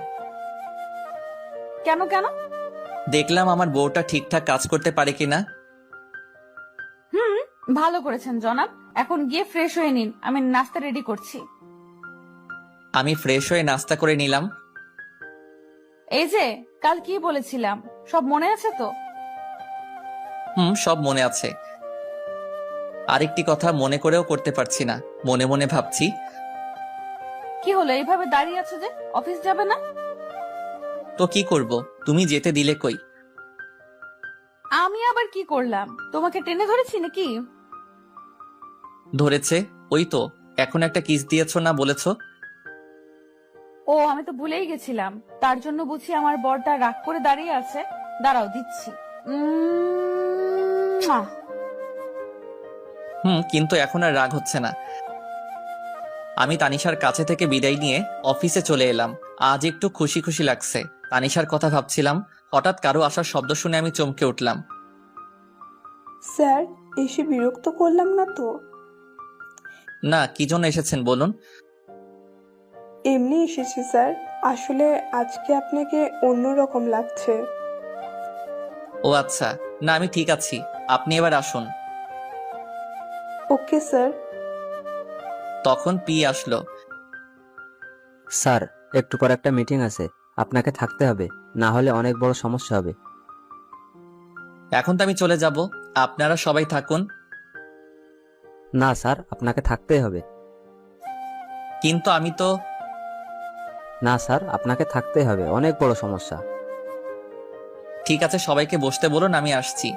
কেন কেন? দেখলাম আমার বউটা ঠিকঠাক কাজ করতে পারে কিনা। ভালো করেছেন জনাব, এখন গিয়ে ফ্রেশ হয়ে নিন, আমি নাস্তা রেডি করছি। আমি ফ্রেশ হয়ে নাস্তা করে নিলাম। এই যে কাল কি বলেছিলাম সব মনে আছে তো? সব মনে আছে। আরেকটি কথা মনে করেও করতে পারছি না, মনে মনে ভাবছি। কি হলো, এইভাবে দাঁড়িয়ে আছো যে? অফিস যাবে না? তো কি করব, তুমি যেতে দিলে কই? আমি আবার কি করলাম? তোমাকে টেনে ধরেছি নাকি? ধরেছে, ওই তো এখন একটা কিস দিয়েছো না বলেছো? ও আমি তো ভুলেই গেছিলাম, তার জন্য বুঝি আমার বরটা রাগ করে দাঁড়িয়ে আছে। দাঁড়াও দিচ্ছি। কিন্তু এখন আর রাগ হচ্ছে না। আমি তানিশার কাছে থেকে বিদায় নিয়ে অফিসে চলে এলাম। আজ একটু খুশি খুশি লাগছে। তানিশার কথা ভাবছিলাম, হঠাৎ কারো আসার শব্দ শুনে আমি চমকে উঠলাম। স্যার, এসে বিরক্ত করলাম না তো? না, কি জন্য এসেছেন বলুন। এমনি এসেছি স্যার, আসলে আজকে আপনাকে অন্যরকম লাগছে। ও আচ্ছা, না আমি ঠিক আছি, আপনি এবার আসুন। Okay sir. তখন পি আসলো। স্যার, একটু পর একটা মিটিং আছে, আপনাকে থাকতে হবে, না হলে অনেক বড় সমস্যা হবে। এখন তো আমি চলে যাব, আপনারা সবাই থাকুন। না স্যার, আপনাকে থাকতেই হবে। কিন্তু আমি তো। না স্যার, আপনাকে থাকতেই হবে, অনেক বড় সমস্যা। ঠিক আছে, সবাইকে বসতে বলুন, আমি আসছি।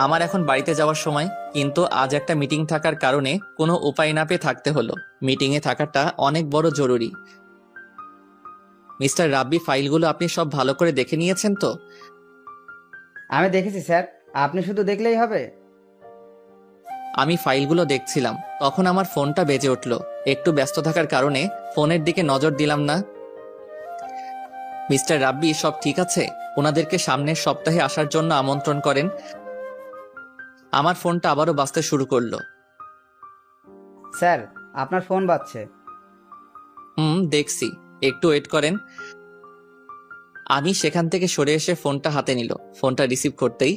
আমার এখন বাড়িতে যাওয়ার সময়, কিন্তু আজ একটা মিটিং থাকার কারণে কোনো উপায় না পেয়ে থাকতে হলো। মিটিংয়ে থাকাটা অনেক বড় জরুরি। মিস্টার রাব্বি, ফাইলগুলো আপনি সব ভালো করে দেখে নিয়েছেন তো? আমি দেখেছি স্যার, আপনি শুধু দেখলেই হবে। আমি ফাইলগুলো দেখছিলাম, তখন আমার ফোনটা বেজে উঠল। একটু ব্যস্ত থাকার কারণে ফোনের দিকে নজর দিলাম না। মিস্টার রাব্বি, সব ঠিক আছে? ওনাদেরকে সামনের সপ্তাহে আসার জন্য আমন্ত্রণ করেন। আমার ফোনটা আবারও বাজতে শুরু করলো। স্যার, আপনার ফোন বাজছে। দেখছি, একটু ওয়েট করেন। আমি সেখান থেকে সরে এসে ফোনটা হাতে নিল। ফোনটা রিসিভ করতেই,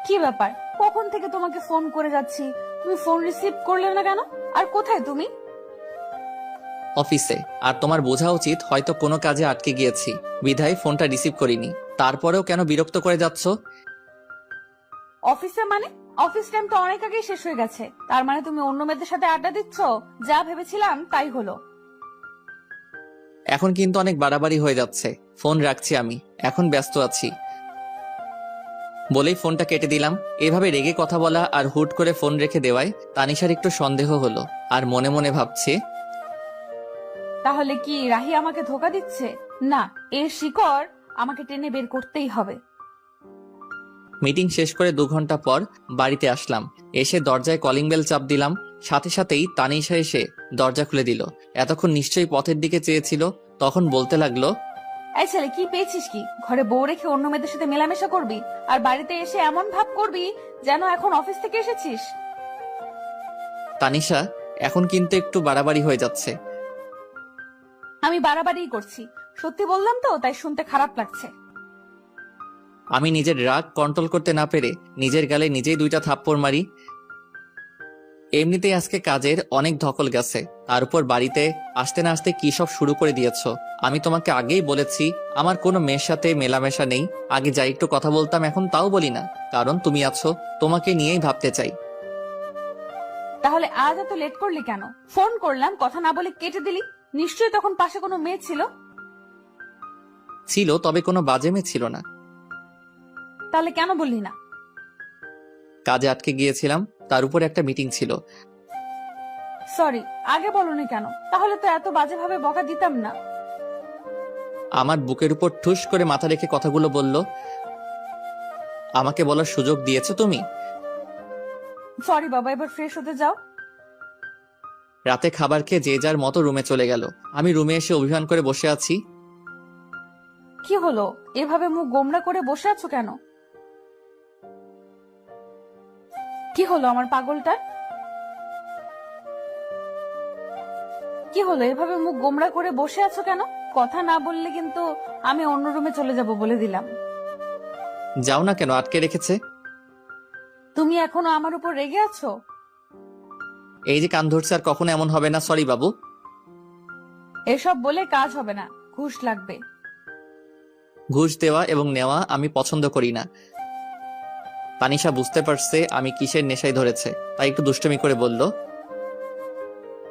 কি ব্যাপার, কখন থেকে তোমাকে ফোন করে যাচ্ছি, তুমি ফোন রিসিভ করলে না কেন? আর কোথায় তুমি? অফিসে। আর তোমার বোঝা উচিত হয়তো কোনো কাজে আটকে গিয়েছি, বিধায় ফোনটা রিসিভ করিনি। তারপরেও কেন বিরক্ত করে যাচ্ছ? অফিসে মানে? অফিস টাইম তো অনেক আগেই শেষ হয়ে গেছে। তার মানে তুমি অন্য মেয়েদের সাথে আড্ডা দিচ্ছ? যা ভেবেছিলাম তাই হলো। এখন কিন্তু অনেক বাড়াবাড়ি হয়ে যাচ্ছে। ফোন রাখছি, আমি এখন ব্যস্ত আছি। বলেই ফোনটা কেটে দিলাম। এভাবে রেগে কথা বলা আর হুট করে ফোন রেখে দেওয়ায় তানিশার একটু সন্দেহ হলো, আর মনে মনে ভাবছে তাহলে কি রাহি আমাকে ধোকা দিচ্ছে? না, এর শিকড় আমাকে টেনে বের করতেই হবে। মিটিং শেষ করে 2 ঘন্টা পর বাড়িতে আসলাম। এসে দরজায় কলিং বেল চাপ দিলাম, সাথে সাথেই তানিশা এসে দরজা খুলে দিল। এতক্ষণ নিশ্চয়ই পথের দিকে চেয়েছিল, তখন বলতে লাগলো, এই ছেলে, কি পেয়েছিস কি? ঘরে বউ রেখে অন্য মেয়েদের সাথে মেলামেশা করবি, আর বাড়িতে এসে এমন ভাব করবি যেন এখন অফিস থেকে এসেছিস। তানিশা এখন কিন্তু একটু বাড়াবাড়ি হয়ে যাচ্ছে। আমি বাড়াবাড়িই করছি, সত্যি বললাম তো, তাই শুনতে খারাপ লাগছে। আমি নিজের রাগ কন্ট্রোল করতে না পেরে নিজের গালে নিজেই 2টা থাপ্পড় মারি। এমনিতেই আজকে কাজের অনেক ধকল গেছে, তার উপর বাড়িতে আসতে না আসতে কি সব শুরু করে দিয়েছো। আমি তোমাকে আগেই বলেছি আমার কোনো মেয়ের সাথে মেলামেশা নেই। আগে যাই একটু কথা বলতাম, এখন তাও বলি না, কারণ তুমি আছো, তোমাকে নিয়েই ভাবতে চাই। তাহলে আজ এত লেট করলি কেন? ফোন করলাম, কথা না বলে কেটে দিলি। নিশ্চয়ই তখন পাশে কোনো মেয়ে ছিল। ছিল, তবে কোনো বাজে মেয়ে ছিল না। তাহলে কেন বললি না? কাজে আটকে গিয়েছিলাম, তার উপর একটা মিটিং ছিল। সরি, আগে বলনি কেন? তাহলে তো এত বাজেভাবে বকা দিতাম না। আমার বুকের উপর ঠুস করে মাথা রেখে কথাগুলো বলল। আমাকে বলার সুযোগ দিয়েছো তুমি? সরি বাবা, এবার ফ্রেশ হতে যাও। রাতে খাবার খেয়ে যে যার মতো রুমে চলে গেল। আমি রুমে এসে অভিমান করে বসে আছি। কি হলো, এভাবে মুখ গোমড়া করে বসে আছো কেন? কি হলো আমার পাগলটা? কি হলো, এভাবে মুখ গোমড়া করে বসে আছো কেন? কথা না বললে কিন্তু আমি অন্য রুমে চলে যাব বলে দিলাম। যাও না কেন, আটকে রেখেছে? তুমি এখনো আমার উপর রেগে আছো? এই যে কান ধরছে, আর কখনো এমন হবে না। সরি বাবু। এসব বলে কাজ হবে না, ঘুষ লাগবে। ঘুষ দেওয়া এবং নেওয়া আমি পছন্দ করি না। তানিশা বুঝতে পারছে আমি কিসের নেশায় ধরেছে, তাই একটু দুষ্টুমি করে বলল,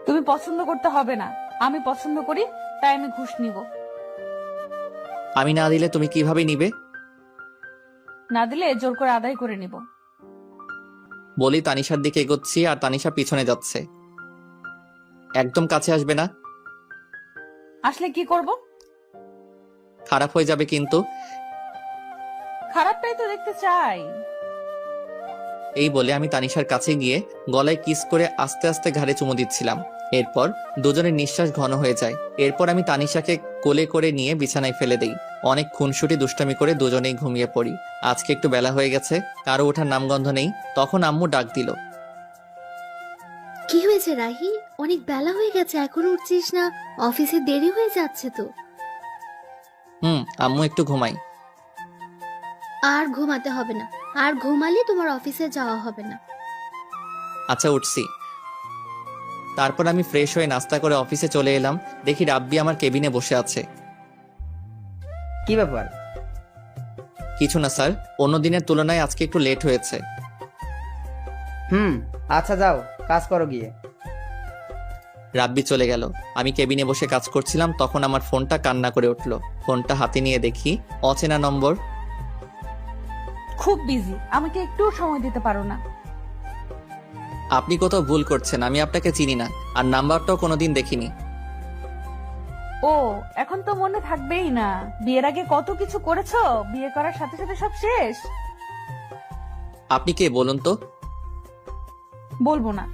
তুমি পছন্দ করতে হবে না, আমি পছন্দ করি, তাই আমি ঘুষ নিব। আমি না দিলে তুমি কিভাবে নিবে? না দিলে জোর করে আদায় করে নিব। বলি তানিশার দিকে এগোচ্ছি, আর তানিশা পিছনে যাচ্ছে। একদম কাছে আসবে না, আসলে কি করব? খারাপ হয়ে যাবে কিন্তু। খারাপটাই তো দেখতে চাই। এই বলে আমি তানিশার কাছে গিয়ে গলায় কিস করে আস্তে আস্তে ঘাড়ে চুমু দিচ্ছিলাম। এরপর দুজনের নিঃশ্বাস ঘন হয়ে যায়। এরপর আমি তানিশাকে কোলে করে নিয়ে বিছানায় ফেলে দেই। অনেক খুনসুটি দুষ্টামি করে দুজনেই ঘুমিয়ে পড়ি। আজকে একটু বেলা হয়ে গেছে, কারো ওঠার নামগন্ধ নেই। তখন আম্মু ডাক দিল, কি হয়েছে রাহি? অনেক বেলা হয়ে গেছে, এখনো উঠছিস না? অফিসে দেরি হয়ে যাচ্ছে তো। আম্মু একটু ঘুমাই। আর ঘুমাতে হবে না, আর ঘুমালে তোমার অফিসে যাওয়া হবে না। আচ্ছা, উঠছি। তারপর আমি ফ্রেশ হয়ে নাস্তা করে অফিসে চলে এলাম। দেখি রাব্বি আমার কেবিনে বসে আছে। কি ব্যাপার? কিছু না স্যার, অন্য দিনের তুলনায় আজকে একটু লেট হয়েছে। আচ্ছা যাও, কাজ করো গিয়ে। রাব্বি চলে গেল। আমি কেবিনে বসে কাজ করছিলাম, তখন আমার ফোনটা কান্না করে উঠল। ফোনটা হাতে নিয়ে দেখি অচেনা নম্বর। খুব বিজি, আমাকে একটু সময় দিতে পারো না? আপনি কোথাও ভুল করছেন, আমি আপনাকে চিনি না, আর নাম্বারটাও কোনোদিন দেখিনি। ও, এখন তো মনে থাকবেই না। বিয়ের আগে কত কিছু করেছো, বিয়ে করার সাথে সাথে সব শেষ। আপনি কে বলুন তো? বলবো না।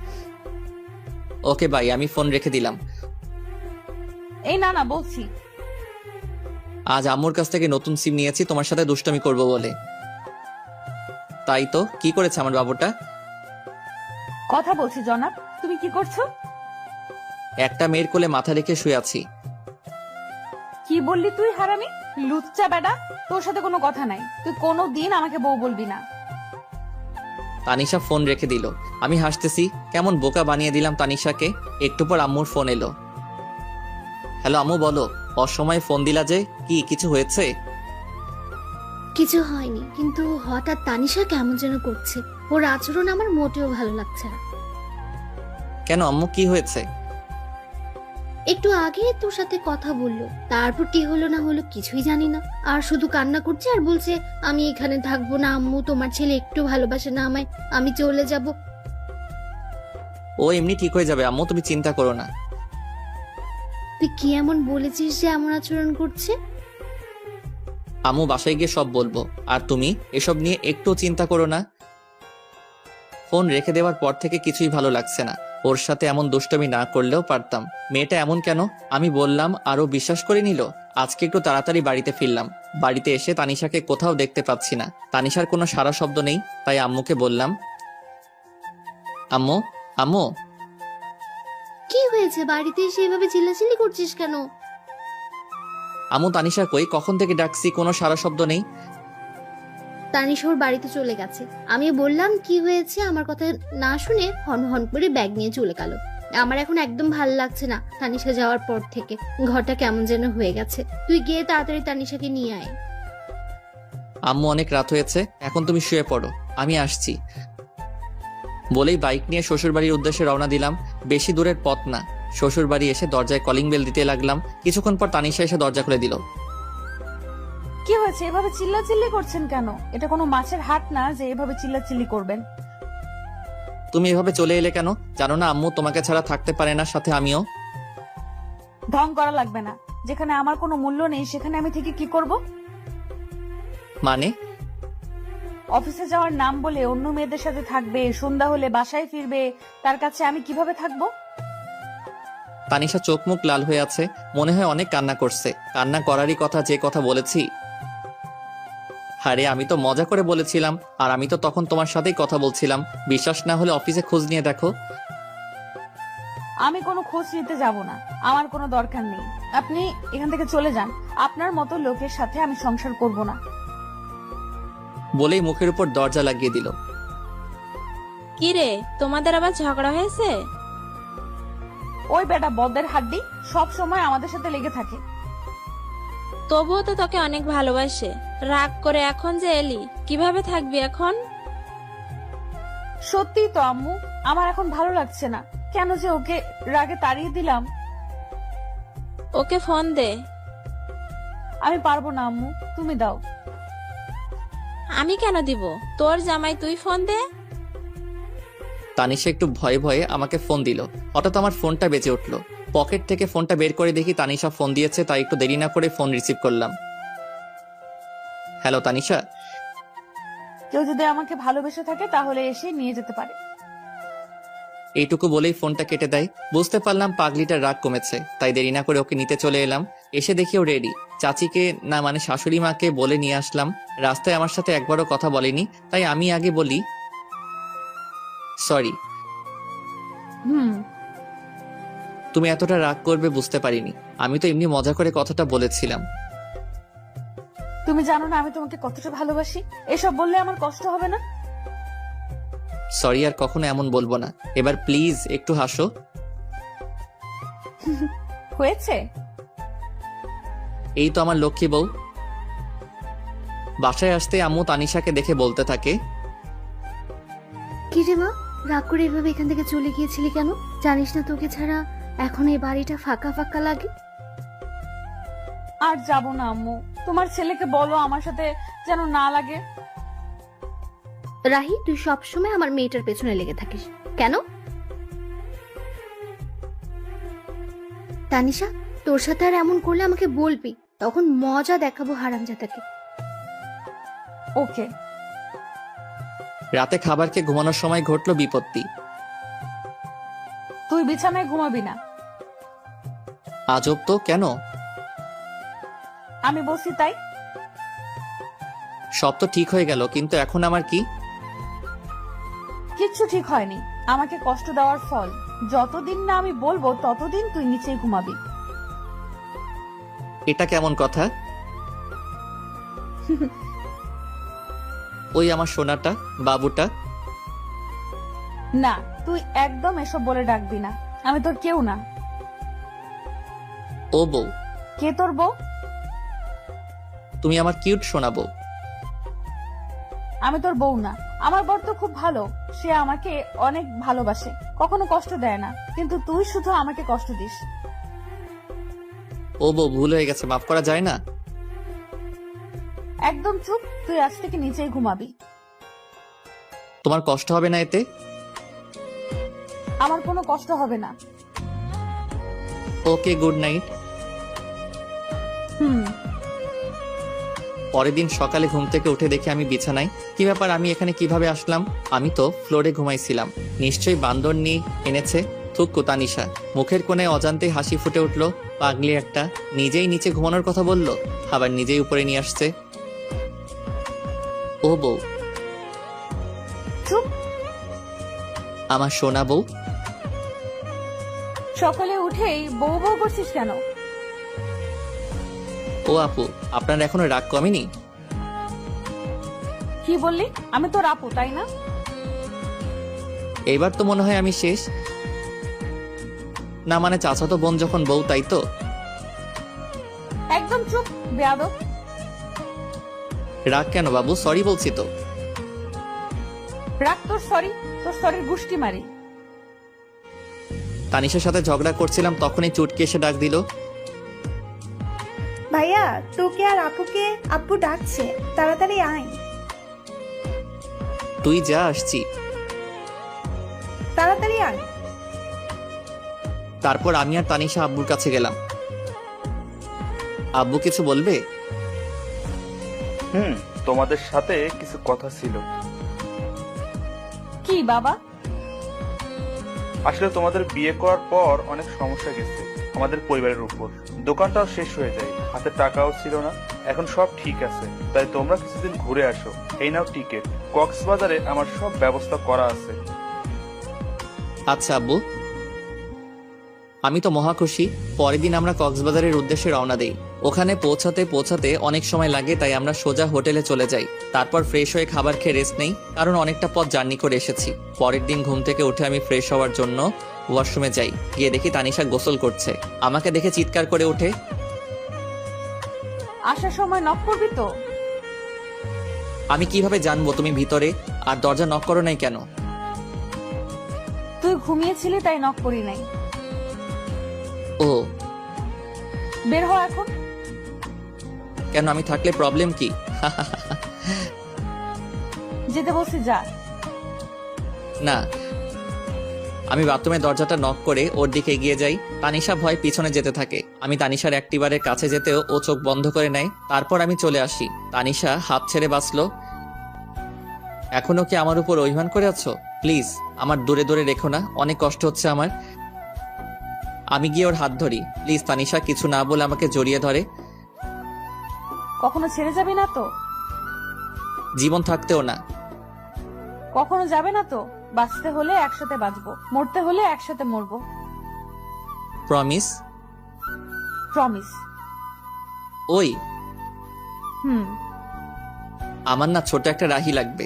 ওকে ভাই, আমি ফোন রেখে দিলাম। এই না না, বলছি। আজ আম্মুর কাছ থেকে নতুন সিম নিয়েছি তোমার সাথে দুষ্টমি করব বলে। তাই তো, কি করেছে আমার বাবুটা? কথা বলছি জনাব, তুমি কি করছো? একটা মেয়ের কোলে মাথা রেখে শুয়ে আছি। কি বললি তুই হারামি? লুচ্চা বেটা, তোর সাথে কোনো কথা নাই। তুই কোনো দিন আমাকে বউ বলবি না। তানিশা ফোন রেখে দিল। আমি হাসতেছি, কেমন বোকা বানিয়ে দিলাম তানিশাকে। একটু পর আম্মুর ফোন এলো। হ্যালো আম্মু, বলো। অসময়ে ফোন দিলা যে, কি কিছু হয়েছে? কিছু হয়নি, কিন্তু হঠাৎ তানিশা কেমন যেন করছে। ওর আচরণ আমার মোটেও ভালো লাগছে না। কেন আম্মু, কি হয়েছে? একটু আগে তোর সাথে কথা বললো, তারপর কি হলো না হলো কিছুই জানি না, আর শুধু কান্না করছে আর বলছে আমি এখানে থাকবো না আম্মু, তোমার ছেলে একটু ভালোবাসে না আমায়, আমি চলে যাব। ও এমনি ঠিক হয়ে যাবে আম্মু, তুমি চিন্তা করো না। তুই কি এমন বলেছিস যে এমন আচরণ করছে? আম্মু বাসায় গিয়ে সব বলবো, আর তুমি এসব নিয়ে একটু চিন্তা করো না। ফোন রেখে দেওয়ার পর থেকে কিছুই ভালো লাগছে না। ওর সাথে এমন দুষ্টমি না করলেও পারতাম। মেয়েটা এমন কেন? আমি বললাম আর ও বিশ্বাস করে নিল। আজকে একটু তাড়াতাড়ি বাড়িতে ফিরলাম। বাড়িতে এসে তানিশাকে কোথাও দেখতে পাচ্ছি না। তানিশার কোনো সারা শব্দ নেই, তাই আম্মুকে বললাম, আম্মু আম্মু। কি হয়েছে? বাড়িতে এসে এভাবে চিল্লাচিল্লি করছিস কেন? আম্মু তানিশা কই? কখন থেকে ডাকছি, কোনো সারা শব্দ নেই। তানিশা ওর বাড়িতে চলে গেছে। আমি বললাম কি হয়েছে, আমার কথা না শুনে হন হন করে ব্যাগ নিয়ে চলে গেল। আমার এখন একদম ভালো লাগছে না তানিশা যাওয়ার পর থেকে, ঘরটা কেমন যেন হয়ে গেছে। তুই গিয়ে তাড়াতাড়ি তানিশাকে নিয়ে আয়। আম্মু অনেক রাত হয়েছে, এখন তুমি শুয়ে পড়ো, আমি আসছি। বলেই বাইক নিয়ে শ্বশুর বাড়ির উদ্দেশ্যে রওনা দিলাম। বেশি দূরের পথ না। শ্বশুর বাড়ি এসে দরজায় কলিং বেল দিতে লাগলাম। কিছুক্ষণ পর তানিশা এসে দরজা খুলে দিল। কি হয়েছে? এভাবে চিল্লাচিল্লি করছেন কেন? এটা কোনো মাছের হাট না যে এভাবে চিল্লাচিল্লি করবেন। তুমি এভাবে চলে এলে কেন? জানো না আম্মু তোমাকে ছাড়া থাকতে পারে না, সাথে আমিও। ঢং করা লাগবে না। যেখানে আমার কোনো মূল্য নেই সেখানে আমি থেকে কি করব? মানে? অফিসে যাওয়ার নাম বলে অন্য মেয়েদের সাথে থাকবে, সন্ধ্যা হলে বাসায় ফিরবে, তার কাছে আমি কিভাবে থাকবো? তানিশা চোখ মুখ লাল হয়ে আছে, মনে হয় অনেক কান্না করছে। কান্না করারই কথা, যে কথা বলেছি। আরে আমি তো মজা করে বলেছিলাম, আর আমি তো তখন তোমার সাথেই কথা বলছিলাম। বিশ্বাস না হলে অফিসে খোঁজ নিয়ে দেখো। আমি কোনো খোঁজ নিতে যাব না, আমার কোনো দরকার নেই। আপনি এখান থেকে চলে যান। আপনার মতো লোকের সাথে আমি সংসার করব না। বলেই মুখের উপর দরজা লাগিয়ে দিল। কি রে, তোমাদের আবার ঝগড়া হয়েছে? ওই বেটা বদের হাড্ডি সব সময় আমাদের সাথে লেগে থাকে। তবুও তো তোকে অনেক ভালোবাসে। রাগ করে এখন যে এলি, কিভাবে থাকবি এখন? সত্যি তো আম্মু, আমার এখন ভালো লাগছে না। কেন যে ওকে রাগে তাড়িয়ে দিলাম। ওকে ফোন দে। আমি পারবো না আম্মু, তুমি দাও। আমি কেন দিব? তোর জামাই, তুই ফোন দে। তানিশা একটু ভয়ে ভয়ে আমাকে ফোন দিল। হঠাৎ আমার ফোনটা বেজে উঠলো। পকেট থেকে ফোনটা বের করে দেখি তানিশা ফোন দিয়েছে, তাই একটু দেরি না করে ফোন রিসিভ করলাম। হ্যালো তানিশা। কেউ যদি আমাকে ভালোবেসে থাকে তাহলে এসে নিয়ে যেতে পারে। এইটুকু বলেই ফোনটা কেটে দেয়। বুঝতে পারলাম পাগলিটার রাগ কমেছে, তাই দেরি না করে ওকে নিতে চলে এলাম। এসে দেখি ও রেডি। চাচিকে না মানে শাশুড়ি মাকে বলে নিয়ে আসলাম। রাস্তায় আমার সাথে একবারও কথা বলেনি, তাই আমি আগে বলি সরি। তুমি এতটা রাগ করবে বুঝতে পারিনি। আমি তো এমনি মজা করে কথাটা বলেছিলাম। তুমি জানো না আমি তোমাকে কতটা ভালোবাসি। এসব বললে আমার কষ্ট হবে না? সরি, আর কখনো এমন বলবো না। এবার প্লিজ একটু হাসো। হয়েছে? এই তো আমার লক্ষ্মী বউ। বাসায় আসতে আম্মু তানিশাকে দেখে বলতে থাকে, কি রে মা, রাগ করে এভাবে এখান থেকে চলে গিয়েছিলি কেন? জানিস না তোকে ছাড়া এখন এই বাড়িটা ফাঁকা ফাঁকা লাগে। আর যাব না আম্মু, তোমার ছেলেকে বলো আমার সাথে যেন না লাগে। রাহি, তুই সবসময় আমার মেয়েটার পেছনে লেগে থাকিস কেন? তানিশা, তোর সাথে আর এমন করলে আমাকে বলবি, তখন মজা দেখাবো হারামজাদাকে। ওকে। রাতে খাবার খেয়ে ঘুমানোর সময় ঘটলো বিপত্তি। তুই বিছানায় ঘুমাবি না। আজব তো, কেন? আমি বলছি তাই। সব তো ঠিক হয়ে গেল, কিন্তু এখন আমার কি? কিচ্ছু ঠিক হয়নি। আমাকে কষ্ট দেওয়ার ফল। যতদিন না আমি বলবো ততদিন তুই নিচেই ঘুমাবি। এটা কেমন কথা? ওই আমার সোনাটা, বাবুটা। না, তুই একদম এসব বলে ডাকবি না। আমি তোর কেউ না। ও বউ। কে তোর বউ? তুমি আমার কিউট সোনা বউ। আমি তোর বউ না। আমার বর তো খুব ভালো, সে আমাকে অনেক ভালোবাসে, কখনো কষ্ট দেয় না। কিন্তু তুই শুধু আমাকে কষ্ট দিস। ও বউ, ভুল হয়ে গেছে, মাফ করা যায় না? একদম চুপ, তুই আজ থেকে নিচেই ঘুমাবি। তোমার কষ্ট হবে না এতে? আমার কোনো কষ্ট হবে না। ওকে, গুড নাইট। পরের দিন সকালে ঘুম থেকে উঠে দেখি আমি বিছানায়। কি ব্যাপার, আমি এখানে কিভাবে আসলাম? আমি তো ফ্লোরে ঘুমাইছিলাম। নিশ্চয়ই বান্দর নিয়ে এনেছে। থুক্কু তানিশা। মুখের কোণে অজান্তেই হাসি ফুটে উঠলো। পাগলি একটা, নিজেই নিচে ঘুমানোর কথা বললো, আবার নিজেই উপরে নিয়ে আসছে। ও বউ, চুপ। আমার সোনা বউ। সকালে উঠেই বউ বউ করছিস কেন? ও আপু, আপনার এখনো রাগ কমেনি? কি বললি? আমি তোর আপু, তাই না? এইবার তো মনে হয় আমি শেষ। না মানে চাচাতো বোন যখন বউ, তাই তো? একদম চুপ, বেয়াদব। রাগ কেন বাবু? সরি বলছি তো। রাগ তোর সরি, তোর সরির গুষ্টি মারি। তানিশার সাথে ঝগড়া করছিলাম, তখনই চুটকি এসে ডাক দিল। ভাইয়া, তোকে আর আপুকে আব্বু ডাকছে, তাড়াতাড়ি আয়। তুই যা, আসছি। তাড়াতাড়ি আয়। তারপর আমি আর তানিশা আব্বুর কাছে গেলাম। আব্বু কিছু বলবে? তোমাদের সাথে কিছু কথা ছিল। কি বাবা? আসলে তোমাদের বিয়ে করার পর অনেক সমস্যা গেছে আমাদের পরিবারের উপর। দোকানটাও শেষ হয়ে যায়, হাতে টাকাও ছিল না। এখন সব ঠিক আছে, তাই তোমরা কিছুদিন ঘুরে আসো। এই নাও টিকিট। কক্সবাজারে আমার সব ব্যবস্থা করা আছে। আচ্ছা আব্বু, আমি তো মহা খুশি। পরের দিন আমরা কক্সবাজারের উদ্দেশ্যে রওনা দেই। ওখানে পৌঁছাতে অনেক সময় লাগে, তাই আমরা সোজা হোটেলে চলে যাই। তারপর ফ্রেশ হয়ে খাবার খেয়ে রেস্ট নেই, কারণ অনেকটা পথ জার্নি করে এসেছি। পরের দিন ঘুম থেকে উঠে আমি ফ্রেশ হওয়ার জন্য ওয়াশরুমে যাই। গিয়ে দেখি তানিশা গোসল করছে। আমাকে দেখে চিৎকার করে ওঠে। আসার সময় নক করবি তো? আমি কিভাবে জানবো তুমি ভিতরে? আর দরজা নক করো নাই কেন? তুই ঘুমিয়েছিলি তাই নক করি নাই। ও, বের হ এখন। কেন, আমি থাকলে প্রবলেম কি? যেতে বলছি, যা। না, আমি বাথরুমের দরজাটা নক করে ওর দিকে এগিয়ে যাই। তানিশা ভয় পিছনে যেতে থাকে। আমি তানিশার অ্যাক্টিভারের কাছে যেতেও ও চোখ বন্ধ করে নেয়। তারপর আমি চলে আসি। তানিশা হাত ছেড়ে বাঁচলো। এখনো কি আমার উপর অভিমান করে আছো? প্লিজ আমার দূরে দূরে রেখো না, অনেক কষ্ট হচ্ছে আমার। আমি গিয়ে ওর হাত ধরি। প্লিজ তানিশা কিছু না বলে আমাকে জড়িয়ে ধরে। কখনো ছেড়ে যাবি না তো? জীবন থাকতেও না। কখনো যাবে না তো? বাঁচতে হলে একসাথে বাঁচবো, মরতে হলে একসাথে মরবো। প্রমিস? প্রমিস। ওই হুম। আমার না ছোট একটা রাহি লাগবে।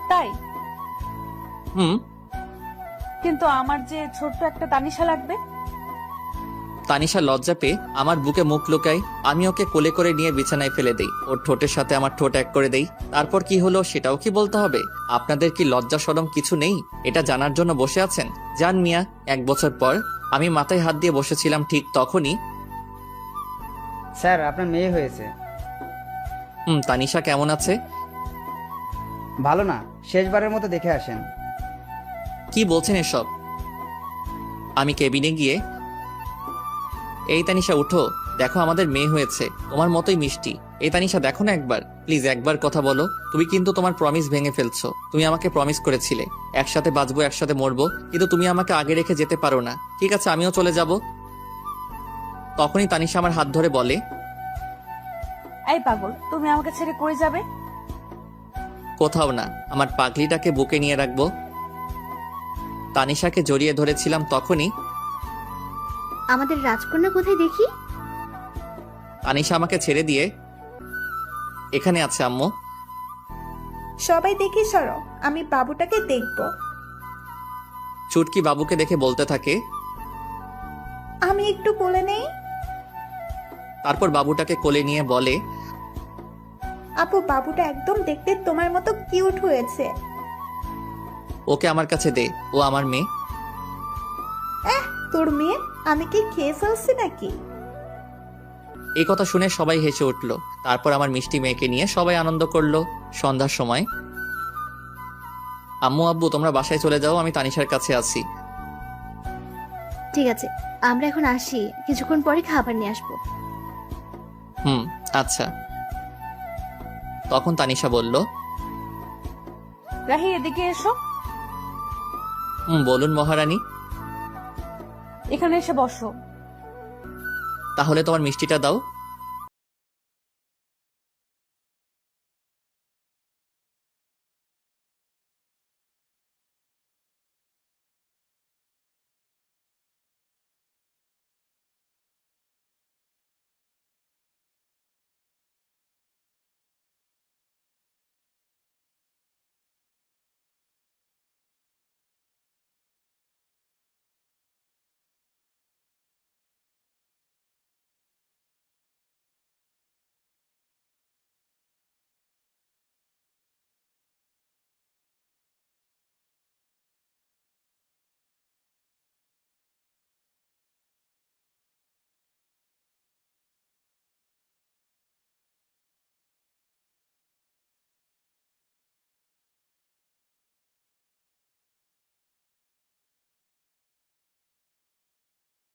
তাই? হুম। কিন্তু আমার যে ছোট্ট একটা তানিশা লাগবে। তানিশা লজ্জা পেয়ে আমার বুকে মুখ লুকাই। আমি ওকে কোলে করে নিয়ে বিছানায় ফেলে দেই। ওর ঠোঁটের সাথে আমার ঠোঁট এক করে দেই। তারপর কি হলো সেটাও কি বলতে হবে? আপনাদের কি লজ্জা শরম কিছু নেই? এটা জানার জন্য বসে আছেন? জান মিয়া। 1 বছর পর আমি মাথায় হাত দিয়ে বসেছিলাম, ঠিক তখনই স্যার, আপনার মেয়ে হয়েছে। তানিশা কেমন আছে? ভালো না, শেষবারের মতো দেখে আসেন। কি বলছেন এসব? আমি কেবিনে গিয়ে, এই তানিশা উঠো, দেখো আমাদের মেয়ে হয়েছে, তোমার মতোই মিষ্টি। এই তানিশা দেখো না একবার, প্লিজ একবার কথা বলো। তুমি কিন্তু তোমার প্রমিস ভেঙে ফেলছো। তুমি আমাকে প্রমিস করেছিলে একসাথে বাঁচবো, একসাথে মরবো, কিন্তু তুমি আমাকে আগে রেখে যেতে পারো না। ঠিক আছে, আমিও চলে যাব। তখনই তানিশা আমার হাত ধরে বলে, এই পাগল, তুমি আমাকে ছেড়ে কই যাবে? কোথাও না, আমার পাগলিটাকে বুকে নিয়ে রাখবো। তানিশাকে জড়িয়ে ধরেছিলাম, তখনই আমাদের রাজকন্যা কোথায় দেখি? তানিশা আমাকে ছেড়ে দিয়ে, এখানে আছে আম্মু। সবাই দেখি সরো, আমি বাবুটাকে দেখব। চুটকি বাবুকে দেখে বলতে থাকে, আমি একটু কোলে নেই। তারপর বাবুটাকে কোলে নিয়ে বলে, আপু, বাবুটা একদম দেখতে তোমার মতো কিউট হয়েছে। ওকে আমার কাছে দে, ও আমার মেয়ে। তোর মেয়ে? আমি কি খেয়ে ফেলছি নাকি? এই কথা শুনে সবাই হেসে উঠল। তারপর আমার মিষ্টি মেয়েকে নিয়ে সবাই আনন্দ করলো। সন্ধ্যার সময় আম্মু আব্বু তোমরা বাসায় চলে যাও, আমি তানিশার কাছে আছি। ঠিক আছে, আমরা এখন আসি, কিছুক্ষণ পরে খাবার নিয়ে আসবো। আচ্ছা। তখন তানিশা বলল, রাহি এদিকে এসো। বলুন মহারানী। এখানে এসে বসো। তাহলে তোমার মিষ্টিটা দাও।